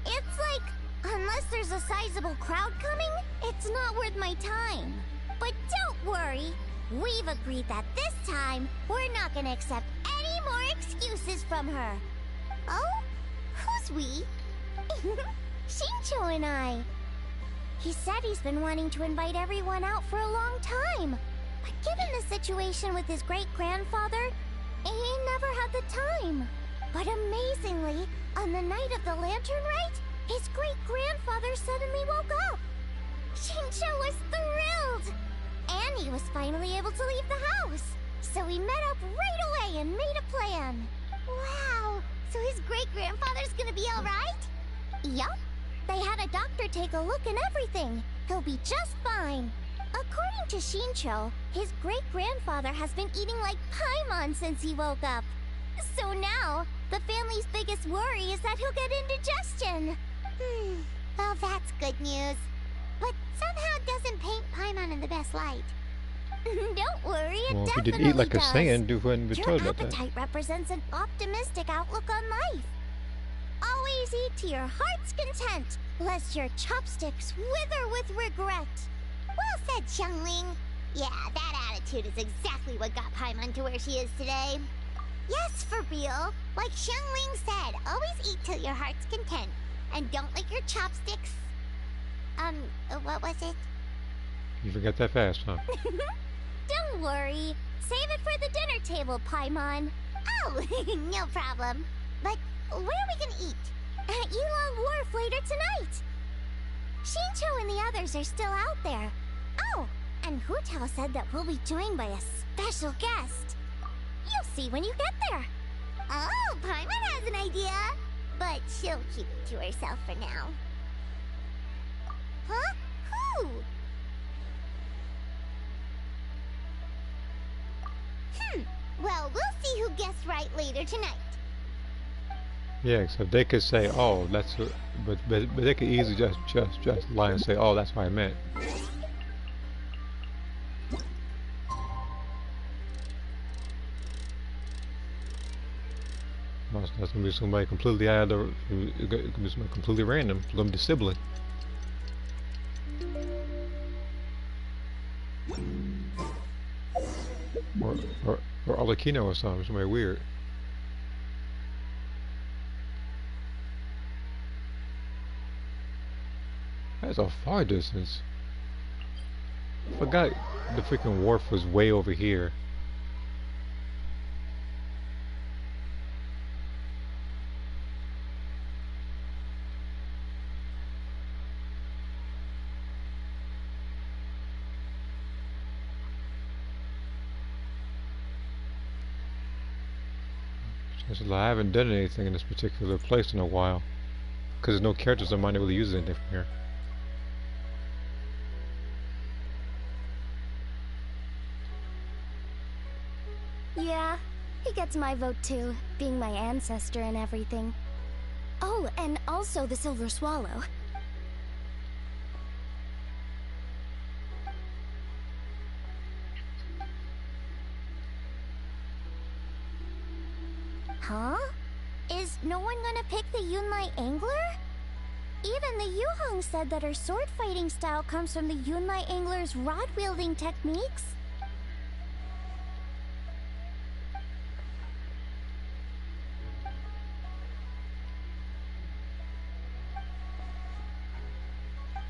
A: It's like, unless there's a sizable crowd coming, it's not worth my time. But don't worry. We've agreed that this time, we're not gonna accept any more excuses from her. Oh? Who's we? Shincho and I. He said he's been wanting to invite everyone out for a long time. But given the situation with his great-grandfather, he never had the time. But amazingly, on the night of the lantern rite, his great-grandfather suddenly woke up. Shincho was thrilled. And he was finally able to leave the house. So we met up right away and made a plan. Wow, so his great-grandfather's gonna be alright? Yup. They had a doctor take a look and everything. He'll be just fine. According to Shincho, his great-grandfather has been eating like Paimon since he woke up. So now, the family's biggest worry is that he'll get indigestion. Well, that's good news. But somehow it doesn't paint Paimon in the best light. Don't worry, it
C: Well, if he
A: definitely
C: did eat like
A: does.
C: a Saiyan, you wouldn't be
A: Your
C: told about that.
A: appetite represents an optimistic outlook on life. Always eat to your heart's content, lest your chopsticks wither with regret. Well said, Xiangling. Yeah, that attitude is exactly what got Paimon to where she is today. Yes, for real. Like Xiangling said, always eat till your heart's content. And don't let your chopsticks... what was it?
C: You forgot that fast, huh?
A: Don't worry. Save it for the dinner table, Paimon. Oh, no problem. But where are we gonna eat? At Yulong Wharf later tonight. Shincho and the others are still out there. Oh, and Hu Tao said that we'll be joined by a special guest. You'll see when you get there. Oh, Paimon has an idea. But she'll keep it to herself for now. Huh? Who? Well, we'll see who guessed right later tonight.
C: Yeah, except they could say, "Oh, that's," but they could easily just lie and say, "Oh, that's what I meant." That's gonna be somebody completely out of the. It's gonna be somebody completely random. It's gonna be the sibling. Or Alakino or something. Somebody weird. That's a far distance. I forgot the freaking wharf was way over here. I haven't done anything in this particular place in a while, because there's no characters I'm not able to use anything from here.
H: Yeah, he gets my vote too, being my ancestor and everything. Oh, and also the Silver Swallow.
A: Huh? Is no one gonna pick the Yunlai Angler? Even the Yuhong said that her sword fighting style comes from the Yunlai Angler's rod-wielding techniques.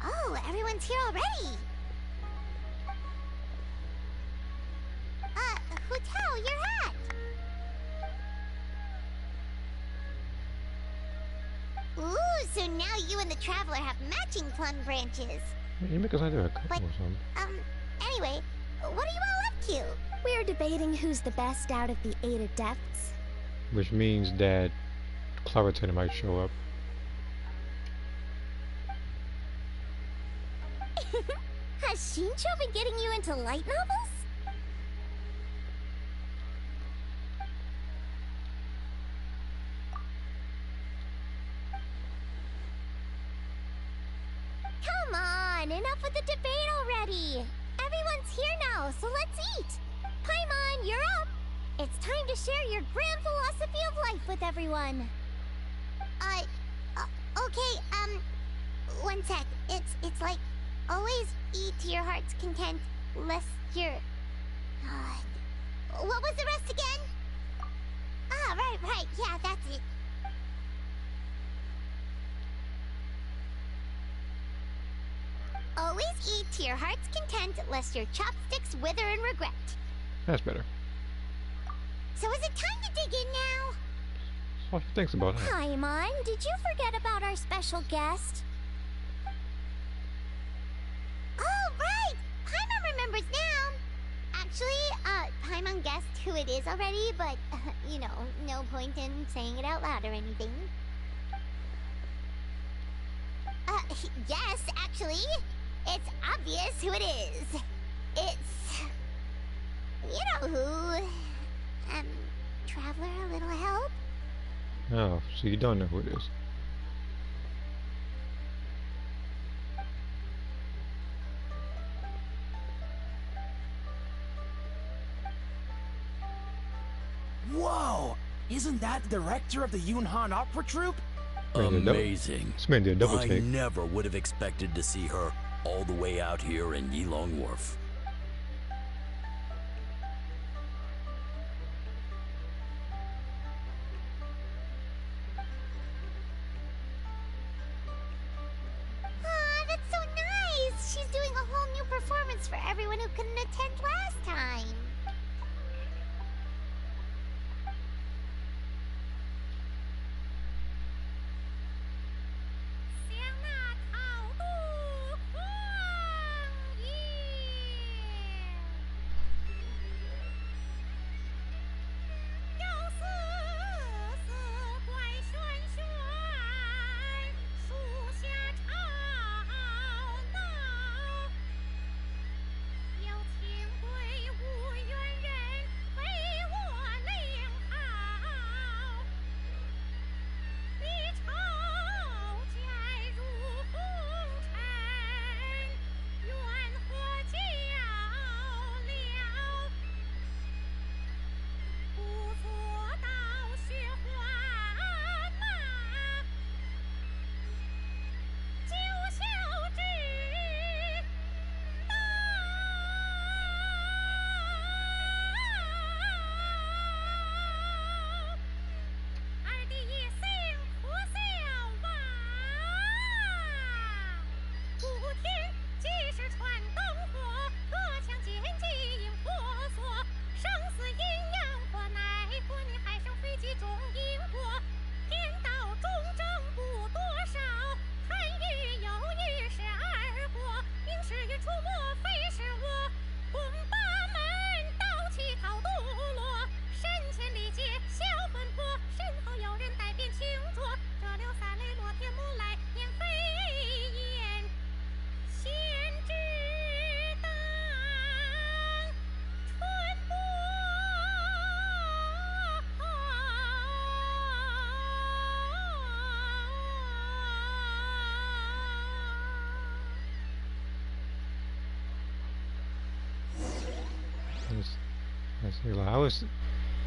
A: Oh, everyone's here already! Hu Tao, your hat! Ooh, so now you and the Traveler have matching plum branches.
C: You make us either a couple
A: But,
C: or something.
A: Anyway, what are you all up to?
H: We're debating who's the best out of the 8 adepts.
C: Which means that Claritin might show up.
A: Has Shincho been getting you into light novels? Come on, enough with the debate already. Everyone's here now, so let's eat. Paimon, you're up. It's time to share your grand philosophy of life with everyone. Okay, one sec. It's like, always eat to your heart's content, lest your... what was the rest again? Ah, right, yeah, that's it. Always eat to your heart's content, lest your chopsticks wither in regret.
C: That's better.
A: So is it time to dig in now?
C: That's all she thinks about it.
A: Paimon, did you forget about our special guest? Oh, right! Paimon remembers now! Actually, Paimon guessed who it is already, but, you know, no point in saying it out loud or anything. Yes, actually. It's obvious who it is. It's... you know who... Traveler, a little help?
C: Oh, so you don't know who it is.
I: Whoa! Isn't that the director of the Yunhan Opera Troupe?
E: Amazing.
C: This man did a double
I: I
C: take.
I: never would have expected to see her all the way out here in Yilong Wharf.
A: Aw, that's so nice! She's doing a whole new performance for everyone who couldn't attend last time.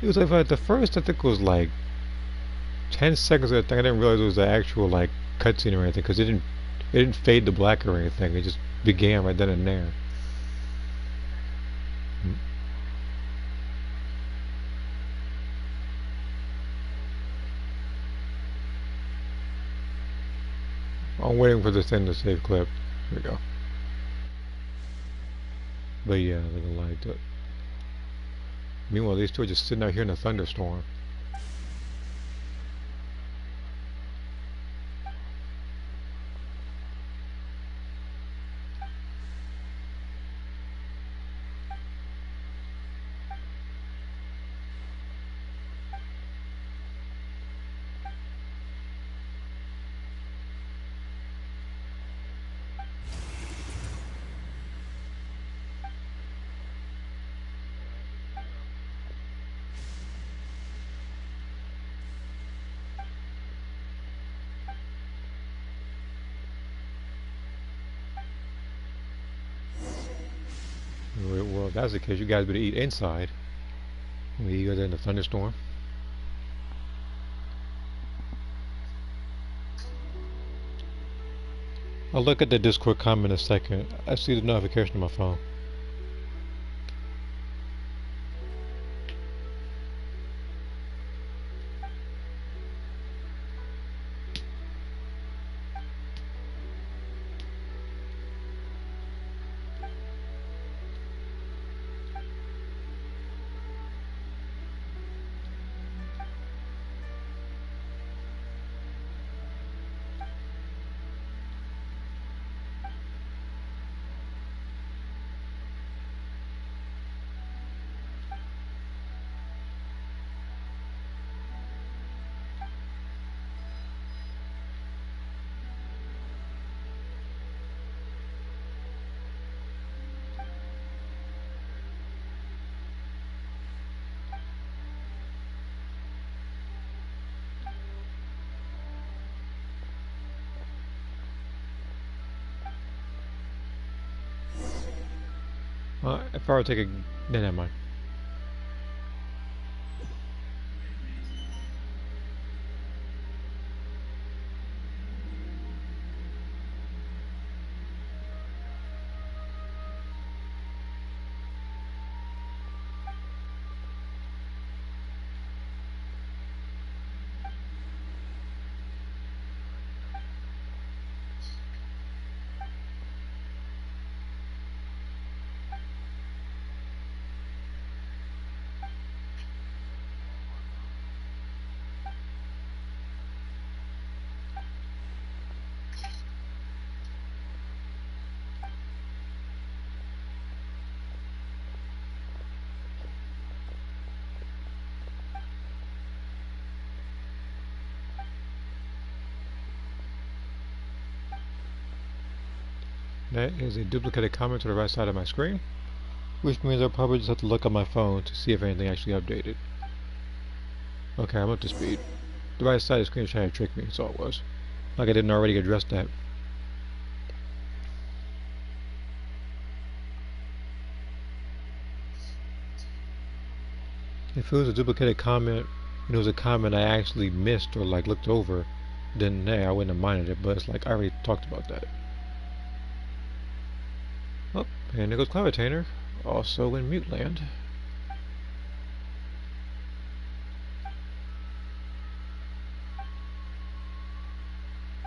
C: It was like the first, I think it was like 10 seconds of the thing. I didn't realize it was the actual like cutscene or anything because it didn't fade to black or anything. It just began right then and there. I'm waiting for this thing to save clip. Here we go. But yeah, look at the light to it. Meanwhile, these two are just sitting out here in a thunderstorm. if that's the case, you guys better eat inside. We go there in the thunderstorm. I'll look at the Discord comment in a second. I see the notification on my phone. If I were to take a... No, never mind. That is a duplicated comment to the right side of my screen, which means I'll probably just have to look on my phone to see if anything actually updated. Okay, I'm up to speed. The right side of the screen is trying to trick me, that's all it was. Like I didn't already address that. If it was a duplicated comment, and it was a comment I actually missed or like looked over, then hey, I wouldn't have minded it, but it's like I already talked about that. Oh, and there goes Clavitainer, also in Mute Land.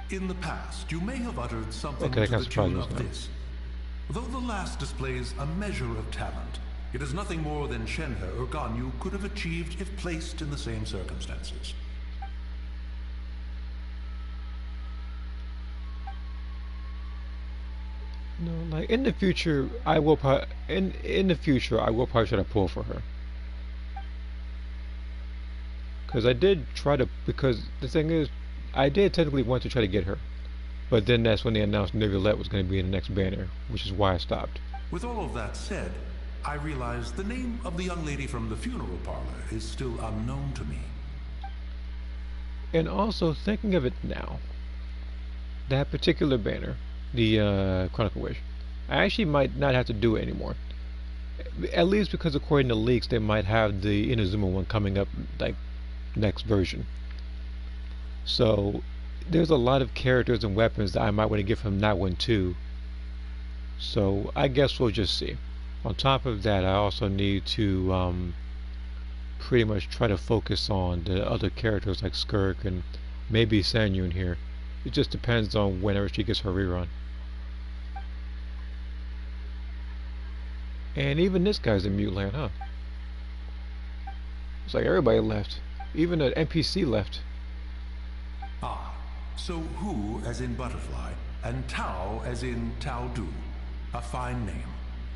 J: In the past, you may have uttered something
C: Okay,
J: to the tune of
C: now.
J: this. Though the last displays a measure of talent, it is nothing more than Shenhe or Ganyu could have achieved if placed in the same circumstances.
C: No, like in the future, I will probably in the future I will probably try to pull for her. Because I did try to, because the thing is, I did technically want to try to get her. But then that's when they announced Neuvillette was going to be in the next banner, which is why I stopped.
J: With all of that said, I realize the name of the young lady from the funeral parlor is still unknown to me.
C: And also, thinking of it now, that particular banner, the Chronicle Wish, I actually might not have to do it anymore. At least because according to leaks, they might have the Inazuma one coming up, like, next version. So, there's a lot of characters and weapons that I might want to get from that one too. So, I guess we'll just see. On top of that, I also need to pretty much try to focus on the other characters like Skirk and maybe Sanyu in here. It just depends on whenever she gets her rerun. And even this guy's in Mute Land, huh? It's like everybody left. Even the NPC left.
J: Ah, so Hu as in butterfly, and Tao as in Tao Du. A fine name.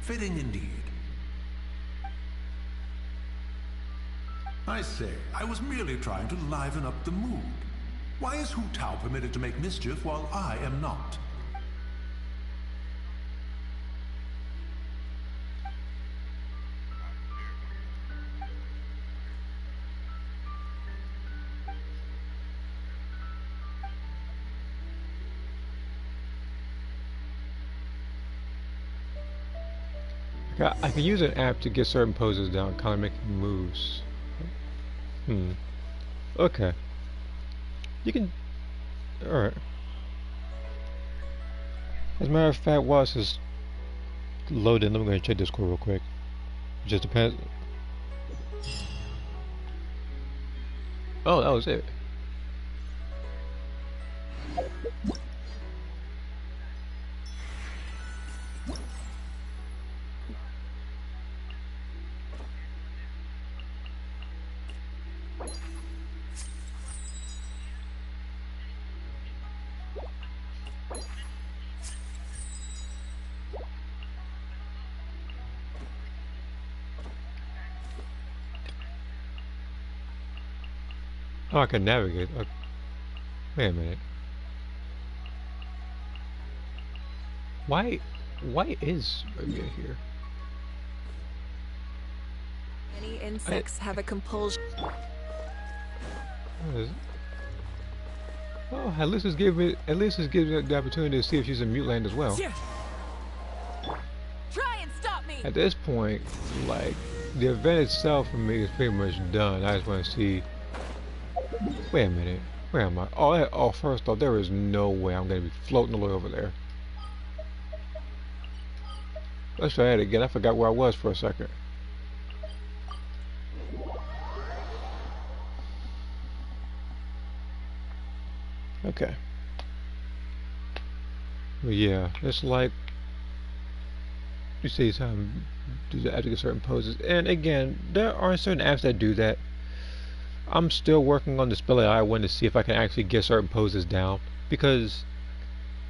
J: Fitting indeed. I say, I was merely trying to liven up the mood. Why is Hu Tao permitted to make mischief while I am not?
C: I can use an app to get certain poses down, kind of making moves. Okay. You can... Alright. As a matter of fact, while this is loading, I'm going to check Discord real quick. It just depends... Oh, that was it. Oh, I can navigate. Wait a minute. Why is Olivia here?
F: Many insects have a compulsion.
C: What is it? Oh, at least it's giving me the opportunity to see if she's in mute land as well.
B: Try and stop me.
C: At this point, like, the event itself for me is pretty much done. I just want to see. Wait a minute. Where am I? Oh, first off, there is no way I'm going to be floating all the way over there. Let's try it again. I forgot where I was for a second. Okay. But yeah, it's like you see some do the get certain poses, and again, there are certain apps that do that. I'm still working on the spell AI one to see if I can actually get certain poses down, because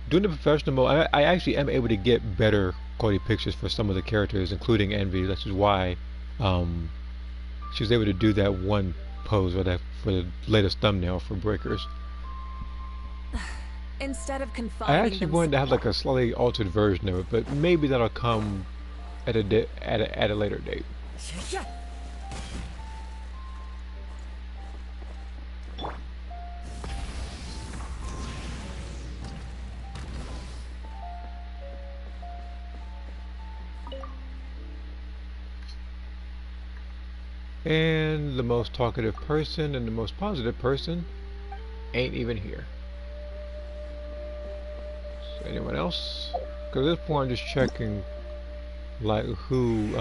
C: doing the professional mode, I actually am able to get better quality pictures for some of the characters, including Envy. That's just why she was able to do that one pose for the latest thumbnail for Breakers.
F: Instead of confining
C: I actually wanted to have like a slightly altered version of it, but maybe that'll come at a later date. And the most talkative person and the most positive person ain't even here. So anyone else? Because at this point I'm just checking like who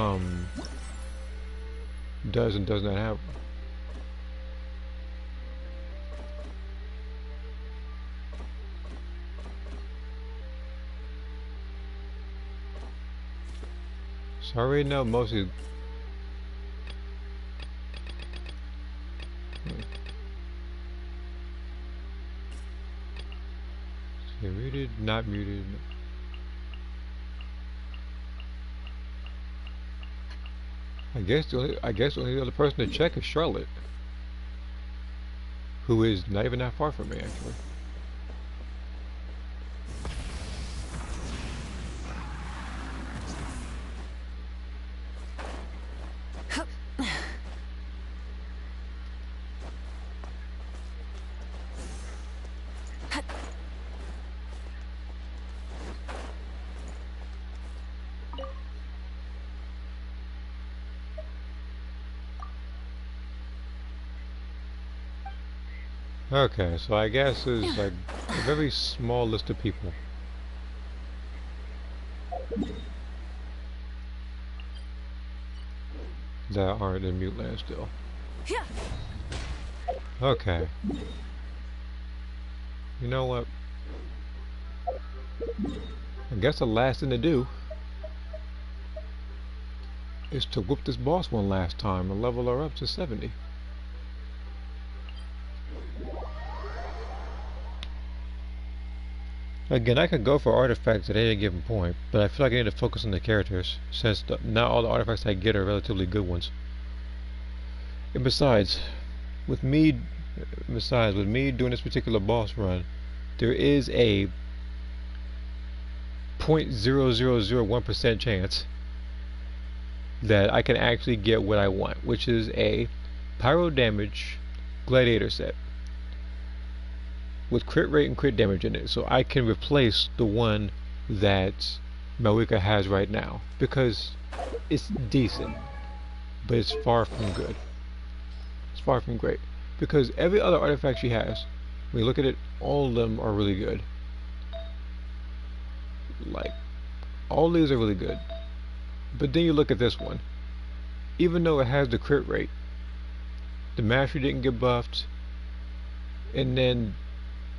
C: does and does not have. So I already know mostly. So muted, not muted. I guess the only other person to check is Charlotte, who is not even that far from me actually. Okay, so I guess there's like a very small list of people. That aren't in mute land still. Okay. You know what? I guess the last thing to do is to whoop this boss one last time and level her up to 70. Again, I could go for artifacts at any given point, but I feel like I need to focus on the characters, since not all the artifacts I get are relatively good ones. And besides, with me doing this particular boss run, there is a 0.0001% chance that I can actually get what I want, which is a pyro damage gladiator set with crit rate and crit damage in it, so I can replace the one that Malika has right now, because it's decent, but it's far from good. It's far from great, because every other artifact she has, when you look at it, all of them are really good. Like, all these are really good. But then you look at this one. Even though it has the crit rate, the mastery didn't get buffed, and then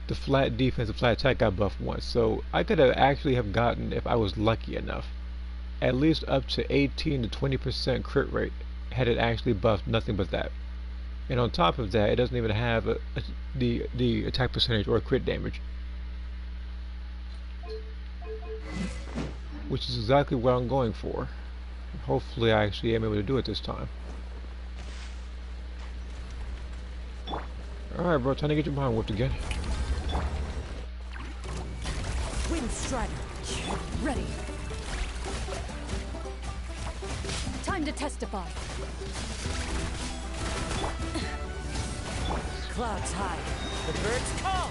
C: the flat defense and flat attack got buffed once. So I could have actually have gotten, if I was lucky enough, at least up to 18 to 20% crit rate had it actually buffed nothing but that. And on top of that, it doesn't even have the attack percentage or crit damage, which is exactly what I'm going for. Hopefully I actually am able to do it this time. Alright, bro, time to get your mind whipped again.
B: Wind Strider, ready. Time to testify. Clouds high, the birds call.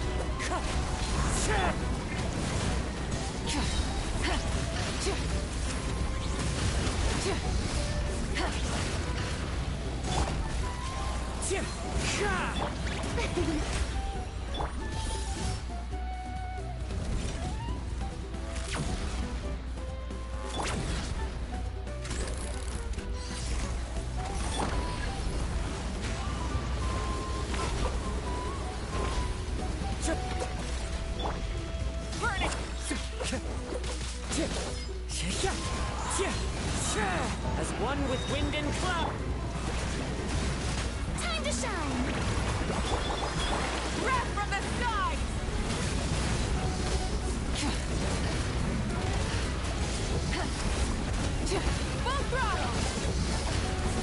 B: Burn it! As one with wind and cloud.
A: Time to shine!
B: Wrath from the skies! Full throttle!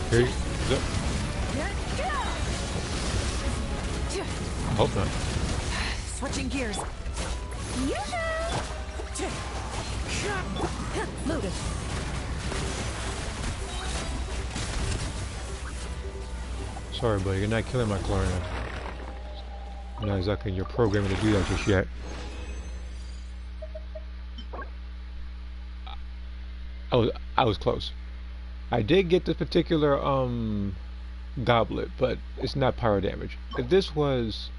C: Here you go. I hope not.
B: Switching gears. Loaded.
C: Sorry, buddy, you're not killing my clarinet. You're not exactly in your programming to do that just yet. I was close. I did get this particular goblet, but it's not pyro damage. If this was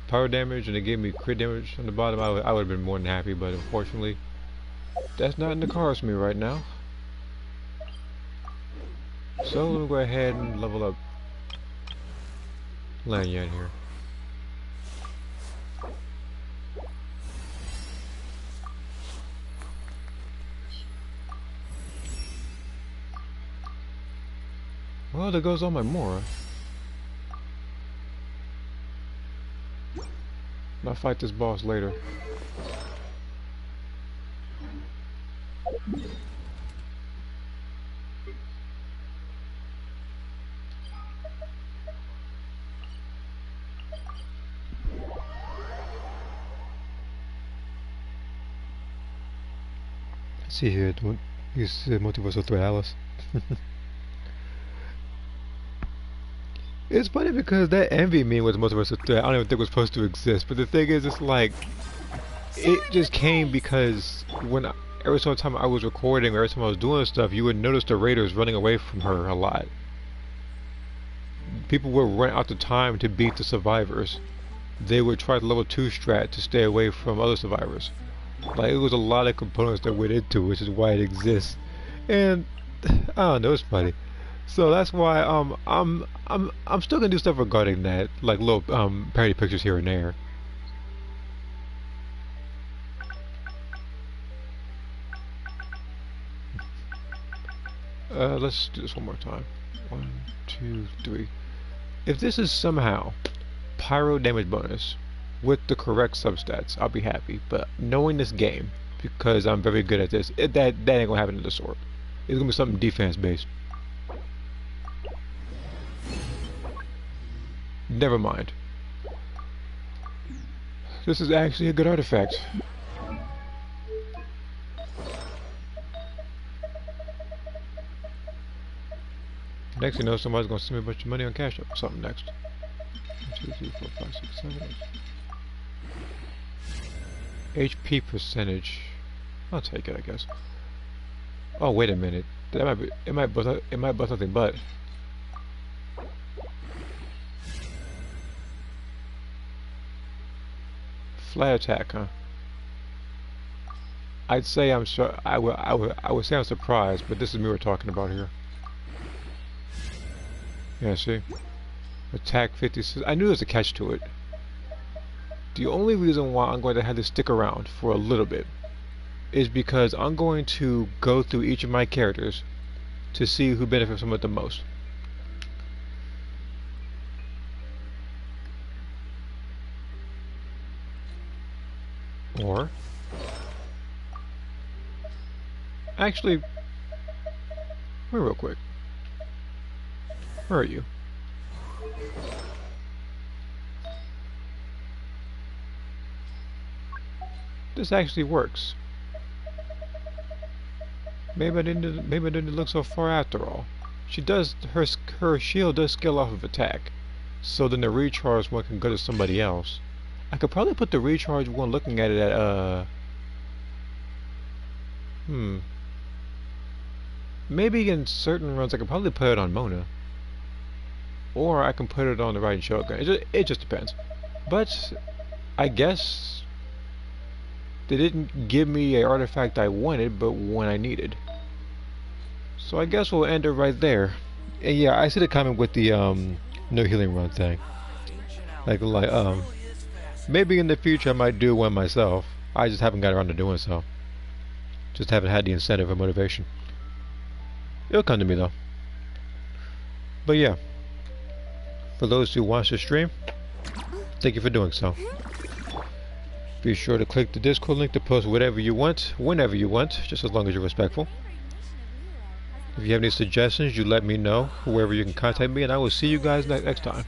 C: pyro damage and it gave me crit damage on the bottom, I would have been more than happy, but unfortunately that's not in the cards for me right now. So let me go ahead and level up Lanyan here. Well, there goes all my Mora. I'll fight this boss later. Let's see here, don't use multiversal threat, Alice. It's funny because that envy meme was multiversal threat. I don't even think it was supposed to exist, but the thing is, it's like it just came because when every single time I was recording, or every time I was doing stuff, you would notice the raiders running away from her a lot. People would run out the time to beat the survivors. They would try the level 2 strat to stay away from other survivors. Like, it was a lot of components that went into it, which is why it exists. And I don't know, it's funny. So that's why I'm still gonna do stuff regarding that, like little parody pictures here and there. Let's do this one more time. 1, 2, 3. If this is somehow pyro damage bonus with the correct substats, I'll be happy. But knowing this game, because I'm very good at this, that ain't gonna happen in the sword. It's gonna be something defense based. Never mind. This is actually a good artifact. Next, you know, somebody's gonna send me a bunch of money on Cash App or something next. 1, 2, 3, 4, 5, 6, 7, 8. HP percentage. I'll take it, I guess. Oh, wait a minute. That might be. It might bust something, but. Flat attack, huh? I'd say I'm sure. I would say I'm surprised, but this is me we're talking about here. Yeah, see. Attack 56. I knew there was a catch to it. The only reason why I'm going to have to stick around for a little bit is because I'm going to go through each of my characters to see who benefits from it the most. Or actually, wait real quick. Where are you? This actually works. Maybe I didn't look so far after all. She does her shield does scale off of attack, so then the recharge one can go to somebody else. I could probably put the recharge one looking at it at maybe in certain runs I could probably put it on Mona, or I can put it on the right shotgun. It just depends. But I guess they didn't give me an artifact I wanted, but one I needed. So I guess we'll end it right there. And yeah, I see the comment with the no healing run thing. Like maybe in the future I might do one myself. I just haven't got around to doing so. Just haven't had the incentive or motivation. It'll come to me though. But yeah, for those who watch the stream, thank you for doing so. Be sure to click the Discord link to post whatever you want, whenever you want, just as long as you're respectful. If you have any suggestions, you let me know, wherever you can contact me, and I will see you guys next time.